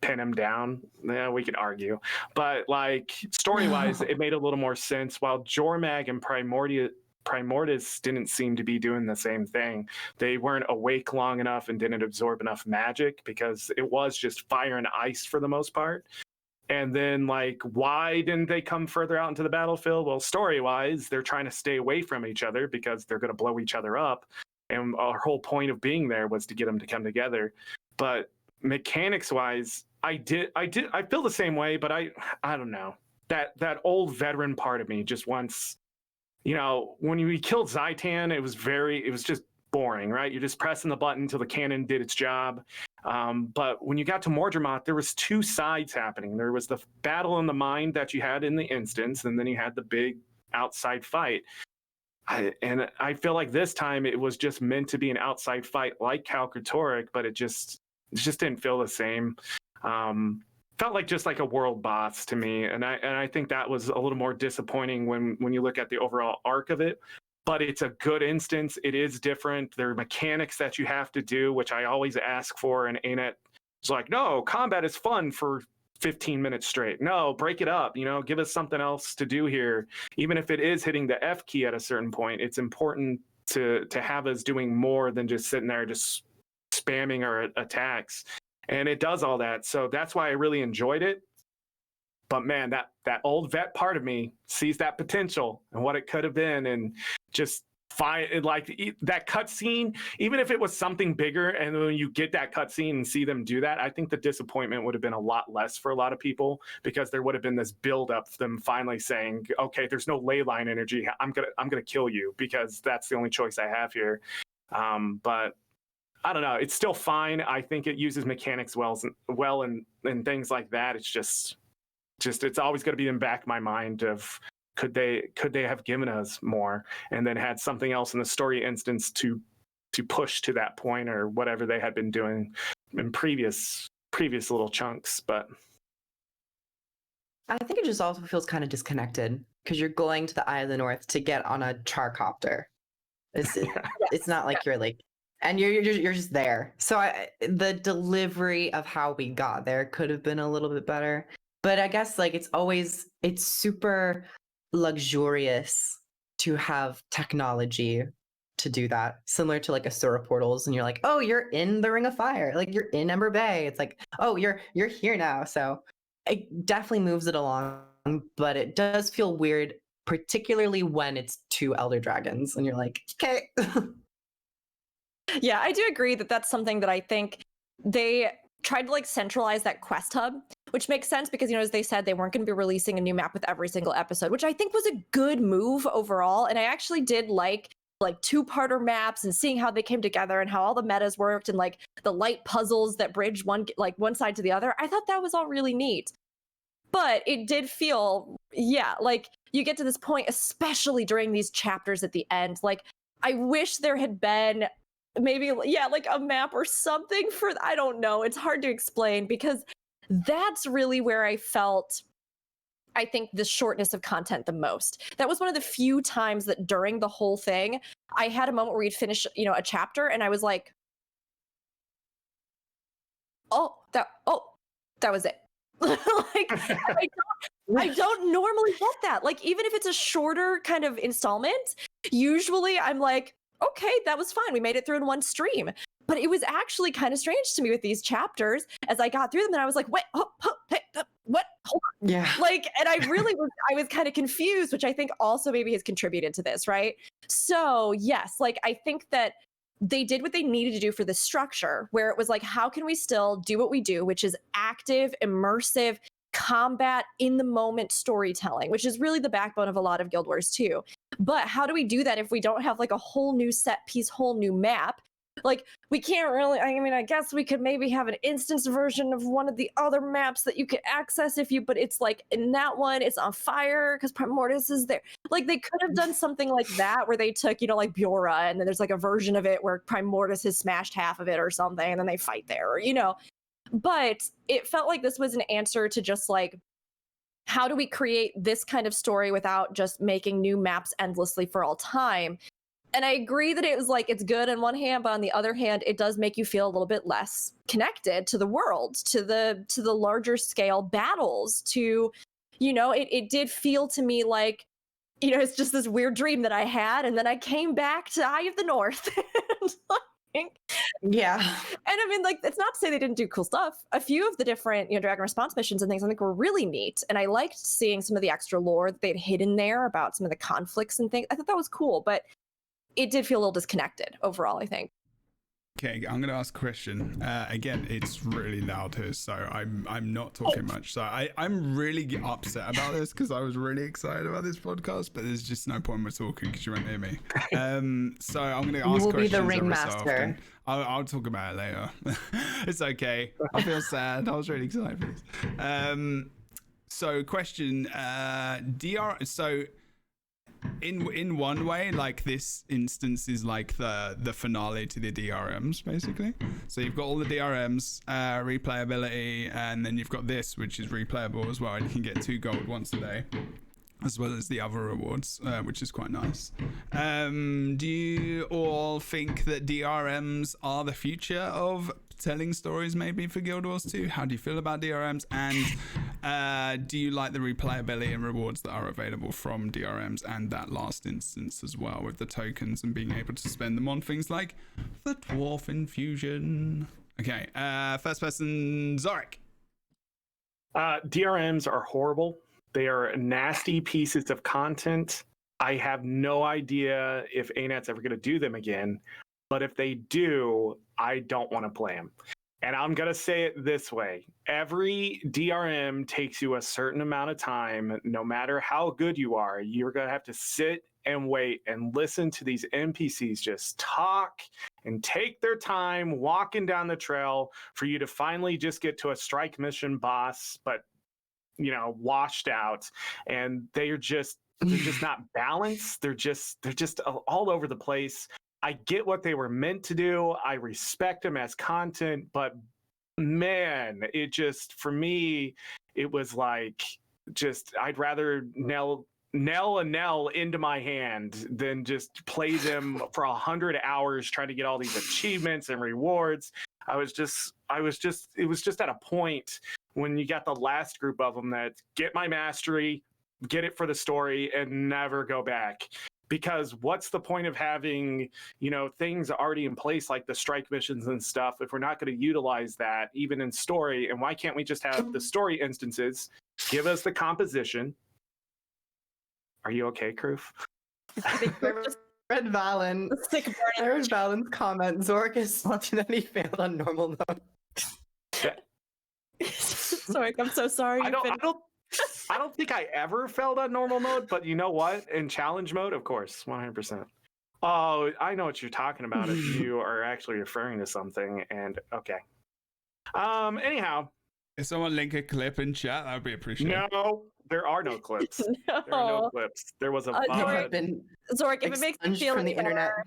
pin him down? Yeah, we could argue. But like story-wise, it made a little more sense, while Jormag and Primordius didn't seem to be doing the same thing. They weren't awake long enough and didn't absorb enough magic because it was just fire and ice for the most part. And then like, why didn't they come further out into the battlefield? Well, story-wise, they're trying to stay away from each other because they're going to blow each other up. And our whole point of being there was to get them to come together. But mechanics-wise, I feel the same way, but I don't know. That old veteran part of me just wants, when we killed Zaitan, it was just boring, right? You're just pressing the button until the cannon did its job. But when you got to Mordremoth, there was 2 sides happening. There was the battle in the mind that you had in the instance, and then you had the big outside fight. I feel like this time it was just meant to be an outside fight like Kalkatork, but it just didn't feel the same. Felt like just like a world boss to me, and I think that was a little more disappointing when you look at the overall arc of it. But it's a good instance. It is different. There are mechanics that you have to do, which I always ask for, and ANET is like, no, combat is fun for 15 minutes straight. No, break it up, give us something else to do here. Even if it is hitting the F key at a certain point, it's important to have us doing more than just sitting there just spamming our attacks. And it does all that. So that's why I really enjoyed it. But man, that old vet part of me sees that potential and what it could have been, and just find like that cutscene, even if it was something bigger, and when you get that cutscene and see them do that, I think the disappointment would have been a lot less for a lot of people, because there would have been this build up of them finally saying, okay, there's no ley line energy. I'm gonna kill you because that's the only choice I have here. But I don't know. It's still fine. I think it uses mechanics well and things like that. It's just it's always going to be in the back of my mind of could they have given us more and then had something else in the story instance to push to that point, or whatever they had been doing in previous little chunks. But I think it just also feels kind of disconnected because you're going to the Eye of the North to get on a charcopter. It's not like you're like, and you're just there. So the delivery of how we got there could have been a little bit better. But I guess like it's super luxurious to have technology to do that, similar to like Asura portals, and you're like, oh, you're in the Ring of Fire, like you're in Ember Bay. It's like, oh, you're here now. So it definitely moves it along, but it does feel weird, particularly when it's 2 elder dragons, and you're like, okay. Yeah, I do agree that that's something that I think they tried to like centralize that quest hub which makes sense because, as they said, they weren't going to be releasing a new map with every single episode, which I think was a good move overall. And I actually did like two-parter maps and seeing how they came together and how all the metas worked and like the light puzzles that bridge one side to the other. I thought that was all really neat. But it did feel, like you get to this point, especially during these chapters at the end. Like, I wish there had been maybe, like a map or something for, I don't know. It's hard to explain because that's really where I felt, I think, the shortness of content the most. That was one of the few times that during the whole thing, I had a moment where we'd finish, a chapter and I was like, that was it. Like, I don't normally get that. Like, even if it's a shorter kind of installment, usually I'm like, okay, that was fine. We made it through in one stream. But it was actually kind of strange to me with these chapters as I got through them. And I was like, wait, what? Hold on. Yeah. Like, and I was kind of confused, which I think also maybe has contributed to this, right? So yes, like, I think that they did what they needed to do for the structure, where it was like, how can we still do what we do, which is active, immersive, combat in the moment storytelling, which is really the backbone of a lot of Guild Wars too. But how do we do that if we don't have like a whole new set piece, whole new map? Like, we can't really, I guess we could maybe have an instance version of one of the other maps that you could access but it's like, in that one, it's on fire because Primordius is there. Like, they could have done something like that where they took, like Biora, and then there's like a version of it where Primordius has smashed half of it or something, and then they fight there, But it felt like this was an answer to just like, how do we create this kind of story without just making new maps endlessly for all time? And I agree that it was like, it's good on one hand, but on the other hand, it does make you feel a little bit less connected to the world, to the larger scale battles, to, it did feel to me like, it's just this weird dream that I had. And then I came back to Eye of the North. Yeah. And I mean, like, it's not to say they didn't do cool stuff. A few of the different, Dragon Response missions and things I think were really neat. And I liked seeing some of the extra lore that they'd hidden there about some of the conflicts and things. I thought that was cool, but it did feel a little disconnected overall, I think. Okay, I'm going to ask a question. Again, it's really loud here, so I'm not talking much. So I'm really upset about this because I was really excited about this podcast, but there's just no point in talking because you won't hear me. So I'm going to ask questions. You will be the every ringmaster. So often. I'll talk about it later. It's okay. I feel sad. I was really excited for this. So question, so in one way, like, this instance is like the finale to the DRMs, basically. So you've got all the DRMs, replayability, and then you've got this, which is replayable as well, and you can get 2 gold once a day, as well as the other rewards, which is quite nice. Do you all think that DRMs are the future of telling stories maybe for Guild Wars 2? How do you feel about DRMs? And do you like the replayability and rewards that are available from DRMs and that last instance as well, with the tokens and being able to spend them on things like the Dwarf Infusion? Okay, first person, Zorric. DRMs are horrible. They are nasty pieces of content. I have no idea if ANET's ever going to do them again. But if they do, I don't want to play them. And I'm going to say it this way. Every DRM takes you a certain amount of time. No matter how good you are, you're going to have to sit and wait and listen to these NPCs just talk and take their time walking down the trail for you to finally just get to a strike mission boss, but, washed out. And they're just not balanced. They're just all over the place. I get what they were meant to do. I respect them as content, but man, it just, for me, it was like, I'd rather nail a nail into my hand than just play them for 100 hours trying to get all these achievements and rewards. It was just at a point when you got the last group of them that get my mastery, get it for the story, and never go back. Because what's the point of having, things already in place like the strike missions and stuff if we're not going to utilize that even in story? And why can't we just have the story instances, give us the composition? Are you okay, Kroof? I read Valen's comment. Zorric is slumping and he failed on normal mode. Sorry, I'm so sorry. I don't think I ever felt on normal mode, but you know what? In challenge mode, of course, 100%. Oh, I know what you're talking about if you are actually referring to something. And okay. Anyhow. If someone link a clip in chat, that would be appreciated. No, there are no clips. No. There are no clips. There was a Zorric, if it makes me feel from the any internet. better,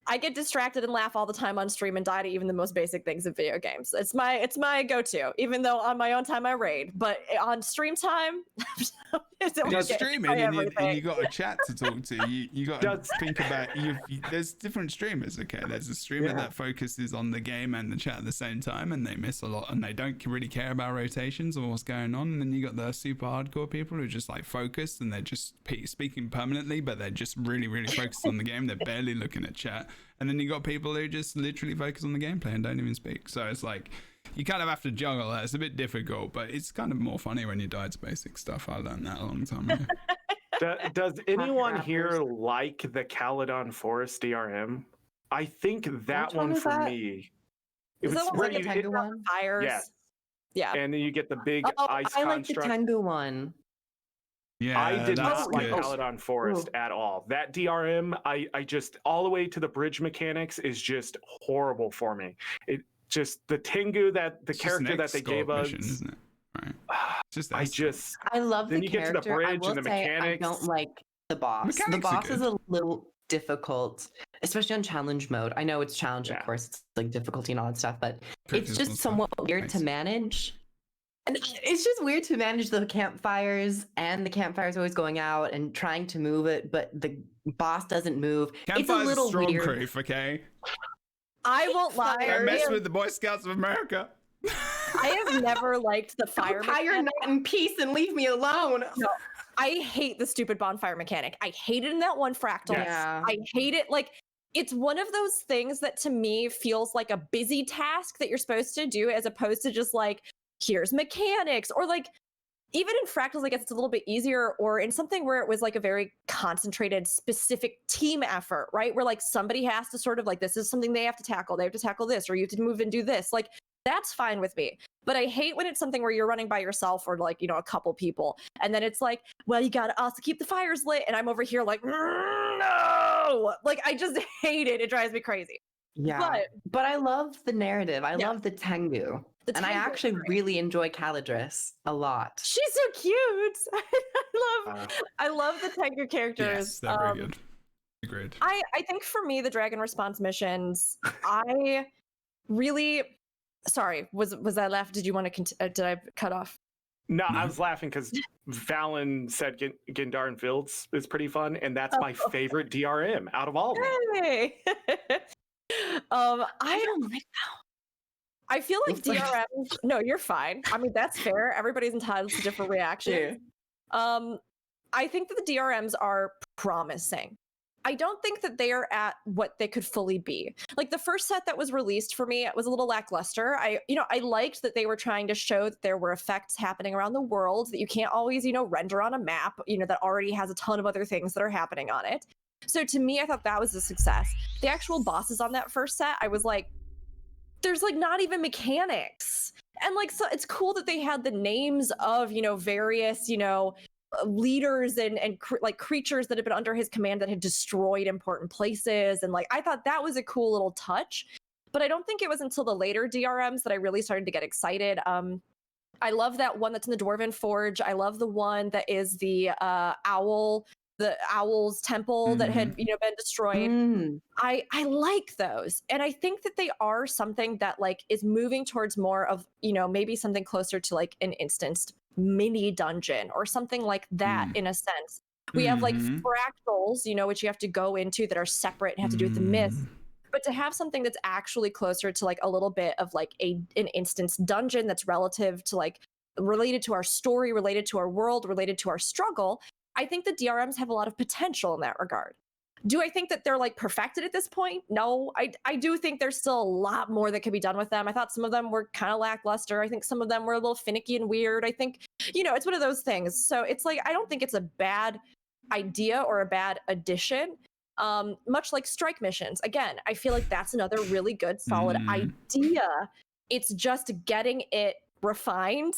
I get distracted and laugh all the time on stream and die to even the most basic things in video games. It's my go-to, even though on my own time I raid. But on stream time, you're streaming and you got a chat to talk to. You got to think about there's different streamers. Okay, there's a streamer that focuses on the game and the chat at the same time, and they miss a lot, and they don't really care about rotations or what's going on. And then you got the super hardcore people who are just like focused and they're just speaking permanently, but they're just really, really focused on the game. They're barely looking at chat. And then you got people who just literally focus on the gameplay and don't even speak. So it's like, you kind of have to juggle that. It's a bit difficult, but it's kind of more funny when you die to basic stuff. I learned that a long time ago. Does anyone here like the Caledon Forest DRM? I think that one for me. Is that one like a Tengu one? Fires? Yes. Yeah. And then you get the big ice I construct. like the Tengu one. Yeah, I did not like Caledon Forest at all. That DRM, I just all the way to the bridge mechanics is just horrible for me. It just the Tengu that the character that they gave us, mission, isn't it? Right. I love then the you character. get to the bridge I will and the say mechanics. I don't like the boss. The boss is a little difficult, especially on challenge mode. I know it's challenge, of course, it's like difficulty and all that stuff, but it's just somewhat weird to manage. And it's just weird to manage the campfires, and the campfire's always going out and trying to move it, but the boss doesn't move. It's a little strong weird. Kroof, okay? I won't lie. Don't mess with the Boy Scouts of America. I have never liked the fire Fire not in peace and leave me alone. No, I hate the stupid bonfire mechanic. I hate it in that one fractal. Yeah. I hate it. Like, it's one of those things that to me feels like a busy task that you're supposed to do, as opposed to just like, here's mechanics. Or like, even in fractals, I guess it's a little bit easier, or in something where it was like a very concentrated, specific team effort, right? Where like somebody has to sort of like, this is something they have to tackle. They have to tackle this, or you have to move and do this. Like, that's fine with me. But I hate when it's something where you're running by yourself or like, you know, a couple people. And then it's like, well, you got to also keep the fires lit. And I'm over here like, no, like, I just hate it. It drives me crazy. Yeah. But I love the narrative. I love the Tengu. And I actually really enjoy Caladris a lot. She's so cute. I love the Tengu characters. Yes, they're very good. Agreed. I think for me, the Dragon Response missions, I really... Sorry, was I left? Did you want to did I cut off? No, I was laughing because Fallon said Gandaren Fields is pretty fun, and that's my favorite DRM out of all of them. Hey. I don't like that. I feel like DRM. No, you're fine. I mean, that's fair. Everybody's entitled to different reactions. Yeah. I think that the DRMs are promising. I don't think that they are at what they could fully be. Like the first set that was released for me, it was a little lackluster. I liked that they were trying to show that there were effects happening around the world that you can't always, render on a map, that already has a ton of other things that are happening on it. So to me, I thought that was a success. The actual bosses on that first set, I was like, there's like not even mechanics. And like, so it's cool that they had the names of, various, leaders and like creatures that had been under his command that had destroyed important places, and like I thought that was a cool little touch. But I don't think it was until the later DRMs that I really started to get excited. I love that one that's in the Dwarven Forge. I love the one that is the owl's temple that had been destroyed. I like those, and I think that they are something that like is moving towards more of maybe something closer to like an instanced mini dungeon or something like that. In a sense, we have like fractals, which you have to go into that are separate and have to do with the myth. But to have something that's actually closer to like a little bit of like an instance dungeon that's relative to like related to our story, related to our world, related to our struggle, I think the DRMs have a lot of potential in that regard. Do I think that they're like perfected at this point? No, I do think there's still a lot more that could be done with them. I thought some of them were kind of lackluster. I think some of them were a little finicky and weird. I think, it's one of those things. So it's like, I don't think it's a bad idea or a bad addition. Much like strike missions. Again, I feel like that's another really good, solid idea. It's just getting it refined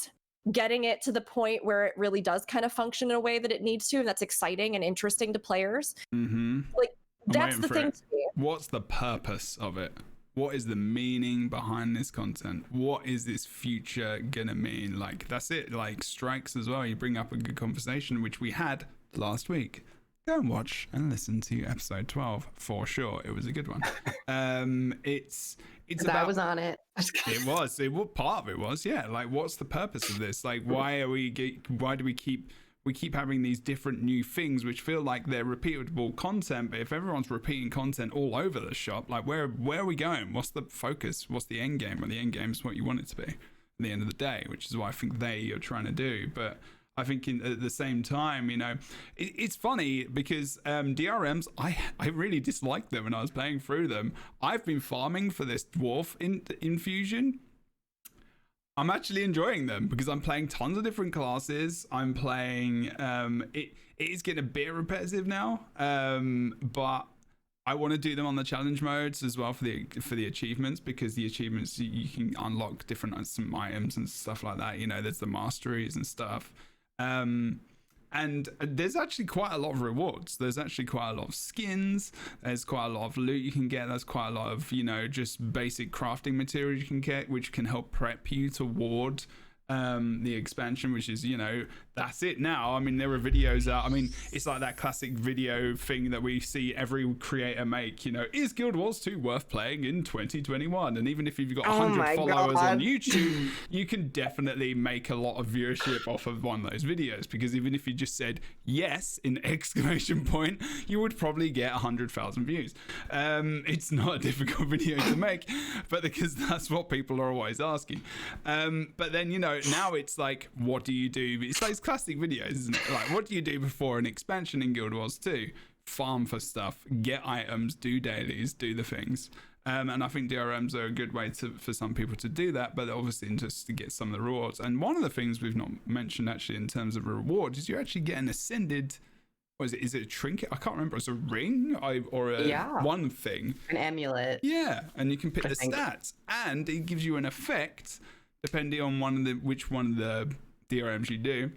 getting it to the point where it really does kind of function in a way that it needs to, and that's exciting and interesting to players. Like, that's the thing to me. What's the purpose of it? What is the meaning behind this content? What is this future gonna mean? Like, that's it. Like, strikes as well. You bring up a good conversation, which we had last week. Go and watch and listen to episode 12 for sure. It was a good one. It's about, I was on it. It was part of it was, yeah. Like, what's the purpose of this? Like, why do we keep having these different new things which feel like they're repeatable content? But if everyone's repeating content all over the shop, like, where are we going? What's the focus? What's the end game? Well, the end game is what you want it to be at the end of the day, which is what I think they are trying to do. But I think at the same time, you know, it's funny because DRMs, I really disliked them when I was playing through them. I've been farming for this dwarf infusion. I'm actually enjoying them because I'm playing tons of different classes. I'm playing, it is getting a bit repetitive now, but I want to do them on the challenge modes as well for the achievements, because the achievements, you can unlock different some items and stuff like that. You know, there's the masteries and stuff. And there's actually quite a lot of rewards. There's actually quite a lot of skins. There's quite a lot of loot you can get. There's quite a lot of, you know, just basic crafting materials you can get, which can help prep you toward the expansion, which is, you know, that's it now. I mean, there are videos out. I mean, it's like that classic video thing that we see every creator make, you know, is Guild Wars 2 worth playing in 2021? And even if you've got 100 followers on YouTube, you can definitely make a lot of viewership off of one of those videos, because even if you just said yes in exclamation point, you would probably get 100,000 views. It's not a difficult video to make, but because that's what people are always asking. But then, you know, now it's like, what do you do? It's those classic videos, isn't it? Like, what do you do before an expansion in Guild Wars 2? Farm for stuff, get items, do dailies, do the things. And I think DRMs are a good way for some people to do that, but obviously just to get some of the rewards. And one of the things we've not mentioned actually in terms of reward is you actually get an ascended, what is it a trinket? I can't remember. It's a ring or one thing. An amulet. Yeah, and you can pick the stats, and it gives you an effect depending on which one of the DRMs you do,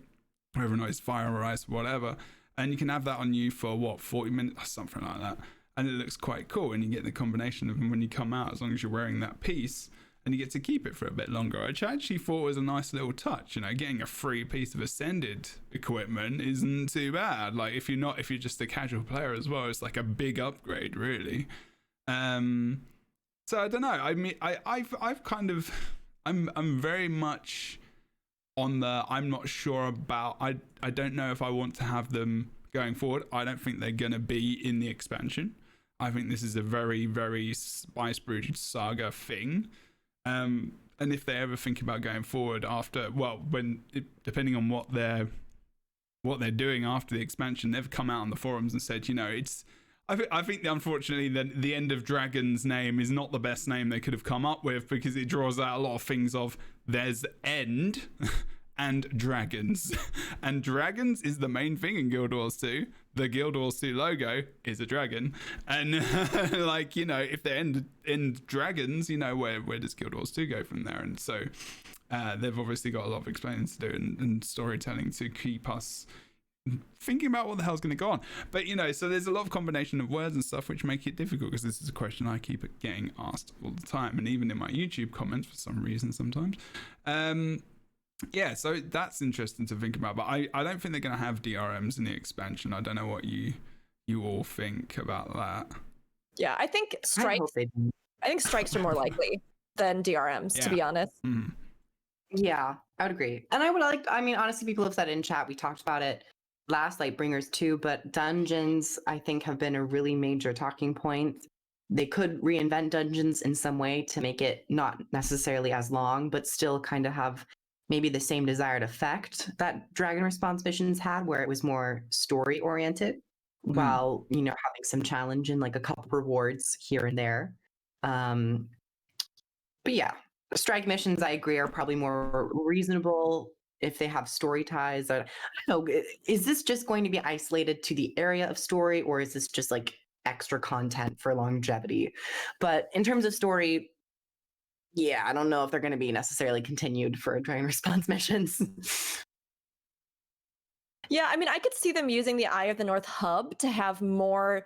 whether or not it's fire or ice or whatever, and you can have that on you for what, 40 minutes or something like that, and it looks quite cool. And you get the combination of them when you come out, as long as you're wearing that piece, and you get to keep it for a bit longer, which I actually thought was a nice little touch. You know, getting a free piece of ascended equipment isn't too bad. Like, if you're just a casual player as well, it's like a big upgrade, really. So I don't know. I mean, I've kind of, I'm very much on the, I'm not sure about, I don't know if I want to have them going forward. I don't think they're going to be in the expansion. I think this is a very, very Spice Brood Saga thing. And if they ever think about going forward after, well, depending on what they're doing after the expansion, they've come out on the forums and said, you know, I think unfortunately the End of Dragons name is not the best name they could have come up with, because it draws out a lot of things of there's end and dragons. And dragons is the main thing in Guild Wars 2. The Guild Wars 2 logo is a dragon. And like, you know, if they end dragons, you know, where does Guild Wars 2 go from there? And so they've obviously got a lot of explaining to do and storytelling to keep us thinking about what the hell's going to go on. But, you know, so there's a lot of combination of words and stuff which make it difficult, because this is a question I keep getting asked all the time, and even in my YouTube comments for some reason sometimes. Yeah, so that's interesting to think about, but I don't think they're going to have DRMs in the expansion. I don't know what you all think about that. Yeah, I think strikes are more likely than DRMs, to be honest. Mm-hmm. Yeah, I would agree. And I mean, honestly, people have said in chat, we talked about it last LightBringers too, but dungeons, I think, have been a really major talking point. They could reinvent dungeons in some way to make it not necessarily as long, but still kind of have maybe the same desired effect that Dragon Response missions had, where it was more story oriented, while, you know, having some challenge and like a couple rewards here and there. But yeah, strike missions, I agree, are probably more reasonable if they have story ties. I don't know, is this just going to be isolated to the area of story, or is this just like extra content for longevity? But in terms of story, Yeah, I don't know if they're going to be necessarily continued for drain response missions. Yeah, I mean, I could see them using the Eye of the North hub to have more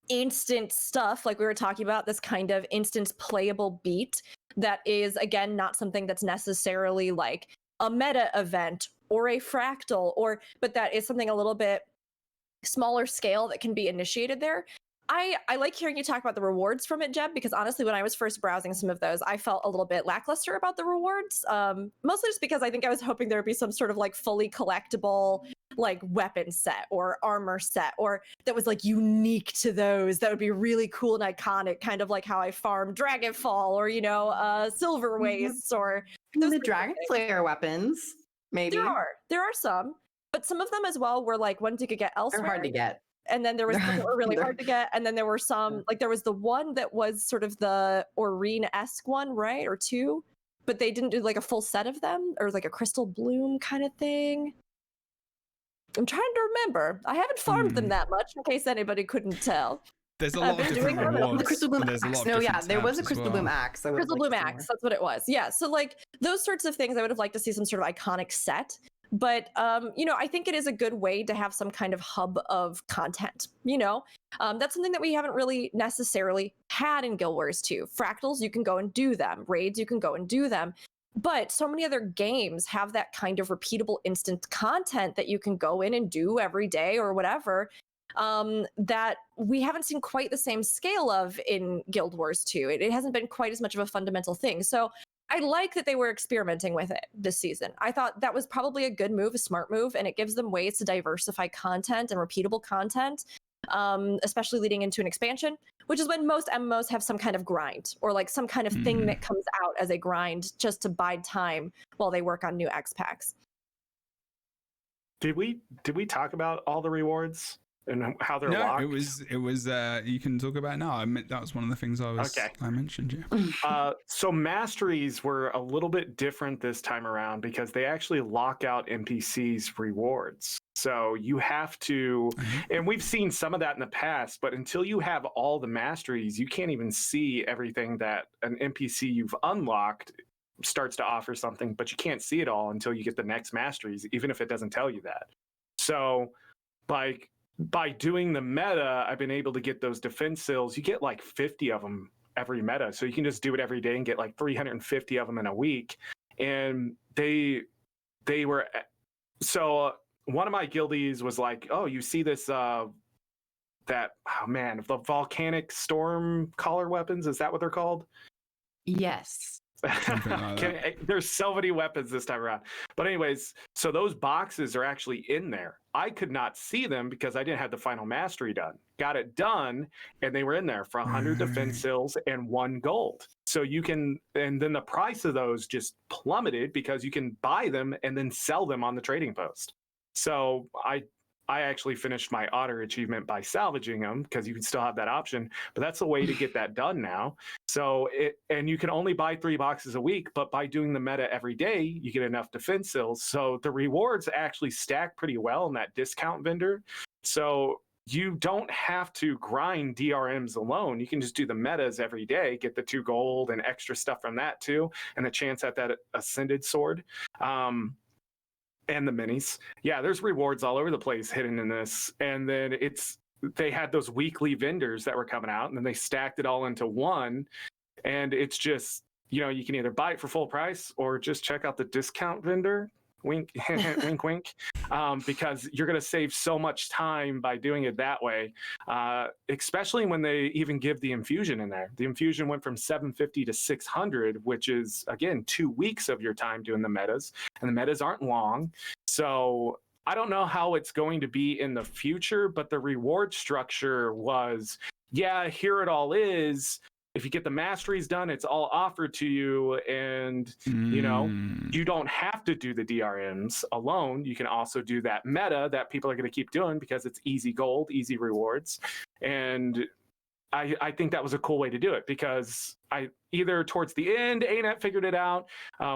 instant stuff, like we were talking about, this kind of instant playable beat that is, again, not something that's necessarily like a meta event or a fractal, but that is something a little bit smaller scale that can be initiated there. I like hearing you talk about the rewards from it, Jeb, because honestly, when I was first browsing some of those, I felt a little bit lackluster about the rewards. Mostly just because I think I was hoping there would be some sort of like fully collectible like weapon set or armor set, or that was like unique to those. That would be really cool and iconic, kind of like how I farmed Dragonfall or, Silver Wastes or the Dragon Slayer weapons, maybe. There are some, but some of them as well were like ones you could get elsewhere. They're hard to get. And then there was some that were really hard to get. And then there were some, like there was the one that was sort of the Aurene-esque one, right? Or two, but they didn't do like a full set of them, or like a Crystal Bloom kind of thing. I'm trying to remember. I haven't farmed them that much, in case anybody couldn't tell. There's a lot of different rewards. The Crystal Bloom axe. No, yeah, there was a Crystal Bloom axe. Crystal Bloom axe, that's what it was. Yeah, so like those sorts of things I would have liked to see some sort of iconic set. But, I think it is a good way to have some kind of hub of content, That's something that we haven't really necessarily had in Guild Wars 2. Fractals, you can go and do them. Raids, you can go and do them. But so many other games have that kind of repeatable instant content that you can go in and do every day or whatever, that we haven't seen quite the same scale of in Guild Wars 2. It hasn't been quite as much of a fundamental thing. So I like that they were experimenting with it this season. I thought that was probably a good move, a smart move, and it gives them ways to diversify content and repeatable content, especially leading into an expansion, which is when most MMOs have some kind of grind or like some kind of thing that comes out as a grind just to bide time while they work on new X packs. Did we talk about all the rewards and how they're locked? No, it was you can talk about it now. I meant that was one of the things I mentioned, yeah. So masteries were a little bit different this time around because they actually lock out NPCs rewards. So you have to, and we've seen some of that in the past, but until you have all the masteries, you can't even see everything that an NPC you've unlocked starts to offer something, but you can't see it all until you get the next masteries, even if it doesn't tell you that. So by doing the meta, I've been able to get those defense sills. You get like 50 of them every meta. So you can just do it every day and get like 350 of them in a week. And they were, so one of my guildies was like, oh, you see this, the volcanic storm collar weapons. Is that what they're called? Yes. There's so many weapons this time around. But anyways, so those boxes are actually in there. I could not see them because I didn't have the final mastery done. Got it done, and they were in there for 100 defense sills and 1 gold. So you can, and then the price of those just plummeted because you can buy them and then sell them on the trading post. So I actually finished my otter achievement by salvaging them because you can still have that option, but that's a way to get that done now. So and you can only buy 3 boxes a week, but by doing the meta every day, you get enough defense sills. So the rewards actually stack pretty well in that discount vendor. So you don't have to grind DRMs alone. You can just do the metas every day, get the 2 gold and extra stuff from that too, and the chance at that ascended sword. And the minis. Yeah, there's rewards all over the place hidden in this. And then they had those weekly vendors that were coming out, and then they stacked it all into one. And it's just, you can either buy it for full price or just check out the discount vendor. Wink, wink, wink. Because you're going to save so much time by doing it that way, especially when they even give the infusion in there. The infusion went from 750 to 600, which is, again, 2 weeks of your time doing the metas, and the metas aren't long. So I don't know how it's going to be in the future, but the reward structure was, here it all is. If you get the masteries done, it's all offered to you, and you don't have to do the DRMs alone. You can also do that meta that people are going to keep doing because it's easy gold, easy rewards. And I think that was a cool way to do it, because I either towards the end, ANET figured it out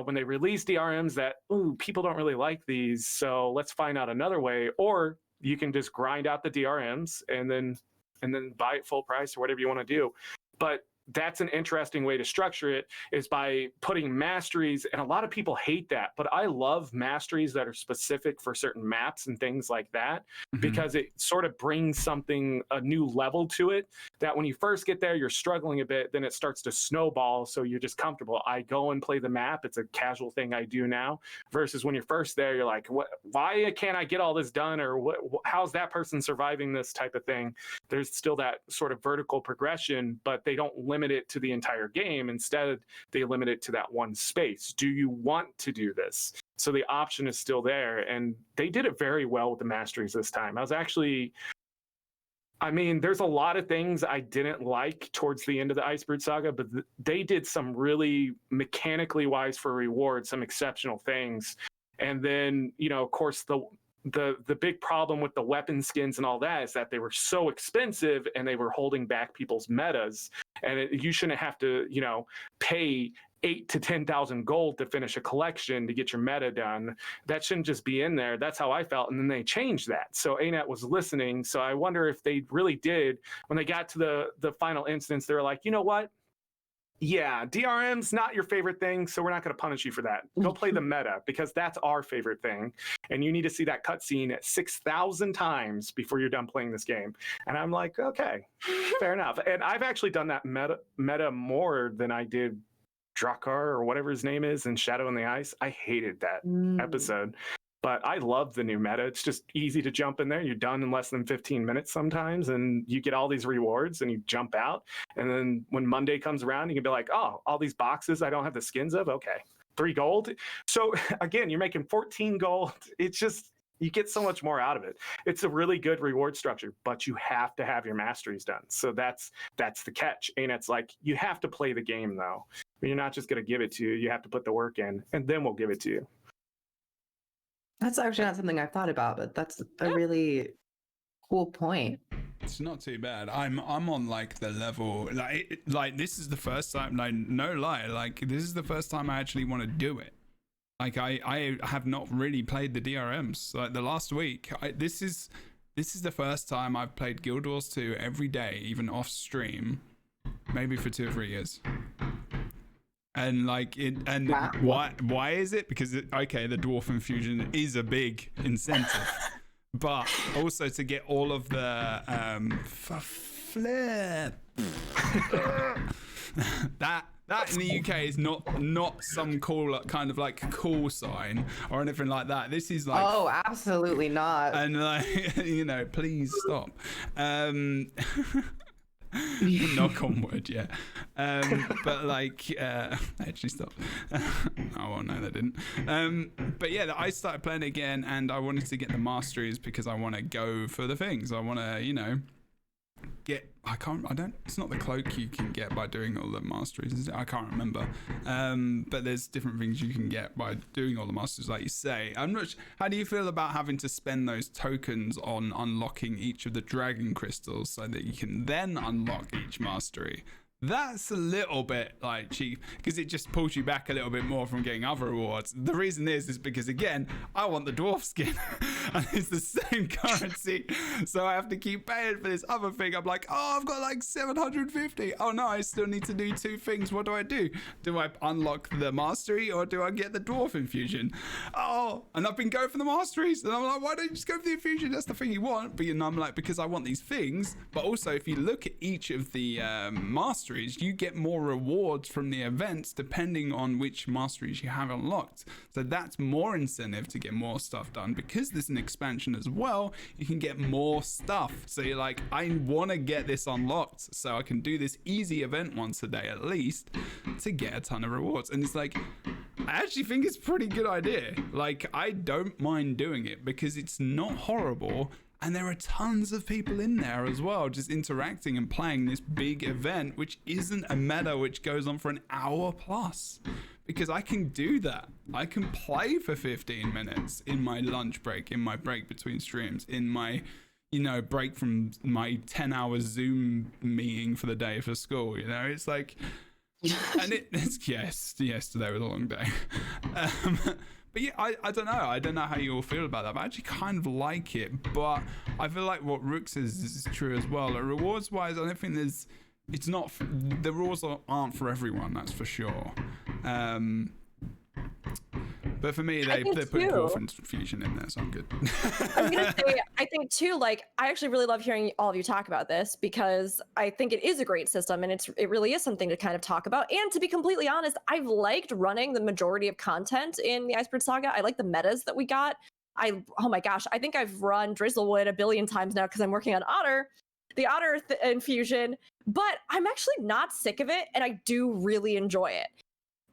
when they released DRMs that, people don't really like these, so let's find out another way. Or you can just grind out the DRMs and then buy it full price or whatever you want to do. But that's an interesting way to structure it, is by putting masteries. And a lot of people hate that, but I love masteries that are specific for certain maps and things like that, because it sort of brings something, a new level to it, that when you first get there, you're struggling a bit, then it starts to snowball. So you're just comfortable. I go and play the map. It's a casual thing I do now, versus when you're first there, you're like, why can't I get all this done? Or how's that person surviving this type of thing? There's still that sort of vertical progression, but they don't limit it to the entire game. Instead, they limit it to that one space. Do you want to do this? So the option is still there. And they did it very well with the masteries this time. There's a lot of things I didn't like towards the end of the Icebrood Saga, but they did some really mechanically wise for rewards, some exceptional things. And then, of course, the big problem with the weapon skins and all that is that they were so expensive and they were holding back people's metas. And you shouldn't have to, pay 8,000 to 10,000 gold to finish a collection to get your meta done. That shouldn't just be in there. That's how I felt. And then they changed that. So ANET was listening. So I wonder if they really did, when they got to the final instance, they were like, you know what? Yeah, DRM's not your favorite thing, so we're not going to punish you for that. Go play the meta, because that's our favorite thing. And you need to see that cutscene 6,000 times before you're done playing this game. And I'm like, okay, fair enough. And I've actually done that meta more than I did Drakkar or whatever his name is in Shadow in the Ice. I hated that episode. But I love the new meta. It's just easy to jump in there. You're done in less than 15 minutes sometimes, and you get all these rewards and you jump out. And then when Monday comes around, you can be like, oh, all these boxes I don't have the skins of? Okay, 3 gold. So again, you're making 14 gold. It's just, you get so much more out of it. It's a really good reward structure, but you have to have your masteries done. So that's the catch. And it's like, you have to play the game though. You're not just going to give it to you. You have to put the work in, and then we'll give it to you. That's actually not something I've thought about, but that's a really cool point. It's not too bad. I'm on like the level, like this is the first time, like no lie, like this is the first time I actually want to do it. Like I have not really played the DRMs. Like the last week, this is the first time I've played Guild Wars 2 every day, even off stream, maybe for 2 or 3 years. And like it, and wow. Why is it? Because the dwarf infusion is a big incentive, but also to get all of the that in the UK is not some cool kind of like cool sign or anything like that. This is like, oh, absolutely not. And like please stop. Knock on wood, yeah. But like, actually stop. Oh no, that didn't. But yeah, I started playing again, and I wanted to get the masteries because I want to go for the things. I want to, get. It's not the cloak you can get by doing all the masteries, is it? I can't remember. But there's different things you can get by doing all the masteries, like you say. I'm not. How do you feel about having to spend those tokens on unlocking each of the dragon crystals so that you can then unlock each mastery? That's a little bit like cheap, because it just pulls you back a little bit more from getting other rewards. The reason is because again, I want the dwarf skin and it's the same currency, so I have to keep paying for this other thing. I'm like, oh, I've got like 750. Oh no, I still need to do 2 things. What do? Do I unlock the mastery or do I get the dwarf infusion? Oh, and I've been going for the masteries, and I'm like, why don't you just go for the infusion? That's the thing you want. But I'm like, because I want these things. But also, if you look at each of the masteries, you get more rewards from the events depending on which masteries you have unlocked. So that's more incentive to get more stuff done. Because there's an expansion as well, you can get more stuff. So you're like, I want to get this unlocked so I can do this easy event once a day at least to get a ton of rewards. And it's like, I actually think it's a pretty good idea. Like, I don't mind doing it because it's not horrible. And there are tons of people in there as well, just interacting and playing this big event, which isn't a meta which goes on for an hour plus. Because I can do that. I can play for 15 minutes in my lunch break, in my break between streams, in my, break from my 10-hour Zoom meeting for the day for school. It's like, and yesterday was a long day. But yeah, I don't know. I don't know how you all feel about that, but I actually kind of like it. But I feel like what Rook says is true as well. Like, rewards-wise, I don't think there's it's not. The rules aren't for everyone. That's for sure. But for me, they put Kroof and Fusion in there, so I'm good. I was gonna say, I think too, like, I actually really love hearing all of you talk about this because I think it is a great system and it really is something to kind of talk about. And to be completely honest, I've liked running the majority of content in the Icebird Saga. I like the metas that we got. Oh my gosh, I think I've run Drizzlewood a billion times now because I'm working on the Otter infusion, but I'm actually not sick of it and I do really enjoy it.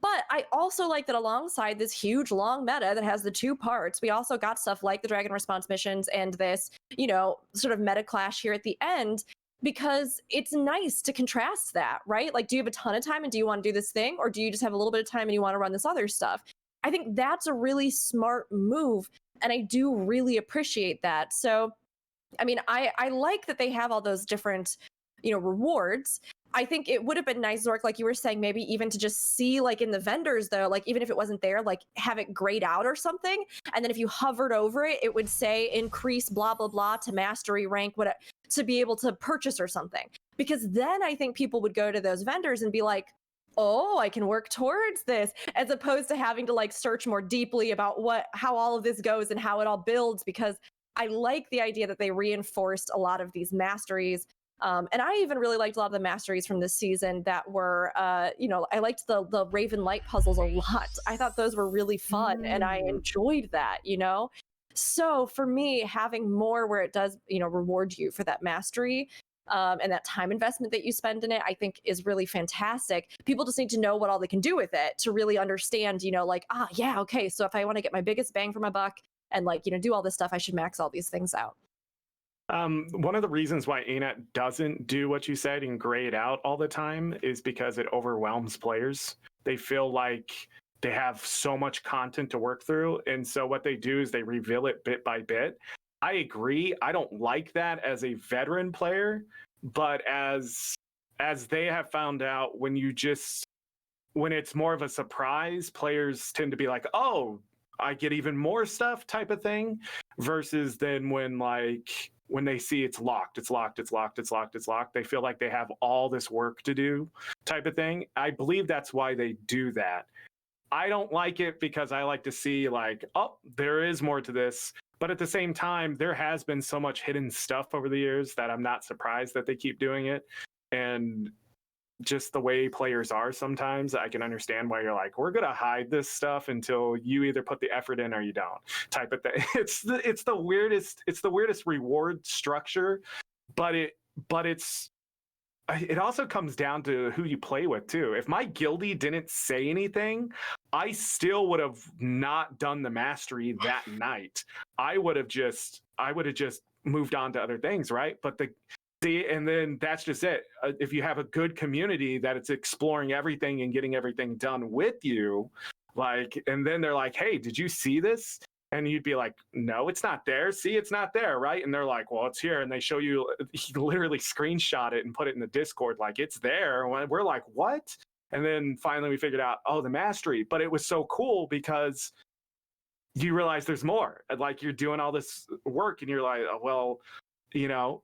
But I also like that alongside this huge long meta that has the 2 parts, we also got stuff like the Dragon Response missions and this, sort of meta clash here at the end, because it's nice to contrast that, right? Like, do you have a ton of time and do you want to do this thing? Or do you just have a little bit of time and you want to run this other stuff? I think that's a really smart move. And I do really appreciate that. So, I mean, I like that they have all those different, rewards. I think it would have been nice, Zorric, like you were saying, maybe even to just see, like in the vendors though, like even if it wasn't there, like have it grayed out or something. And then if you hovered over it, it would say increase blah, blah, blah to mastery rank, whatever, to be able to purchase or something. Because then I think people would go to those vendors and be like, oh, I can work towards this, as opposed to having to like search more deeply about how all of this goes and how it all builds, because I like the idea that they reinforced a lot of these masteries. And I even really liked a lot of the masteries from this season that were, I liked the Raven Light puzzles a lot. I thought those were really fun and I enjoyed that, So for me, having more where it does, reward you for that mastery and that time investment that you spend in it, I think is really fantastic. People just need to know what all they can do with it to really understand, yeah, okay, so if I want to get my biggest bang for my buck and do all this stuff, I should max all these things out. One of the reasons why ANET doesn't do what you said and gray it out all the time is because it overwhelms players. They feel like they have so much content to work through. And so what they do is they reveal it bit by bit. I agree. I don't like that as a veteran player, but as they have found out, when it's more of a surprise, players tend to be like, oh, I get even more stuff type of thing, versus then when they see it's locked, they feel like they have all this work to do type of thing. I believe that's why they do that. I don't like it because I like to see like, oh, there is more to this. But at the same time, there has been so much hidden stuff over the years that I'm not surprised that they keep doing it. And just the way players are sometimes, I can understand why you're like, we're gonna hide this stuff until you either put the effort in or you don't, type of thing. It's the weirdest reward structure, but it also comes down to who you play with too. If my guildie didn't say anything, I still would have not done the mastery that night. I would have just moved on to other things, right? But and then that's just it. If you have a good community that it's exploring everything and getting everything done with you, and then they're like, hey, did you see this? And you'd be like, no, it's not there. See, it's not there, right? And they're like, well, it's here. And they show you, he literally screenshot it and put it in the Discord, like, it's there. And we're like, what? And then finally we figured out, oh, the mastery. But it was so cool because you realize there's more. Like, you're doing all this work and you're like, oh, well,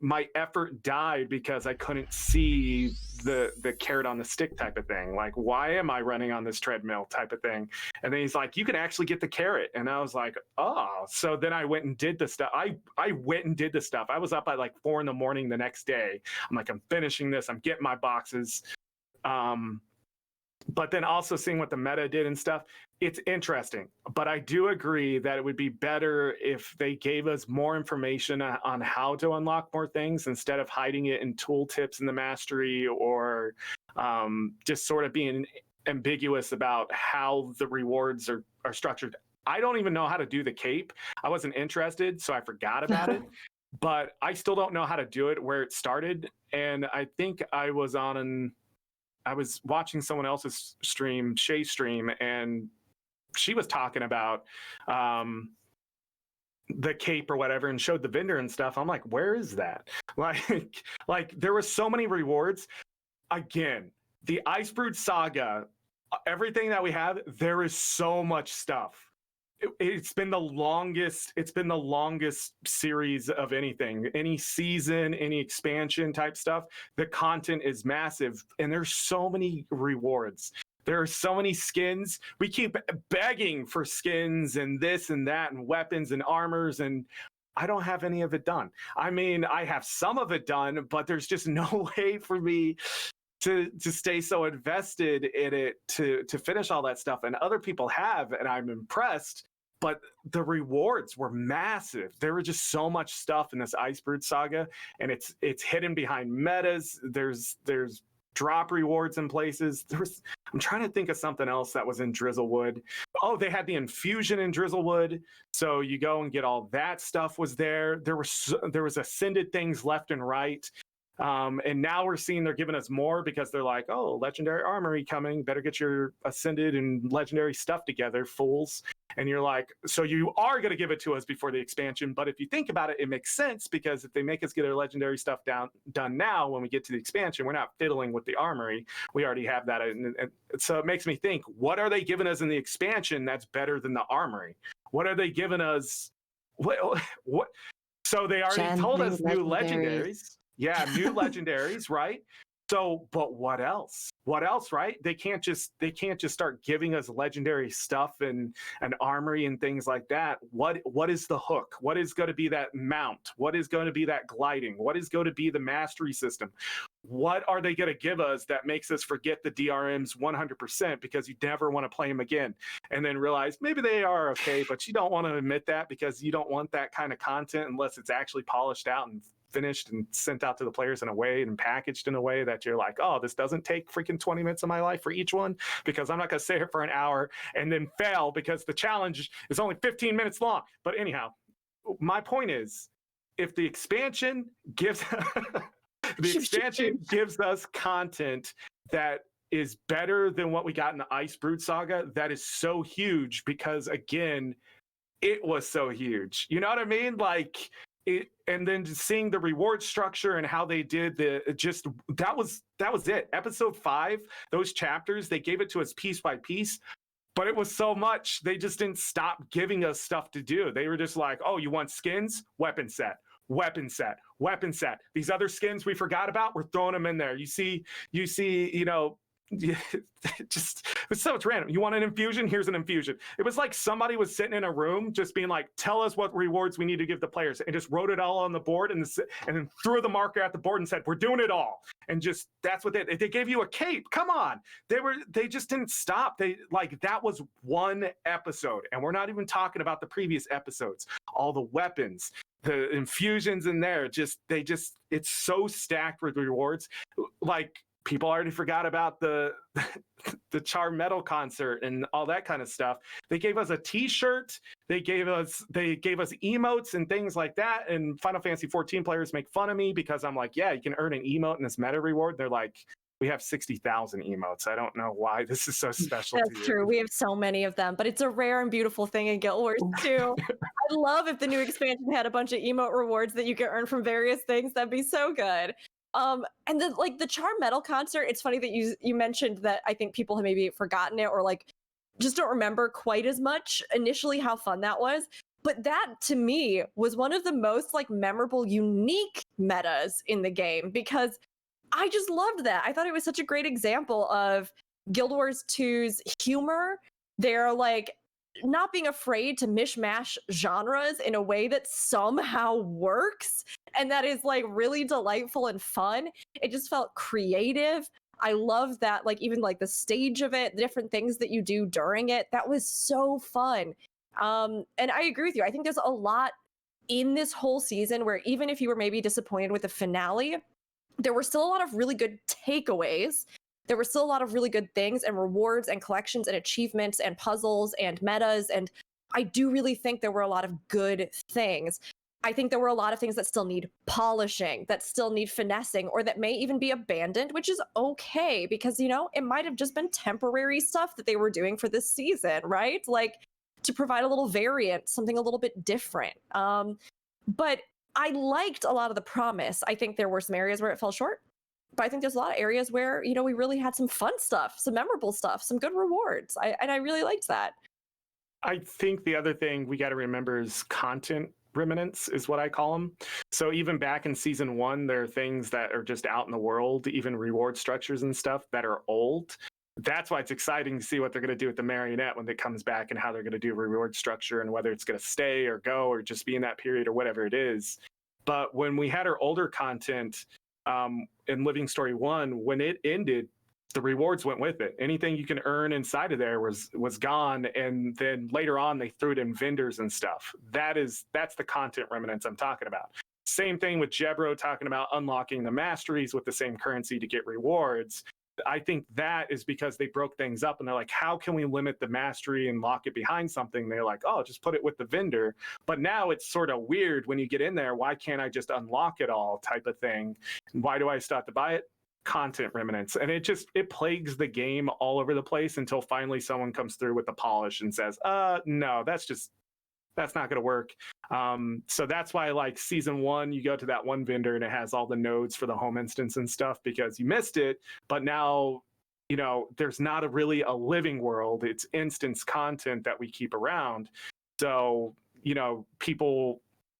my effort died because I couldn't see the carrot on the stick type of thing. Like, why am I running on this treadmill type of thing? And then he's like, you can actually get the carrot. And I was like, oh. So then I went and did the stuff. I went and did the stuff. I was up at like 4 a.m. the next day. I'm like, I'm finishing this. I'm getting my boxes. But then also seeing what the meta did and stuff, it's interesting. But I do agree that it would be better if they gave us more information on how to unlock more things instead of hiding it in tooltips in the mastery, or just sort of being ambiguous about how the rewards are structured. I don't even know how to do the cape. I wasn't interested, so I forgot about it. But I still don't know how to do it where it started. And I think I was watching someone else's stream, Shay's stream, and she was talking about the cape or whatever and showed the vendor and stuff. I'm like, where is that? Like there were so many rewards. Again, the Icebrood Saga, everything that we have, there is so much stuff. it's been the longest series of anything, any season, any expansion type stuff. The content is massive, and there's so many rewards. There are so many skins. We keep begging for skins and this and that and weapons and armors, and I don't have any of it done. I mean, I have some of it done, but there's just no way for me to stay so invested in it to finish all that stuff. And other people have, and I'm impressed. But the rewards were massive. There were just so much stuff in this Icebrood saga, and it's hidden behind metas. There's drop rewards in places. I'm trying to think of something else that was in Drizzlewood. Oh, they had the infusion in Drizzlewood, so you go and get all that stuff was there. There was ascended things left and right. And now we're seeing they're giving us more because they're like, oh, legendary armory coming. Better get your ascended and legendary stuff together, fools. And you're like, so you are going to give it to us before the expansion. But if you think about it, it makes sense, because if they make us get our legendary stuff done now, when we get to the expansion, we're not fiddling with the armory. We already have that. And so it makes me think, what are they giving us in the expansion that's better than the armory? What are they giving us? What? So they already told us new legendaries. Yeah, new legendaries, right? So, but what else? What else, right? They can't just start giving us legendary stuff and an armory and things like that. What is the hook? What is going to be that mount? What is going to be that gliding? What is going to be the mastery system? What are they going to give us that makes us forget the DRMs 100% because you never want to play them again, and then realize maybe they are okay, but you don't want to admit that because you don't want that kind of content unless it's actually polished out and finished and sent out to the players in a way and packaged in a way that you're like, oh, this doesn't take freaking 20 minutes of my life for each one, because I'm not going to sit here for an hour and then fail because the challenge is only 15 minutes long. But anyhow, my point is, if the expansion gives gives us content that is better than what we got in the Icebrood saga, that is so huge, because again, it was so huge. You know what I mean? Like, it, and then just seeing the reward structure and how they did that was it. Episode 5, those chapters, they gave it to us piece by piece, but it was so much, they just didn't stop giving us stuff to do. They were just like, oh, you want skins? Weapon set. Weapon set, weapon set. These other skins we forgot about, we're throwing them in there. You see, you know, just, it's so much random. You want an infusion? Here's an infusion. It was like somebody was sitting in a room just being like, tell us what rewards we need to give the players, and just wrote it all on the board and then threw the marker at the board and said, we're doing it all. And just, that's what they gave you a cape. Come on. They just didn't stop. That was one episode, and we're not even talking about the previous episodes. All the weapons, the infusions in there, it's so stacked with rewards. Like, people already forgot about the Char Metal concert and all that kind of stuff. They gave us a T-shirt. They gave us emotes and things like that. And Final Fantasy 14 players make fun of me because I'm like, yeah, you can earn an emote in this meta reward. They're like, we have 60,000 emotes. I don't know why this is so special. That's true. We have so many of them, but it's a rare and beautiful thing in Guild Wars too. I'd love if the new expansion had a bunch of emote rewards that you could earn from various things. That'd be so good. And then like the Char Metal concert, it's funny that you mentioned that. I think people have maybe forgotten it, or like just don't remember quite as much initially how fun that was. But that to me was one of the most like memorable, unique metas in the game, because I just loved that. I thought it was such a great example of Guild Wars 2's humor. They're like not being afraid to mishmash genres in a way that somehow works, and that is like really delightful and fun. It just felt creative. I love that, like even like the stage of it, the different things that you do during it, that was so fun. And I agree with you. I think there's a lot in this whole season where even if you were maybe disappointed with the finale, there were still a lot of really good takeaways. There were still a lot of really good things and rewards and collections and achievements and puzzles and metas. And I do really think there were a lot of good things. I think there were a lot of things that still need polishing, that still need finessing, or that may even be abandoned, which is okay, because, you know, it might have just been temporary stuff that they were doing for this season, right? Like to provide a little variant, something a little bit different. But I liked a lot of the promise. I think there were some areas where it fell short, but I think there's a lot of areas where, you know, we really had some fun stuff, some memorable stuff, some good rewards. And I really liked that. I think the other thing we got to remember is content remnants is what I call them. So even back in season 1, there are things that are just out in the world, even reward structures and stuff that are old. That's why it's exciting to see what they're going to do with the marionette when it comes back and how they're going to do reward structure and whether it's going to stay or go or just be in that period or whatever it is. But when we had our older content in Living Story 1, when it ended, the rewards went with it. Anything you can earn inside of there was gone, and then later on they threw it in vendors and stuff. That's the content remnants I'm talking about. Same thing with Jebro talking about unlocking the masteries with the same currency to get rewards. I think that is because they broke things up and they're like, how can we limit the mastery and lock it behind something? They're like, oh, just put it with the vendor. But now it's sort of weird when you get in there. Why can't I just unlock it all type of thing? Why do I still have to buy it? Content remnants. And it plagues the game all over the place until finally someone comes through with the polish and says, no, that's not going to work. So that's why, like, season 1, you go to that one vendor and it has all the nodes for the home instance and stuff because you missed it. But now, there's not really a living world. It's instance content that we keep around. So,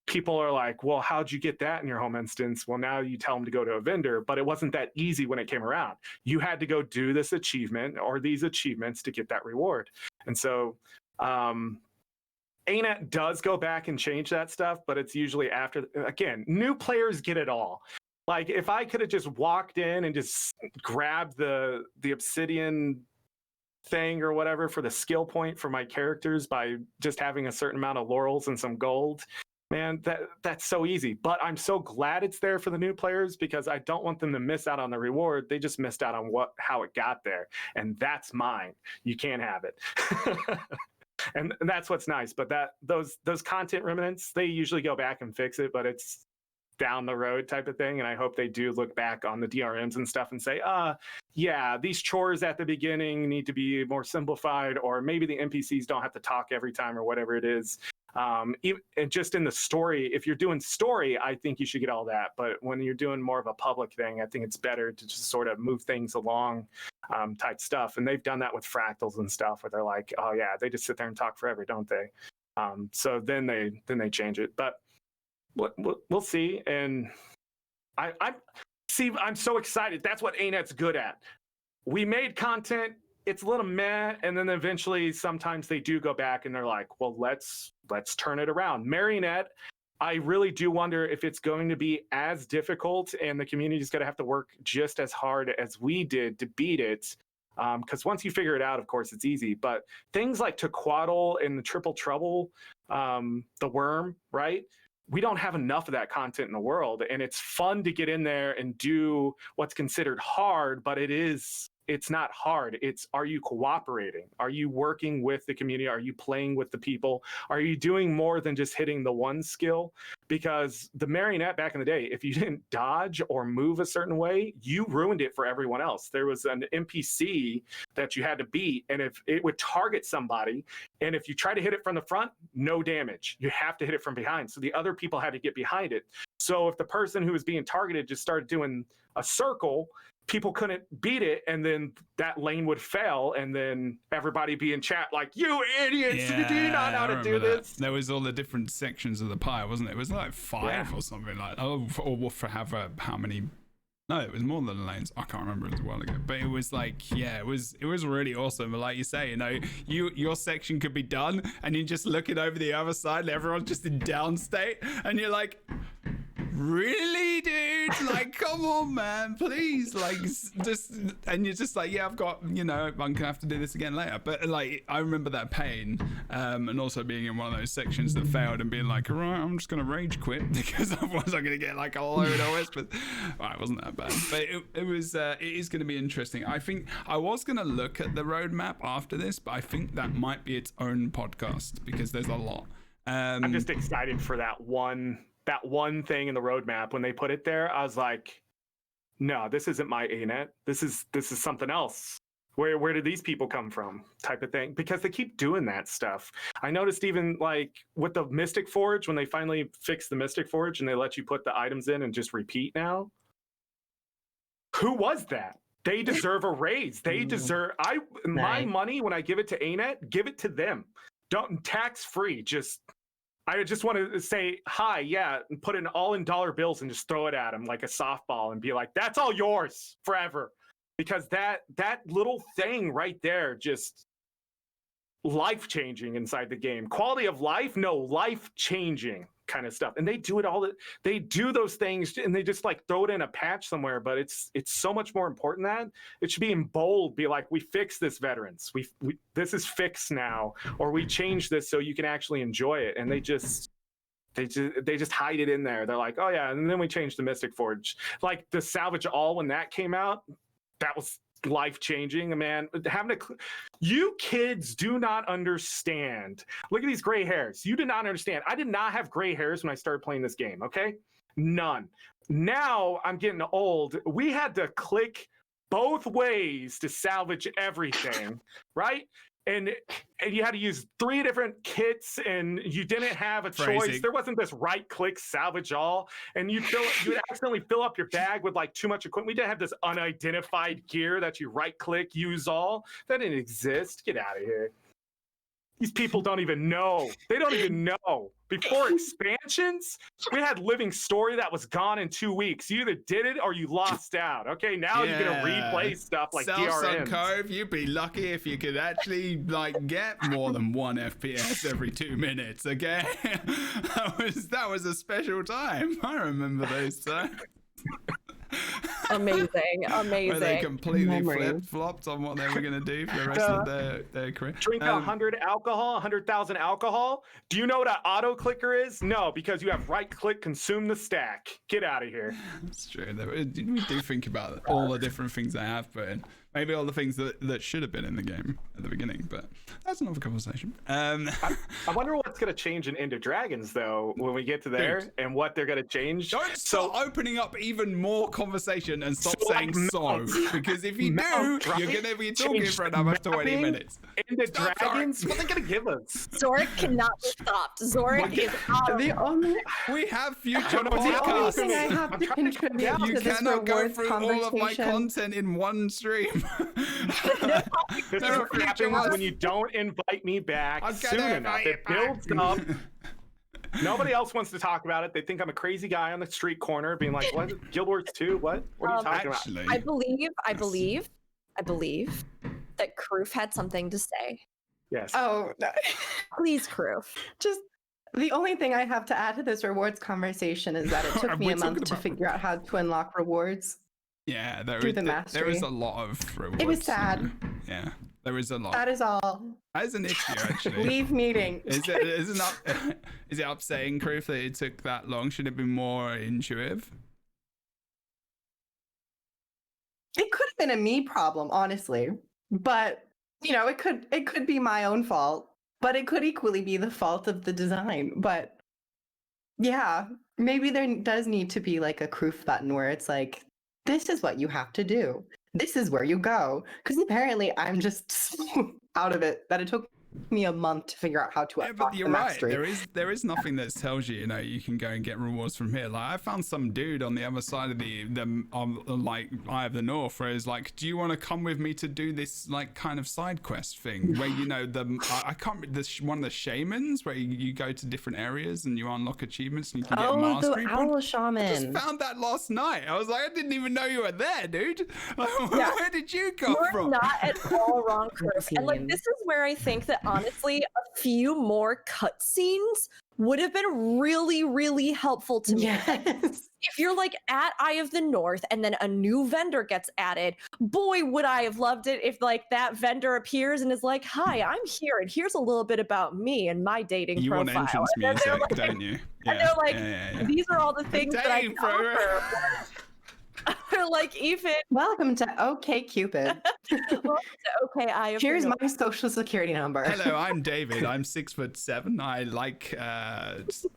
people are like, well, how'd you get that in your home instance? Well, now you tell them to go to a vendor, but it wasn't that easy when it came around. You had to go do this achievement or these achievements to get that reward. And so, ANET does go back and change that stuff, but it's usually after, again, new players get it all. Like, if I could have just walked in and just grabbed the obsidian thing or whatever for the skill point for my characters by just having a certain amount of laurels and some gold, man, that's so easy. But I'm so glad it's there for the new players because I don't want them to miss out on the reward. They just missed out on how it got there. And that's mine. You can't have it. And that's what's nice. But those content remnants, they usually go back and fix it, but it's down the road type of thing. And I hope they do look back on the DRMs and stuff and say, yeah, these chores at the beginning need to be more simplified, or maybe the NPCs don't have to talk every time or whatever it is. And just in the story, if you're doing story, I think you should get all that. But when you're doing more of a public thing, I think it's better to just sort of move things along type stuff. And they've done that with fractals and stuff where they're like, oh yeah, they just sit there and talk forever, don't they? So then they change it. But we'll see. And I'm so excited. That's what ANET's good at. We made content. It's a little meh, and then eventually sometimes they do go back and they're like, well, let's turn it around. Marionette, I really do wonder if it's going to be as difficult and the community's going to have to work just as hard as we did to beat it. Because once you figure it out, of course, it's easy. But things like Tequaddle and the Triple Trouble, the worm, right? We don't have enough of that content in the world. And it's fun to get in there and do what's considered hard, but it's not hard. It's, are you cooperating? Are you working with the community? Are you playing with the people? Are you doing more than just hitting the one skill? Because the marionette back in the day, if you didn't dodge or move a certain way, you ruined it for everyone else. There was an NPC that you had to beat, and if it would target somebody, and if you try to hit it from the front, no damage. You have to hit it from behind. So the other people had to get behind it. So if the person who was being targeted just started doing a circle, people couldn't beat it, and then that lane would fail, and then everybody be in chat like, you idiots, do you not know how to do this? There was all the different sections of the pie, wasn't it? It was like 5 or something like, or for how many? No, it was more than lanes. I can't remember, it was a while ago, but it was like, yeah, it was really awesome. But like you say, your section could be done, and you're just looking over the other side, and everyone's just in down state, and you're like, really, dude? Like, come on, man, please. Like, just, and you're just like, yeah, I've got, I'm gonna have to do this again later. But like, I remember that pain, and also being in one of those sections that failed and being like, all right, I'm just gonna rage quit because otherwise I'm gonna get like a load of whispers. Well, it wasn't that bad, but it is gonna be interesting. I think I was gonna look at the roadmap after this, but I think that might be its own podcast because there's a lot. I'm just excited for that one thing in the roadmap. When they put it there, I was like, no, this isn't my ANET. This is something else. Where did these people come from? Type of thing. Because they keep doing that stuff. I noticed even like with the Mystic Forge, when they finally fixed the Mystic Forge and they let you put the items in and just repeat now. Who was that? They deserve a raise. They deserve my money when I give it to ANET, give it to them. don't tax free. I just want to say hi, yeah, and put it all in dollar bills and just throw it at him like a softball and be like, that's all yours forever. Because that little thing right there, just life-changing inside the game. Quality of life, no, life-changing kind of stuff. And they do it all. They do those things and they just like throw it in a patch somewhere. But it's so much more important than that. It should be in bold. Be like, we fixed this, veterans. We this is fixed now, or we changed this so you can actually enjoy it. And they just hide it in there. They're like, oh yeah, and then we changed the Mystic Forge. Like the Salvage All when that came out, that was life-changing, man. You kids do not understand. Look at these gray hairs. You did not understand. I did not have gray hairs when I started playing this game, okay? None. Now I'm getting old. We had to click both ways to salvage everything, right? And you had to use 3 different kits, and you didn't have a choice. There wasn't this right-click salvage all, and you'd accidentally fill up your bag with like too much equipment. We didn't have this unidentified gear that you right-click, use all. That didn't exist. Get out of here. These people don't even know. They don't even know. Before expansions, we had Living Story that was gone in 2 weeks. You either did it or you lost out. Okay, now you're gonna replay stuff like DRM. Cove, you'd be lucky if you could actually like get more than 1 FPS every 2 minutes. Okay, that was a special time. I remember those times. Amazing. Where they completely flip-flopped on what they were going to do for the rest of their career. Drink 100,000 alcohol. Do you know what an auto clicker is? No, because you have right-click, consume the stack. Get out of here. That's true. We do think about all the different things they have put in. Maybe all the things that should have been in the game at the beginning, but that's another conversation. I wonder what's going to change in End of Dragons, though, when we get to there, and what they're going to change. Don't start opening up even more conversation and stop saying so, because if you do, you're going to be talking for another 20 minutes. End of Dragons? What are they going to give us? Zorric cannot be stopped. Zorric is out. We have future podcasts. The only thing I have to contribute to this cannot go rewards through all of my content in one stream. This is what happens when you don't invite me back soon enough. It builds up. Nobody else wants to talk about it. They think I'm a crazy guy on the street corner being like, what? Guild Wars 2? What? What are you talking about? I believe that Kroof had something to say. Yes. Oh, no. Please, Kroof. Just the only thing I have to add to this rewards conversation is that it took me a month to figure out how to unlock rewards. Yeah, there is a lot of rewards. It was sad. Yeah, there is a lot. That is all. That is an issue, actually. Leave meeting. Is it upsetting, Kroof, that it took that long? Should it be more intuitive? It could have been a me problem, honestly. But it could be my own fault. But it could equally be the fault of the design. But yeah, maybe there does need to be like a Kroof button where it's like, this is what you have to do. This is where you go. Because apparently I'm just so out of it that it took me a month to figure out how to unlock the mastery. There is nothing that tells you, you can go and get rewards from here. Like I found some dude on the other side of the like Eye of the North where he's like, do you want to come with me to do this like kind of side quest thing where I can't remember one of the shamans where you go to different areas and you unlock achievements and you can get mastery. Oh, the owl shaman. I just found that last night. I was like, I didn't even know you were there, dude. Where did you come from? You're not at all wrong, Kroof. And like this is where I think that honestly a few more cutscenes would have been really, really helpful to me. Yes. If you're like at Eye of the North and then a new vendor gets added, boy, would I have loved it if like that vendor appears and is like, hi, I'm here and here's a little bit about me and my dating profile. You want entrance music, like, don't you? Yeah. And they're like, these are all the things that I can offer. Like even welcome to OK Cupid. Here's my social security number. Hello, I'm David. I'm 6'7". I like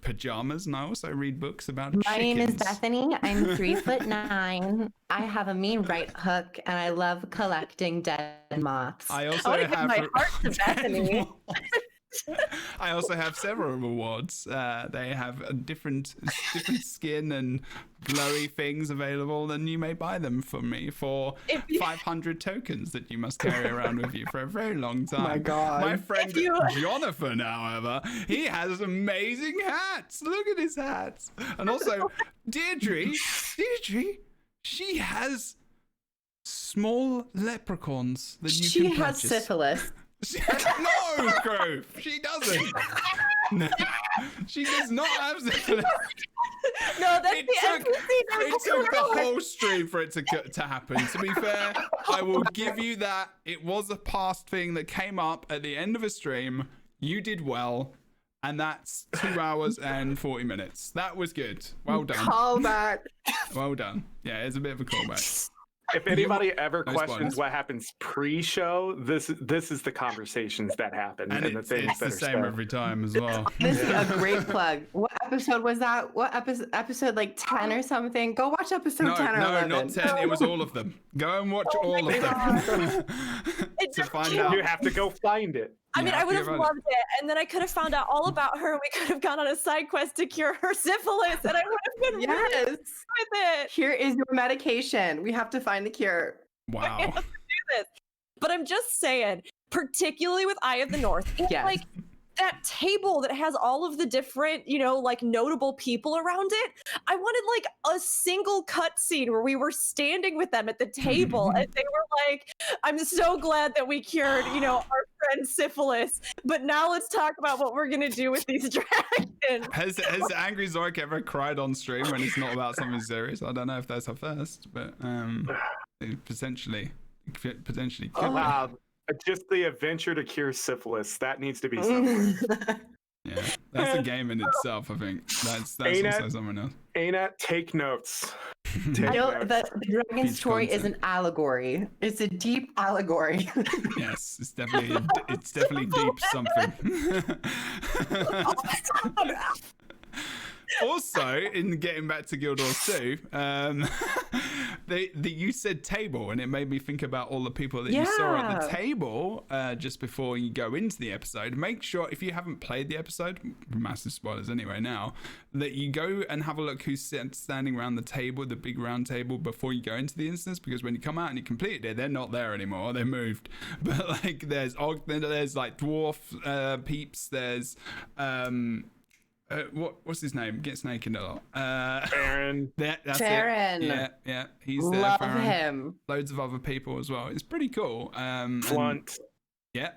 pajamas and I also read books about chickens. My name is Bethany. I'm 3'9". I have a mean right hook and I love collecting dead moths. I also have my heart to Bethany. I also have several rewards. They have a different skin and glowy things available, and you may buy them from me for 500 tokens that you must carry around with you for a very long time. My God. My friend Jonathan, however, he has amazing hats. Look at his hats. And also, Deirdre, she has small leprechauns that you can purchase. She has syphilis. No, Kroof, she doesn't. No, she does not have syphilis. No, that's the NPC. It took the whole stream for it to happen. To be fair, I will give you that. It was a past thing that came up at the end of a stream. You did well. And that's 2 hours and 40 minutes. That was good. Well done. Callback. Well done. Yeah, it's a bit of a callback. If anybody ever No questions spoilers. what happens pre-show, this is the conversations that happen And the it's things the that are same said. every time as well. This is a great plug. What episode was that? What episode like 10 or something? Go watch episode 10 or 11. No, not 10. It was all of them. Go and watch all of them to find out. You have to go find it. I mean, Yeah, I would have figure it loved it, and then I could have found out all about her, and we could have gone on a side quest to cure her syphilis, and I would have been really Yes. with it. Here is your medication. We have to find the cure. Wow. Do this. But I'm just saying, particularly with Eye of the North, it's Yes. like that table that has all of the different, like notable people around it. I wanted like a single cut scene where we were standing with them at the table and they were like, I'm so glad that we cured, our friend syphilis. But now let's talk about what we're gonna do with these dragons. Has Angry Zorric ever cried on stream when it's not about something serious? I don't know if that's her first, but potentially could be. Wow. Just the adventure to cure syphilis. That needs to be something. Yeah, that's a game in itself. I think that's Ain't also it? someone else. Aina, take notes. Take The notes. dragon Huge story is content. an allegory. It's a deep allegory. Yes, it's definitely deep something. Also, in getting back to Guild Wars 2, you said table, and it made me think about all the people that you saw at the Yeah. table just before you go into the episode. Make sure, if you haven't played the episode, massive spoilers anyway now, that you go and have a look who's standing around the table, the big round table, before you go into the instance, because when you come out and you complete it, they're not there anymore. They moved. But like, there's like dwarf peeps, there's what's his name? Gets naked a lot. Aaron. That's Farron. it. Yeah. He's there. Love Farron. him. Loads of other people as well. It's pretty cool. And- Flunt. yeah.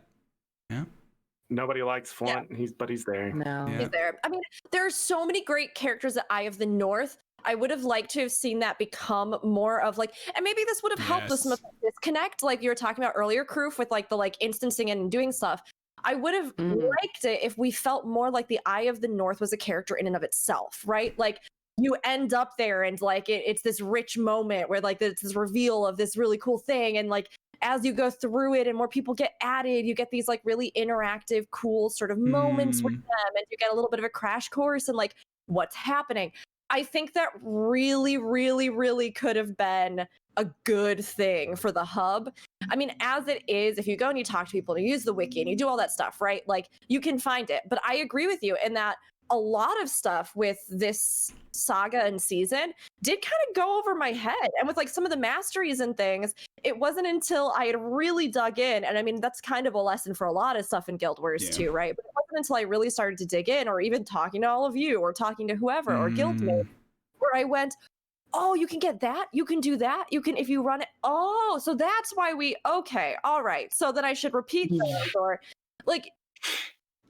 Nobody likes Flunt, but he's there. No. Yeah. Is there? I mean, there are so many great characters at Eye of the North. I would have liked to have seen that become more of like, and maybe this would have helped with some of the disconnect, like you were talking about earlier, Kroof, with like the instancing and doing stuff. I would have liked it if we felt more like the Eye of the North was a character in and of itself, right? Like you end up there and like it's this rich moment where like it's this reveal of this really cool thing, and like as you go through it and more people get added, you get these like really interactive, cool sort of moments with them, and you get a little bit of a crash course and like what's happening. I think that really, really, really could have been a good thing for the hub. I mean, as it is, if you go and you talk to people and you use the wiki and you do all that stuff, right? Like you can find it. But I agree with you in that a lot of stuff with this saga and season did kind of go over my head. And with like some of the masteries and things, it wasn't until I had really dug in. And I mean, that's kind of a lesson for a lot of stuff in Guild Wars too, right? But it wasn't until I really started to dig in, or even talking to all of you or talking to whoever or guildmates, where I went, oh, you can get that. You can do that. You can, if you run it. Oh, so that's why okay. All right. So then I should repeat those, or like,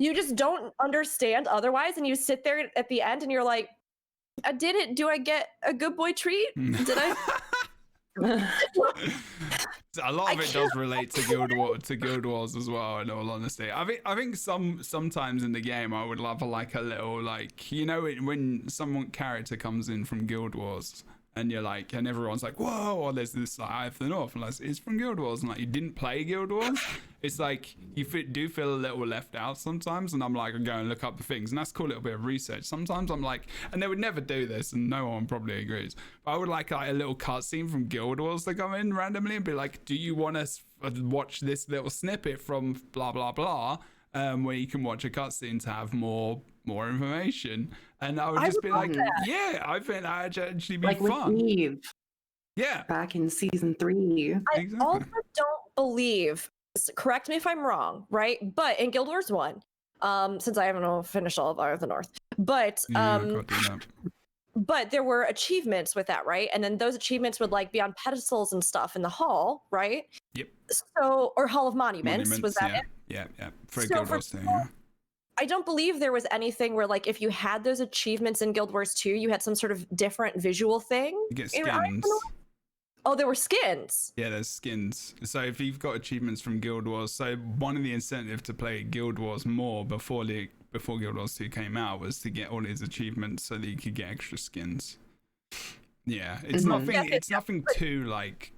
you just don't understand otherwise. And you sit there at the end and you're like, I did it. Do I get a good boy treat? Did I? A lot of it does relate to Guild Wars as well, in all honesty. I think sometimes in the game I would love like a little like, when someone character comes in from Guild Wars and you're like, and everyone's like, whoa, or there's this like Eye of the North, and like, it's from Guild Wars, and like you didn't play Guild Wars. It's like you do feel a little left out sometimes, and I'm like, I go and look up the things, and that's cool, a little bit of research. Sometimes I'm like, and they would never do this, and no one probably agrees, but I would like a little cutscene from Guild Wars to come in randomly and be like, do you want to watch this little snippet from blah blah blah? where you can watch a cutscene to have more information. And I would just be like, yeah, I think that would actually be like fun. with Eve. Yeah. Back in season 3. I Exactly. also don't believe, correct me if I'm wrong, right? But in Guild Wars 1, since I haven't finished all of Eye of the North, but Yeah, I gotta do that. but there were achievements with that, right? And then those achievements would like be on pedestals and stuff in the hall, right? Yep. So, or Hall of Monuments, was that yeah. it? Yeah. For So Guild for Wars 2, yeah. I don't believe there was anything where like if you had those achievements in Guild Wars 2, you had some sort of different visual thing. You get in Eye of the skins. North? Oh, there were skins. Yeah, there's skins. So if you've got achievements from Guild Wars, so one of the incentive to play Guild Wars more before Guild Wars 2 came out was to get all these achievements so that you could get extra skins. Yeah, it's nothing. Yeah, It's nothing too like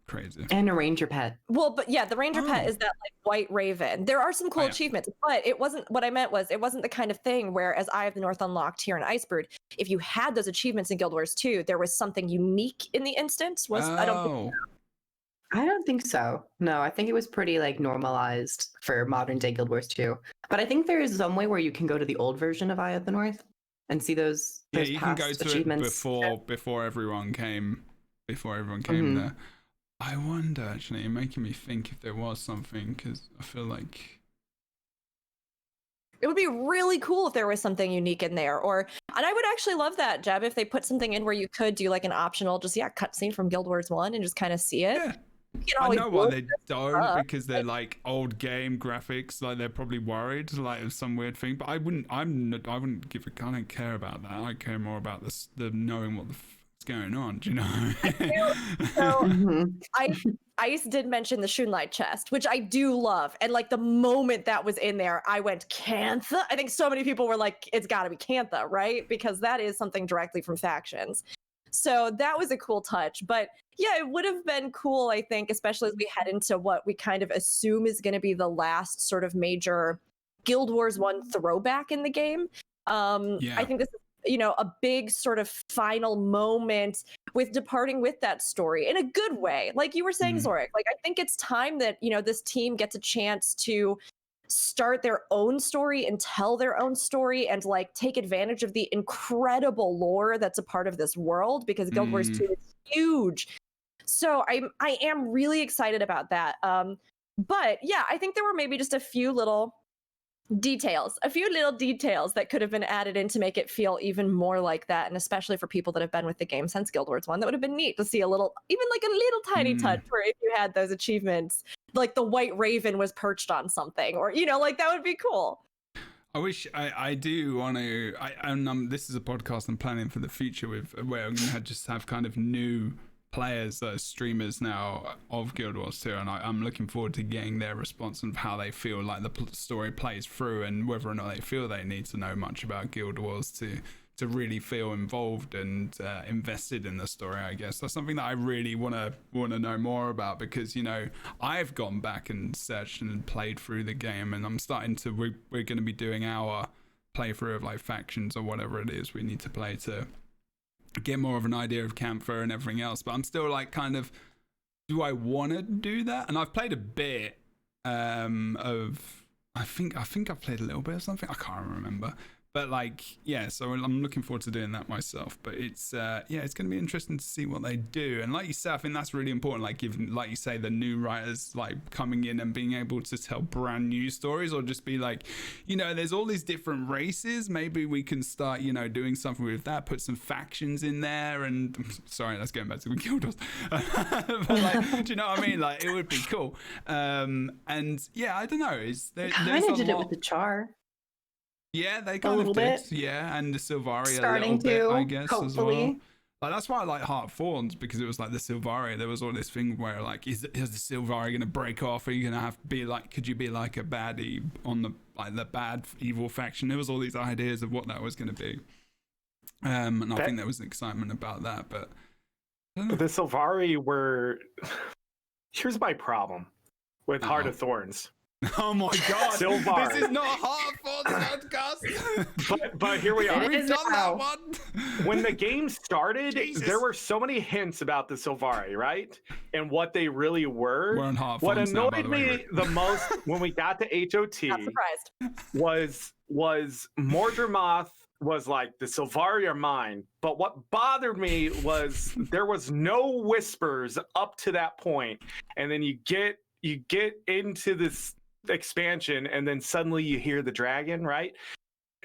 crazy. And a ranger pet. Well, but yeah, the ranger pet is that like white raven. There are some cool achievements, but it wasn't what I meant was it wasn't the kind of thing where as Eye of the North unlocked here in Icebrood, if you had those achievements in Guild Wars 2, there was something unique in the instance. I don't think so. No, I think it was pretty like normalized for modern day Guild Wars 2. But I think there is some way where you can go to the old version of Eye of the North and see those Yeah, you can past go to achievements. it before everyone came. There. I wonder, actually, you're making me think if there was something, because I feel like It would be really cool if there was something unique in there, and I would actually love that, Jeb, if they put something in where you could do like an optional, cutscene from Guild Wars 1 and just kind of see it. Yeah. You can I always know why look they this don't, up. because they're like old game graphics. Like they're probably worried, like it's some weird thing. But I wouldn't give a. I don't care about that. I care more about the knowing what the f***'s going on. Do you know? So Ice did mention the Shunlight chest, which I do love. And like the moment that was in there, I went Cantha. I think so many people were like, it's got to be Cantha, right? Because that is something directly from factions. So that was a cool touch. But yeah, it would have been cool, I think, especially as we head into what we kind of assume is going to be the last sort of major Guild Wars 1 throwback in the game. I think this is, a big sort of final moment with departing with that story in a good way. Like you were saying, Zorric, like I think it's time that, this team gets a chance to start their own story and tell their own story and like take advantage of the incredible lore that's a part of this world, because Guild Wars 2 is huge. So I am really excited about that. But yeah, I think there were maybe just a few little details that could have been added in to make it feel even more like that, and especially for people that have been with the game since Guild Wars 1, that would have been neat to see a little tiny touch where if you had those achievements, like the white raven was perched on something, or like that would be cool. I wish I do want to. This is a podcast I'm planning for the future with, where I'm gonna just have kind of new players that are streamers now of Guild Wars 2, and I'm looking forward to getting their response of how they feel like the story plays through, and whether or not they feel they need to know much about Guild Wars to really feel involved and invested in the story. I guess that's something that I really want to know more about, because I've gone back and searched and played through the game, and I'm starting to we're going to be doing our playthrough of like factions or whatever it is we need to play to get more of an idea of Camphor and everything else. But I'm still like, kind of, do I want to do that? And I've played a bit of, I think I've played a little bit of something, I can't remember, but like, yeah, so I'm looking forward to doing that myself. But it's it's going to be interesting to see what they do. And like you said, I think that's really important, like giving, like you say, the new writers like coming in and being able to tell brand new stories, or just be like, there's all these different races, maybe we can start doing something with that, put some factions in there. And sorry, that's going back to the Guild Wars. But like, do you know what I mean? Like, it would be cool. And yeah, I don't know, they kind of did it with the Char. Yeah, they kind of did. Bit. Yeah, and the Sylvari Starting a little bit, to, I guess, hopefully. as well. Like, that's why I like Heart of Thorns, because it was like the Sylvari. There was all this thing where like, is the Sylvari going to break off? Are you going to have to be like, could you be like a baddie on the bad evil faction? There was all these ideas of what that was going to be. And I think there was excitement about that, but the Sylvari were. Here's my problem with Heart of Thorns. Oh my god. Sylvar. This is not a hard-fought podcast. But here we are. We've done that one. When the game started, Jesus. there were so many hints about the Sylvari, right? And what they really were. We're on hard What phones now, by annoyed the way, me the most when we got to HOT Not surprised. was Mordremoth was like, the Sylvari are mine. But what bothered me was there was no whispers up to that point. And then you get into this expansion and then suddenly you hear the dragon, right?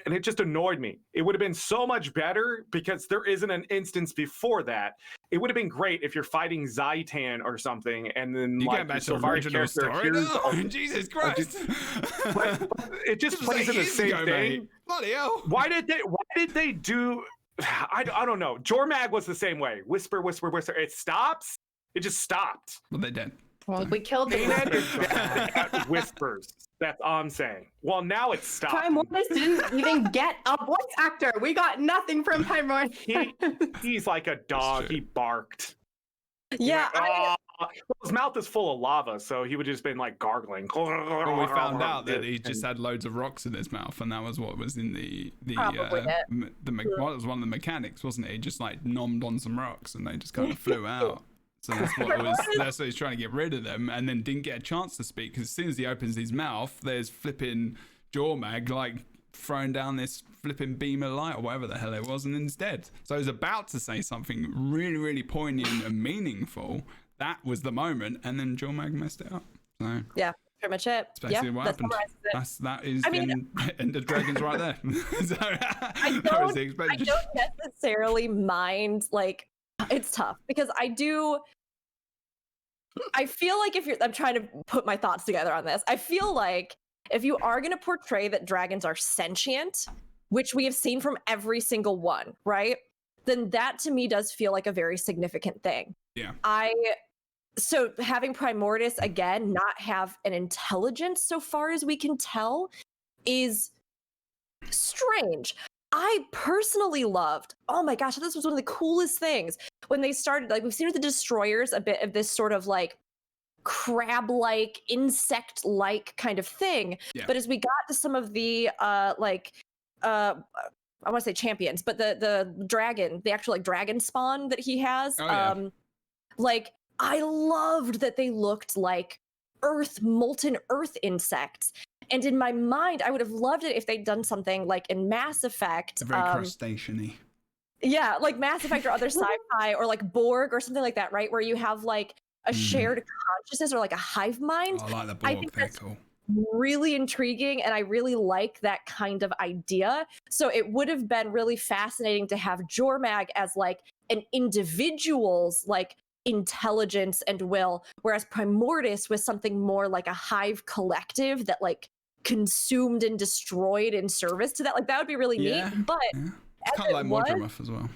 And it just annoyed me. It would have been so much better because there isn't an instance before that. It would have been great if you're fighting Zaitan or something, and then You like get back the to the Sylvari original character story appears. now? Jesus Christ. But it just plays in the years same ago, thing. mate. Bloody hell. Why did they do? I don't know. Jormag was the same way. Whisper, whisper, whisper. It stops. It just stopped. Well, they did. Well, we killed the Anet is bad at whispers. That's all I'm saying. Well, now it's stopped. Primordius didn't even get a voice actor. We got nothing from Primordius. He's like a dog. true. He barked. Yeah, His mouth is full of lava, so he would just been like gargling. Well, we found out that he just had loads of rocks in his mouth, and that was what was in the Probably it. well, it was one of the mechanics, wasn't it? He just like nommed on some rocks, and they just kind of flew out. So that's what it was. That's what he's trying to get rid of them, and then didn't get a chance to speak because as soon as he opens his mouth, there's flipping Jormag like throwing down this flipping beam of light or whatever the hell it was, and instead, so he was about to say something really, really poignant and meaningful. That was the moment, and then Jormag messed it up. So yeah, pretty much it. that's basically Yeah, what that happened. summarizes it. That is I mean- End of Dragons right there. So, I that was the don't expansion. necessarily mind, like, it's tough because I feel like I'm trying to put my thoughts together on this. I feel like if you are going to portray that dragons are sentient, which we have seen from every single one, right? Then that to me does feel like a very significant thing. Yeah. So having Primordius again not have an intelligence so far as we can tell is strange. I personally loved, oh my gosh, this was one of the coolest things when they started, like we've seen with the destroyers a bit of this sort of like crab-like, insect-like kind of thing. Yeah. But as we got to some of the I want to say champions, but the dragon, the actual like dragon spawn that he has, like I loved that they looked like molten earth insects. And in my mind, I would have loved it if they'd done something like in Mass Effect. Very crustacean-y. Yeah, like Mass Effect or other sci-fi or like Borg or something like that, right? Where you have like a shared consciousness or like a hive mind. Oh, I like the I Borg. think They're that's cool. really intriguing, and I really like that kind of idea. So it would have been really fascinating to have Jormag as like an individual's like intelligence and will, whereas Primordius was something more like a hive collective that like consumed and destroyed in service to that. Like that would be really neat. But it's kind of like Mordremoth as well.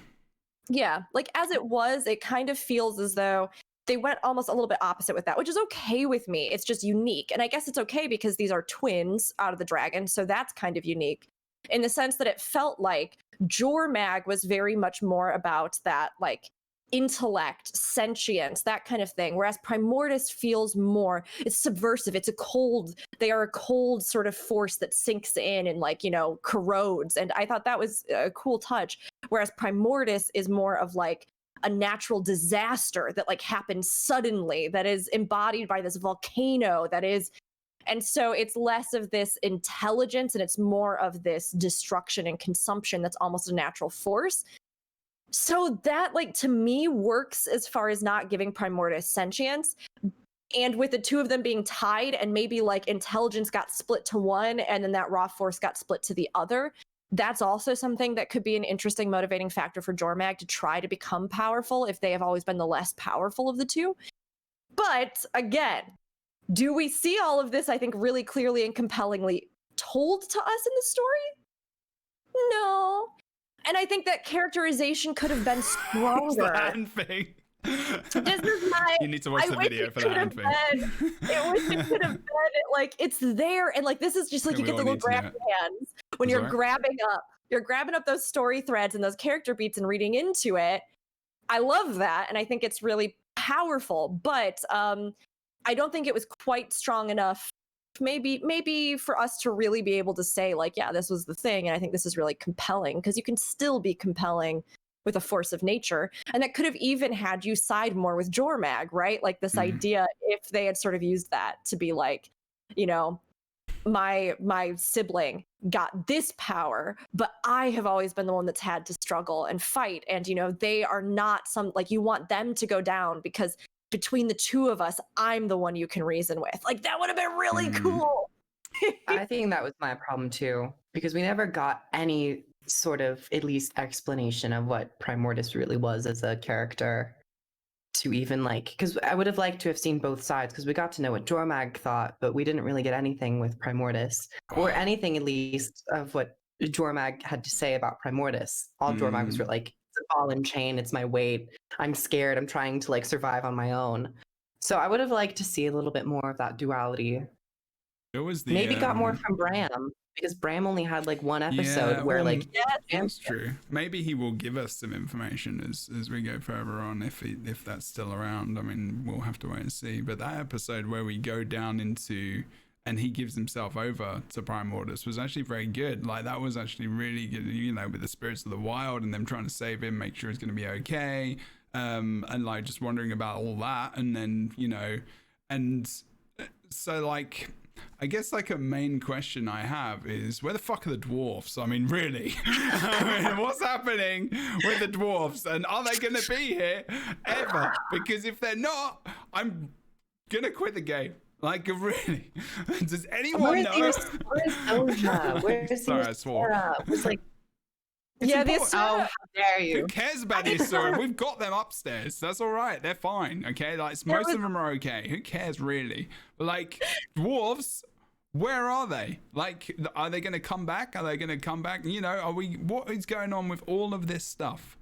Yeah, like as it was, it kind of feels as though they went almost a little bit opposite with that, which is okay with me. It's just unique. And I guess it's okay because these are twins out of the dragon. So that's kind of unique in the sense that it felt like Jormag was very much more about that like intellect, sentience, that kind of thing. Whereas Primordius feels more, it's subversive. They are a cold sort of force that sinks in and like, corrodes. And I thought that was a cool touch. Whereas Primordius is more of like a natural disaster that like happens suddenly, that is embodied by this volcano and so it's less of this intelligence and it's more of this destruction and consumption that's almost a natural force. So that, like, to me, works as far as not giving Primordius sentience. And with the two of them being tied and maybe, like, intelligence got split to one and then that raw force got split to the other, that's also something that could be an interesting motivating factor for Jormag to try to become powerful if they have always been the less powerful of the two. But, again, do we see all of this, I think, really clearly and compellingly told to us in the story? No. And I think that characterization could have been stronger. The hand thing. This is my. You need to watch the video for that hand thing. It wish it could have been like it's there, and like this is just like Yeah, you get the little grab hands when you're grabbing up those story threads and those character beats and reading into it. I love that, and I think it's really powerful. But I don't think it was quite strong enough maybe for us to really be able to say like, yeah, this was the thing, and I think this is really compelling, because you can still be compelling with a force of nature, and that could have even had you side more with Jormag, right? Like this idea, if they had sort of used that to be like, you know, my sibling got this power, but I have always been the one that's had to struggle and fight, and you know, they are not some, like, you want them to go down because between the two of us, I'm the one you can reason with. Like, that would have been really cool. I think that was my problem too, because we never got any sort of at least explanation of what Primordus really was as a character, to even like, because I would have liked to have seen both sides, because we got to know what Jormag thought, but we didn't really get anything with Primordus, or anything at least of what Jormag had to say about Primordus. All Jormag was like, it's a ball and chain, it's my weight, I'm scared, I'm trying to like survive on my own. So I would have liked to see a little bit more of that duality. It was the, maybe got more from Bram, because Bram only had like one episode where like that's true. Maybe he will give us some information as we go further on, if that's still around. I mean, we'll have to wait and see. But that episode where we go down into and he gives himself over to Primordus was actually very good. Like, that was actually really good, you know, with the spirits of the wild and them trying to save him, make sure he's going to be okay, and like just wondering about all that. And then, you know, and so like, I guess like a main question I have is, where the fuck are the dwarfs? I mean, really? I mean, what's happening with the dwarfs? And are they going to be here ever? Because if they're not, I'm going to quit the game. Like, really? Does anyone know? Where's Doja? Where's Sorry, I swore. It's like, yeah, oh, how dare you? Who cares about the Asura? We've got them upstairs. That's all right. They're fine. Okay, like most of them are okay. Who cares really? But like dwarves, where are they? Like, are they going to come back? Are they going to come back? You know, are we? What is going on with all of this stuff?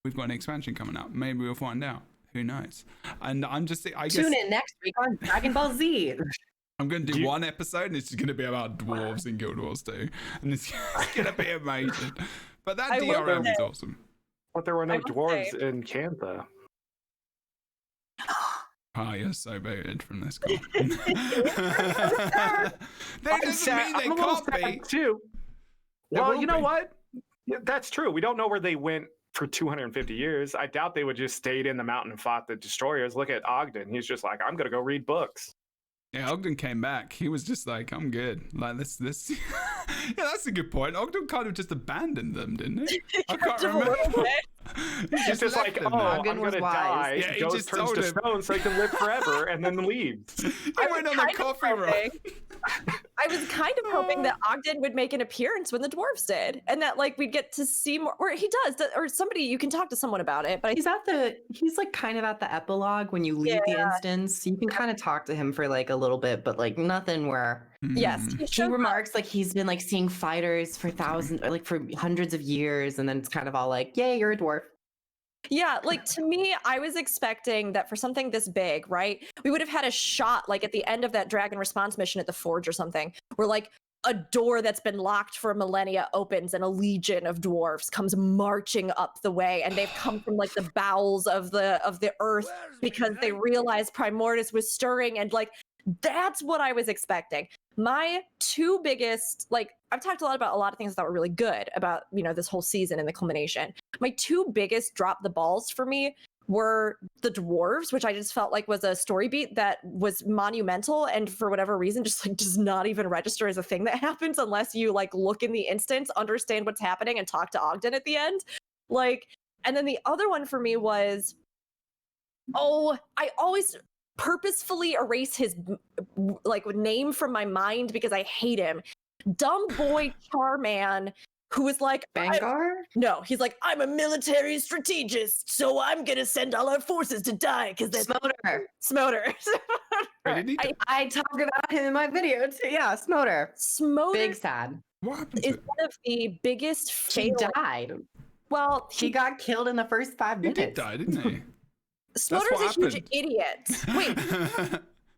We've got an expansion coming up. Maybe we'll find out. Who knows? And I'm just, I guess. Tune in next week on Dragon Ball Z. I'm going to do one episode and it's just going to be about dwarves in Guild Wars 2. And it's going to be amazing. But that DRM is awesome. But there were no dwarves in Cantha. Ah, you're so booted from this call. That doesn't mean they can't be. Too. Well, you know what? Yeah, that's true. We don't know where they went for 250 years. I doubt they would just stayed in the mountain and fought the destroyers. Look at Ogden. He's just like, I'm going to go read books. Yeah, Ogden came back. He was just like, I'm good. Like, this. Yeah, that's a good point. Ogden kind of just abandoned them, didn't he? I can't remember. He's just like, oh, I'm going to die. Yeah, he Ghost just turns told to him. stone so he can live forever, and then leaves. He went on a coffee run. I was kind of hoping that Ogden would make an appearance when the dwarves did, and that like we'd get to see more. Or he does, or somebody, you can talk to someone about it. But he's like kind of at the epilogue when you leave the instance. You can kind of talk to him for like a little bit, but like nothing where. Yes, he remarks like he's been like seeing fighters for thousands, or like for hundreds of years, and then it's kind of all like, yay, you're a dwarf. Yeah, like to me, I was expecting that for something this big, right? We would have had a shot like at the end of that Dragon Response mission at the Forge or something, where like a door that's been locked for millennia opens and a legion of dwarves comes marching up the way, and they've come from like the bowels of the earth because they realized Primordus was stirring, and like that's what I was expecting. My two biggest, like, I've talked a lot about a lot of things that were really good about, you know, this whole season and the culmination. My two biggest drop the balls for me were the dwarves, which I just felt like was a story beat that was monumental, and for whatever reason just like does not even register as a thing that happens unless you like look in the instance, understand what's happening, and talk to Ogden at the end. Like, and then the other one for me was, I always purposefully erase his like name from my mind because I hate him. Dumb boy Charman, who was like, Bangar? No, he's like, I'm a military strategist, so I'm gonna send all our forces to die because that's Smoter. I talk about him in my video too. Yeah, Smoter. Big sad. What happened is one of the biggest He died. Well, he got killed in the first 5 minutes. He did die, didn't he? Smoter's a huge idiot. Wait.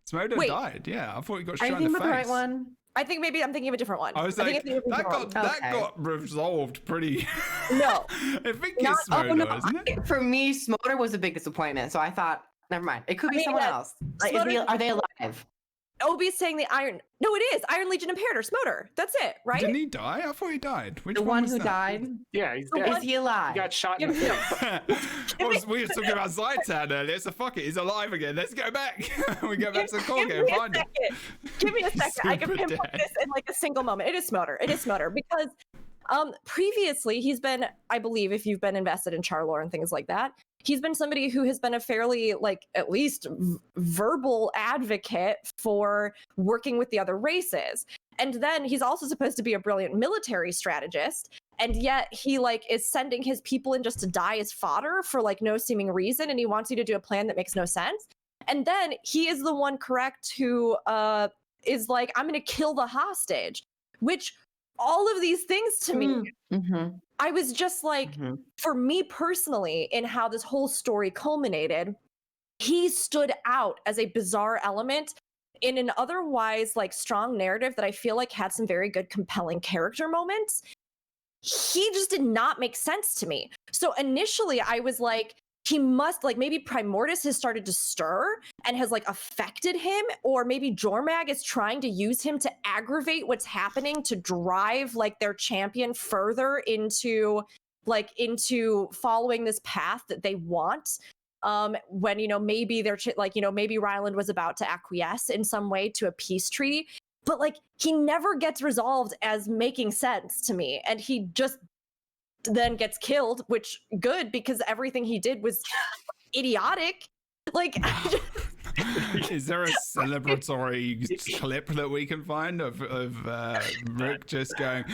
Smoter died. Yeah, I thought he got shot in the face. Are you thinking about the right one? I think maybe I'm thinking of a different one. I was like, that got resolved pretty. No, I think it's Smoter, isn't it? For me, Smoter was a big disappointment. So I thought, never mind. It could be someone else. Like, are they alive? Obi's saying the Iron. No, it is Iron Legion Imperator, Smoter. That's it, right? Didn't he die? I thought he died. Which The one one was who that? died. Yeah, he's The dead. Is he alive? He got shot in the face. We were talking about Zaitan earlier, so fuck it, he's alive again. Let's go back. We go back to the call Give game. me a Find him. second. Give me a second. I can Super pinpoint dead. this in like a single moment. It is Smoter. It is Smoter because previously he's been, I believe, if you've been invested in Charlor and things like that, he's been somebody who has been a fairly, like, at least verbal advocate for working with the other races. And then he's also supposed to be a brilliant military strategist. And yet he like is sending his people in just to die as fodder for like no seeming reason. And he wants you to do a plan that makes no sense. And then he is the one correct who is like, I'm going to kill the hostage, which all of these things to me, I was just like, for me personally, in how this whole story culminated, he stood out as a bizarre element in an otherwise like strong narrative that I feel like had some very good, compelling character moments. He just did not make sense to me. So initially I was like, he must like maybe Primordius has started to stir and has like affected him, or maybe Jormag is trying to use him to aggravate what's happening to drive like their champion further into following this path that they want. When, you know, maybe they're like, you know, maybe Ryland was about to acquiesce in some way to a peace treaty, but like he never gets resolved as making sense to me. And he just then gets killed, which good, because everything he did was idiotic. Like, is there a celebratory clip that we can find of Rook just going,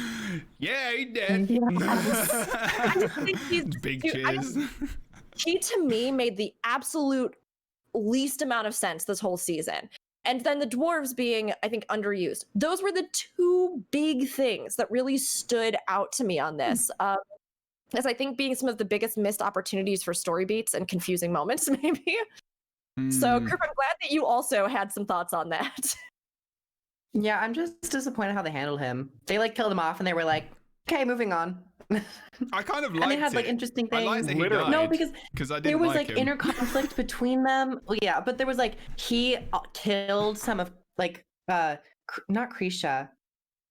yeah, he did? I just think he's Big cheers. He to me made the absolute least amount of sense this whole season. And then the dwarves being, I think, underused. Those were the two big things that really stood out to me on this. As I think being some of the biggest missed opportunities for story beats and confusing moments, maybe. So, Kroof, I'm glad that you also had some thoughts on that. Yeah, I'm just disappointed how they handled him. They like killed him off and they were like, okay, moving on. I kind of liked and they had like it. interesting I things. liked that he died, No, because I didn't there was like like him. inner conflict between them. Well, yeah, but there was like he killed some of like not Krisha,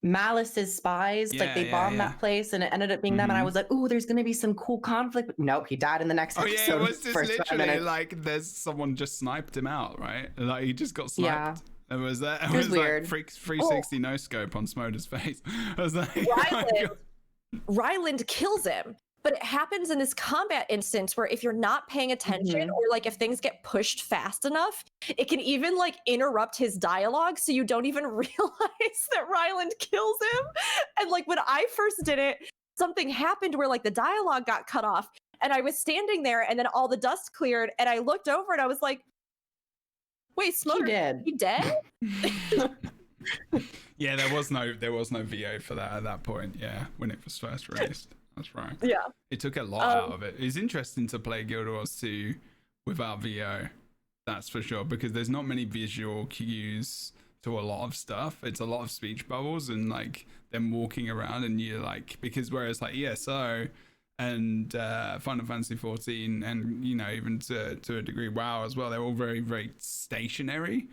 Malice's spies. Like they bombed that place and it ended up being them. And I was like, ooh, there's gonna be some cool conflict. But nope, he died in the next episode. Yeah, it was just literally like there's someone just sniped him out, right? Like he just got sniped. Yeah. It was that. It was was weird. Like 360 no scope on Smoder's face. I was like, Ryland kills him, but it happens in this combat instance where if you're not paying attention or like if things get pushed fast enough, it can even like interrupt his dialogue so you don't even realize that Ryland kills him. And like when I first did it, something happened where like the dialogue got cut off and I was standing there and then all the dust cleared and I looked over and I was like, wait, Smoder, he dead? Yeah, there was no VO for that at that point. Yeah, when it was first released. That's right. Yeah. It took a lot out of it. It's interesting to play Guild Wars 2 without VO. That's for sure, because there's not many visual cues to a lot of stuff. It's a lot of speech bubbles and like them walking around and you're like, because whereas like ESO and Final Fantasy 14 and, you know, even to a degree WoW as well, they're all very, very stationary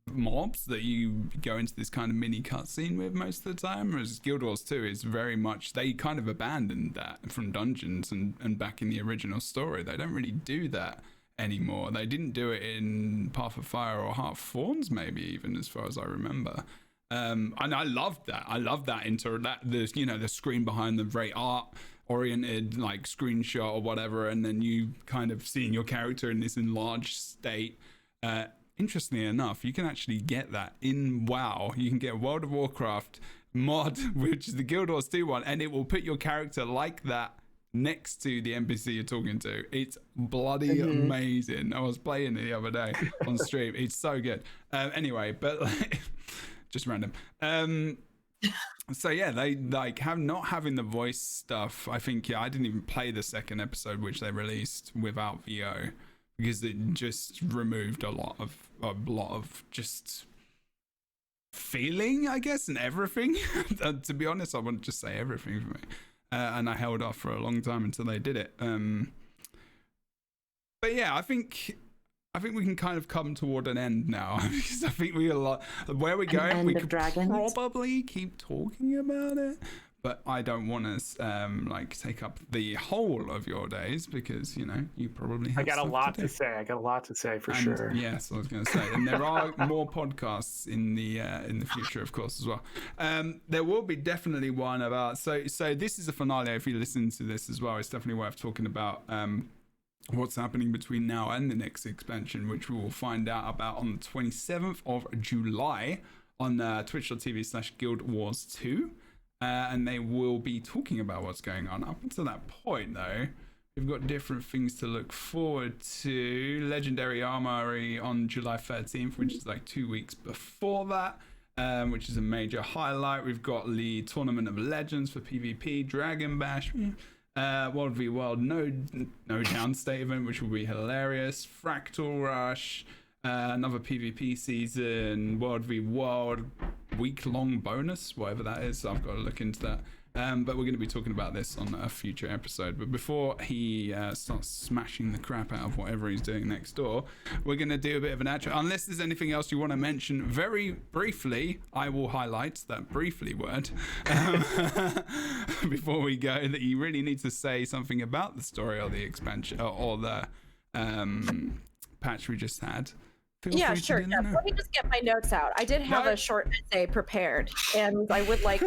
mobs that you go into this kind of mini cutscene with most of the time, whereas Guild Wars 2 is very much, they kind of abandoned that from Dungeons and back in the original story. They don't really do that anymore. They didn't do it in Path of Fire or Heart of Thorns, maybe even, as far as I remember. And I loved that. I love that the screen behind the very art oriented like screenshot or whatever, and then you kind of seeing your character in this enlarged state. Interestingly enough, you can actually get that in WoW. You can get a World of Warcraft mod, which is the Guild Wars 2 one, and it will put your character like that next to the NPC you're talking to. It's bloody amazing. I was playing it the other day on stream. It's so good. Anyway, but like, just random. So yeah, they like not having the voice stuff. I think I didn't even play the second episode, which they released without VO. Because it just removed a lot of just feeling, I guess, and everything. To be honest, I want to just say everything for me. And I held off for a long time until they did it. But yeah, I think I think we can kind of come toward an end now because I think where we're going, we could probably keep talking about it, but I don't want to like take up the whole of your days because you probably have I got a stuff lot to to do. say. I got a lot to say for And, sure. Yes, I was going to say, and there are more podcasts in the future, of course, as well. There will be definitely one about. So this is a finale. If you listen to this as well, it's definitely worth talking about. What's happening between now and the next expansion, which we will find out about on the 27th of July on twitch.tv/Guild Wars 2. And they will be talking about what's going on. Up until that point, though, we've got different things to look forward to. Legendary Armory on July 13th, which is like 2 weeks before that, which is a major highlight. We've got the Tournament of Legends for PvP, Dragon Bash, World v World no downstate event, which will be hilarious. Fractal Rush, another PvP season, World v World week-long bonus, whatever that is. So I've got to look into that. But we're going to be talking about this on a future episode. But before he starts smashing the crap out of whatever he's doing next door, we're going to do a bit of an outro. Unless there's anything else you want to mention very briefly, I will highlight that briefly word before we go, that you really need to say something about the story or the expansion or the patch we just had. Yeah, sure. Yeah. Let me just get my notes out. I did have a short essay prepared, and I would like.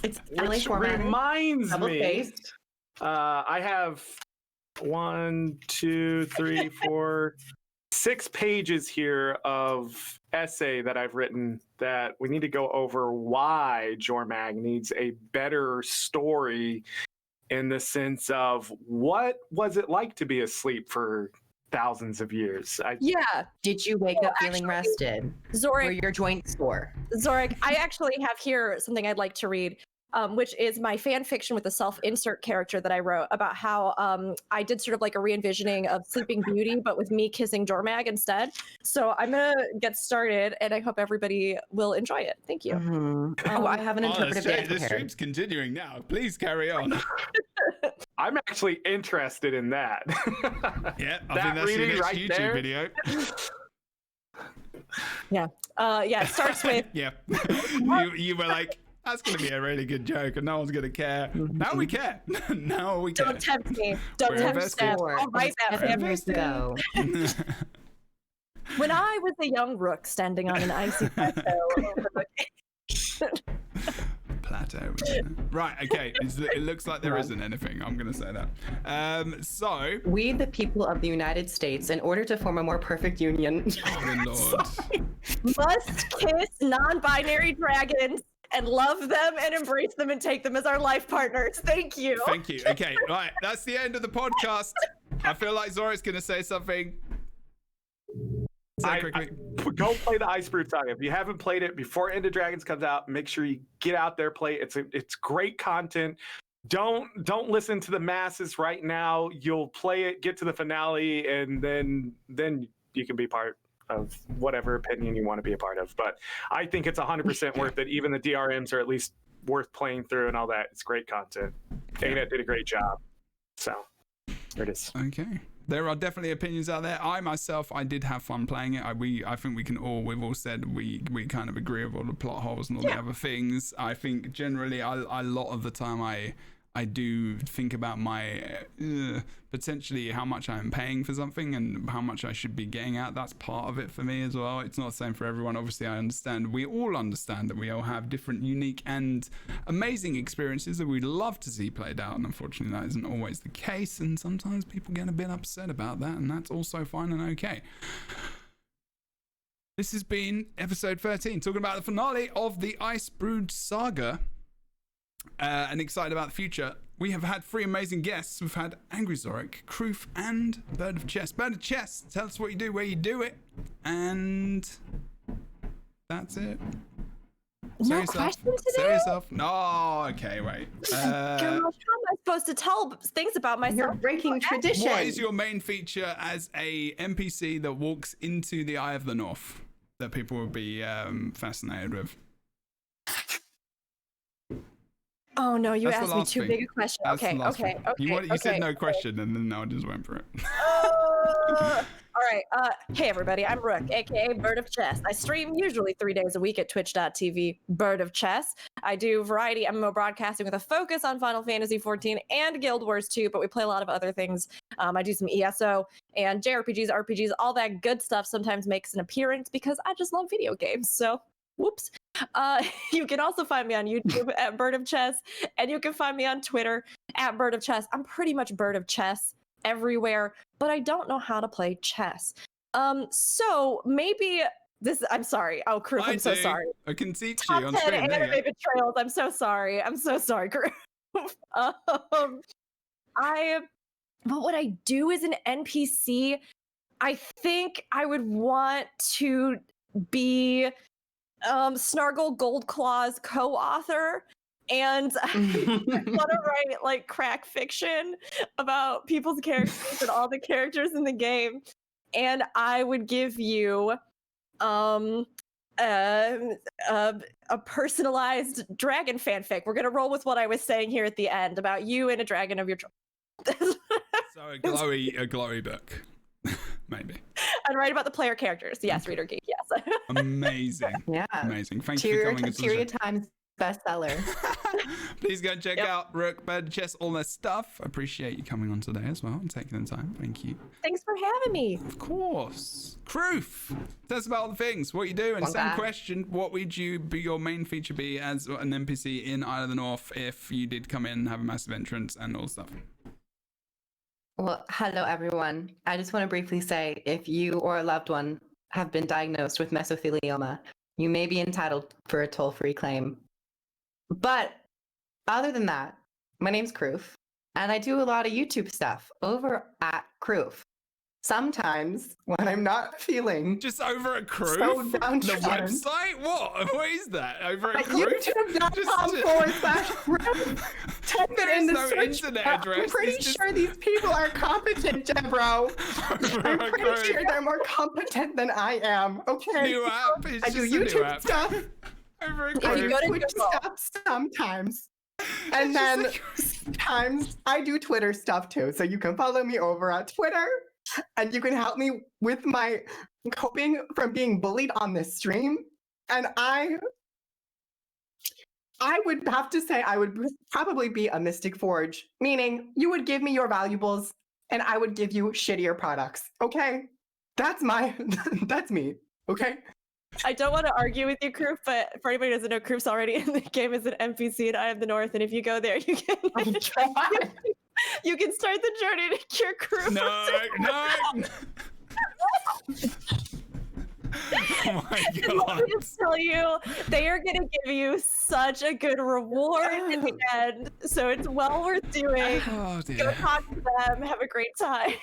It's Which reminds me, I have 1, 2, 3, 4, 6 pages here of essay that I've written that we need to go over why Jormag needs a better story in the sense of what was it like to be asleep for thousands of years. Did you wake up feeling rested? Zorric, were your joints sore? Zorric, I actually have here something I'd like to read, which is my fan fiction with a self-insert character that I wrote about how I did sort of like a re-envisioning of Sleeping Beauty, but with me kissing Jormag instead. So I'm gonna get started, and I hope everybody will enjoy it. Thank you. I have an interpretive dance The prepared. stream's continuing now. Please carry on. I'm actually interested in that. Yeah, I think that's your next YouTube video. It starts with yeah. you were like, that's going to be a really good joke and no one's going to care. Now we care. Now we care. Don't tempt me. Don't tempt me. I'll write that for years ago. When I was a young rook standing on an icy plateau. Plateau. Right, okay. It looks like there isn't anything. I'm going to say that. So. We, the people of the United States, in order to form a more perfect union. Oh, Lord. Must kiss non-binary dragons and love them and embrace them and take them as our life partners. Thank you. Thank you. Okay, right. That's the end of the podcast. I feel like Zorric's going to say something. Go play the Icebrood Saga. If you haven't played it before End of Dragons comes out, make sure you get out there, play it. It's great content. Don't listen to the masses right now. You'll play it, get to the finale, and then you can be part of whatever opinion you want to be a part of. But I think it's 100% worth it. Even the DRMs are at least worth playing through and all that. It's great content. Dana did a great job. So there it is. Okay. There are definitely opinions out there. I myself, I did have fun playing it. I think we've all said we kind of agree with all the plot holes and all the other things. I think generally, a lot of the time I do think about my potentially how much I'm paying for something and how much I should be getting out. That's part of it for me as well. It's not the same for everyone. Obviously, I understand. We all understand that we all have different, unique, and amazing experiences that we'd love to see played out. And unfortunately, that isn't always the case. And sometimes people get a bit upset about that. And that's also fine and okay. This has been episode 13, talking about the finale of the Icebrood Saga. And excited about the future. We have had 3 amazing guests. We've had Angry Zorric, Kroof, and Bird of Chess. Bird of Chess, tell us what you do, where you do it, and that's it. No questions today? Say yourself. No, okay, wait. Gosh, how am I supposed to tell things about myself? You're breaking tradition. What is your main feature as a NPC that walks into the Eye of the North that people would be fascinated with? Oh no, you That's the asked me last too thing. big a question. That's the Okay, last okay, thing. okay. You said okay. no question, and then I just went for it. All right. Hey everybody, I'm Rook, aka Bird of Chess. I stream usually 3 days a week at twitch.tv Bird of Chess. I do variety MMO broadcasting with a focus on Final Fantasy XIV and Guild Wars 2, but we play a lot of other things. I do some ESO and JRPGs, RPGs, all that good stuff sometimes makes an appearance because I just love video games. So, whoops. You can also find me on YouTube at Bird of Chess, and you can find me on Twitter at Bird of Chess. I'm pretty much Bird of Chess everywhere, but I don't know how to play chess. So maybe this. I'm sorry. Oh, Kroof, I'm so sorry. I can teach Top you on 10 screen. There you anime go. betrayals. I'm so sorry. I'm so sorry, Kroof. What would I do as an NPC? I think I would want to be Snargle Goldclaw's co-author, and I want to write like crack fiction about people's characters and all the characters in the game. And I would give you a personalized dragon fanfic. We're gonna roll with what I was saying here at the end about you and a dragon of your choice. So a glowy book, maybe. I'd write about the player characters. Yes, Reader Geek. Yes. Amazing. Yeah. Amazing. Thank you for coming to the show. Tyria Times bestseller. Please go and check out Rook, Bird, Chess, all their stuff. Appreciate you coming on today as well and taking the time. Thank you. Thanks for having me. Of course. Kroof, tell us about all the things, what you do, and same question, what would you be your main feature be as an NPC in Isle of the North if you did come in and have a massive entrance and all stuff? Well, hello everyone. I just want to briefly say if you or a loved one have been diagnosed with mesothelioma, you may be entitled for a toll-free claim. But other than that, my name's Kroof, and I do a lot of YouTube stuff over at Kroof. Sometimes when I'm not feeling just over at Kroof, so the website. What is that? Over at Kroof? YouTube.com/Kroof. Type it in the no search internet bar. address. I'm pretty sure these people are competent, Jebro. I'm pretty sure they're more competent than I am. Okay. New app. I do YouTube stuff. Over at I do Kroof. Twitch stuff sometimes. And then sometimes I do Twitter stuff too. So you can follow me over at Twitter. And you can help me with my coping from being bullied on this stream. And I would have to say I would probably be a Mystic Forge, meaning you would give me your valuables and I would give you shittier products. Okay? That's me. Okay? I don't want to argue with you, Kroof, but for anybody who doesn't know, Kroof's already in the game as an NPC in Eye of the North, and if you go there, you can you can start the journey to cure Kroof. No. Oh my god. Let me just tell you, they are going to give you such a good reward in the end, so it's well worth doing. Oh dear. Go talk to them, have a great time.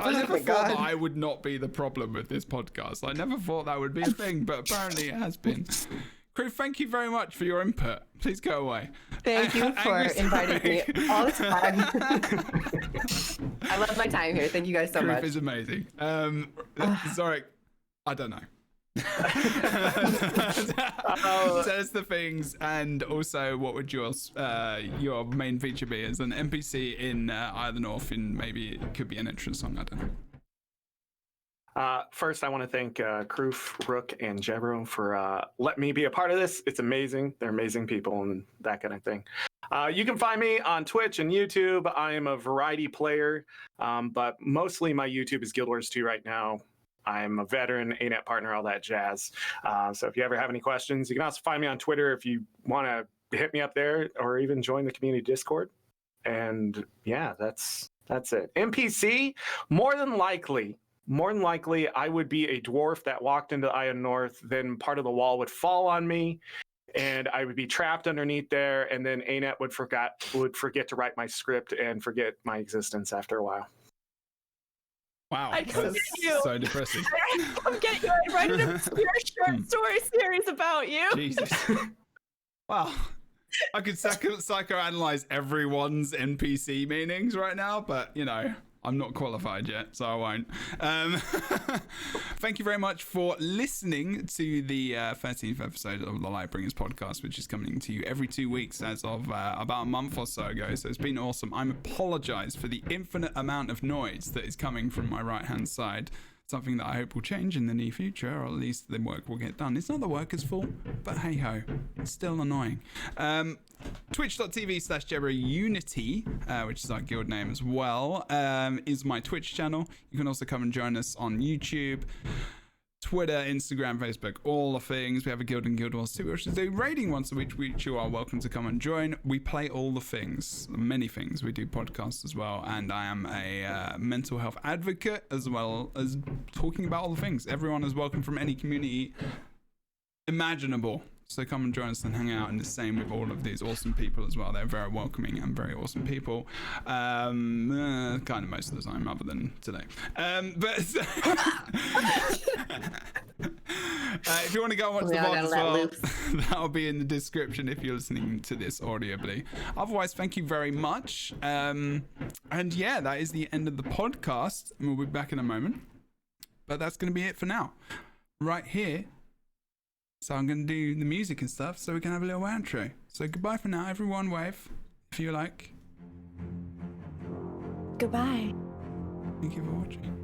I never thought that I would not be the problem with this podcast. I never thought that would be a thing, but apparently it has been. Kroof, thank you very much for your input. Please go away. Thank you for inviting me all the time. I love my time here. Thank you guys so Kroof much. is amazing. Zorric, I don't know. Tell us the things, and also what would your main feature be as an NPC in Eye of the North? In maybe it could be an entrance song. I don't know. First, I want to thank Kroof, Rook, and Jebro for letting me be a part of this. It's amazing. They're amazing people and that kind of thing. You can find me on Twitch and YouTube. I am a variety player, but mostly my YouTube is Guild Wars 2 right now. I'm a veteran, ANET partner, all that jazz. So if you ever have any questions, you can also find me on Twitter if you want to hit me up there or even join the community Discord. And yeah, that's it. NPC, more than likely, I would be a dwarf that walked into Eye of North, then part of the wall would fall on me, and I would be trapped underneath there, and then ANET would forget to write my script and forget my existence after a while. Wow, I come that's get you. so depressing. I come get you. I write an obscure short story series about you. Jesus. Wow. I could psychoanalyze everyone's NPC meanings right now, but you know, I'm not qualified yet, so I won't. Thank you very much for listening to the 13th episode of the LightBringers podcast, which is coming to you every 2 weeks as of about a month or so ago. So it's been awesome. I apologize for the infinite amount of noise that is coming from my right-hand side. Something that I hope will change in the near future, or at least the work will get done. It's not the worker's fault, but hey-ho, it's still annoying. Twitch.tv/JebroUnity, which is our guild name as well, is my Twitch channel. You can also come and join us on YouTube, Twitter, Instagram, Facebook, all the things. We have a guild and Guild Wars 2, which is a raiding once a week, which you are welcome to come and join. We play all the things, many things. We do podcasts as well, and I am a mental health advocate as well as talking about all the things. Everyone is welcome from any community imaginable. So come and join us and hang out, and the same with all of these awesome people as well. They're very welcoming and very awesome people. Kind of most of the time, other than today. If you want to go and watch the VOD as well, that'll be in the description if you're listening to this audibly. Otherwise, thank you very much. And yeah, that is the end of the podcast. And we'll be back in a moment. But that's going to be it for now. Right here. So I'm going to do the music and stuff so we can have a little outro. So goodbye for now, everyone. Wave, if you like. Goodbye. Thank you for watching.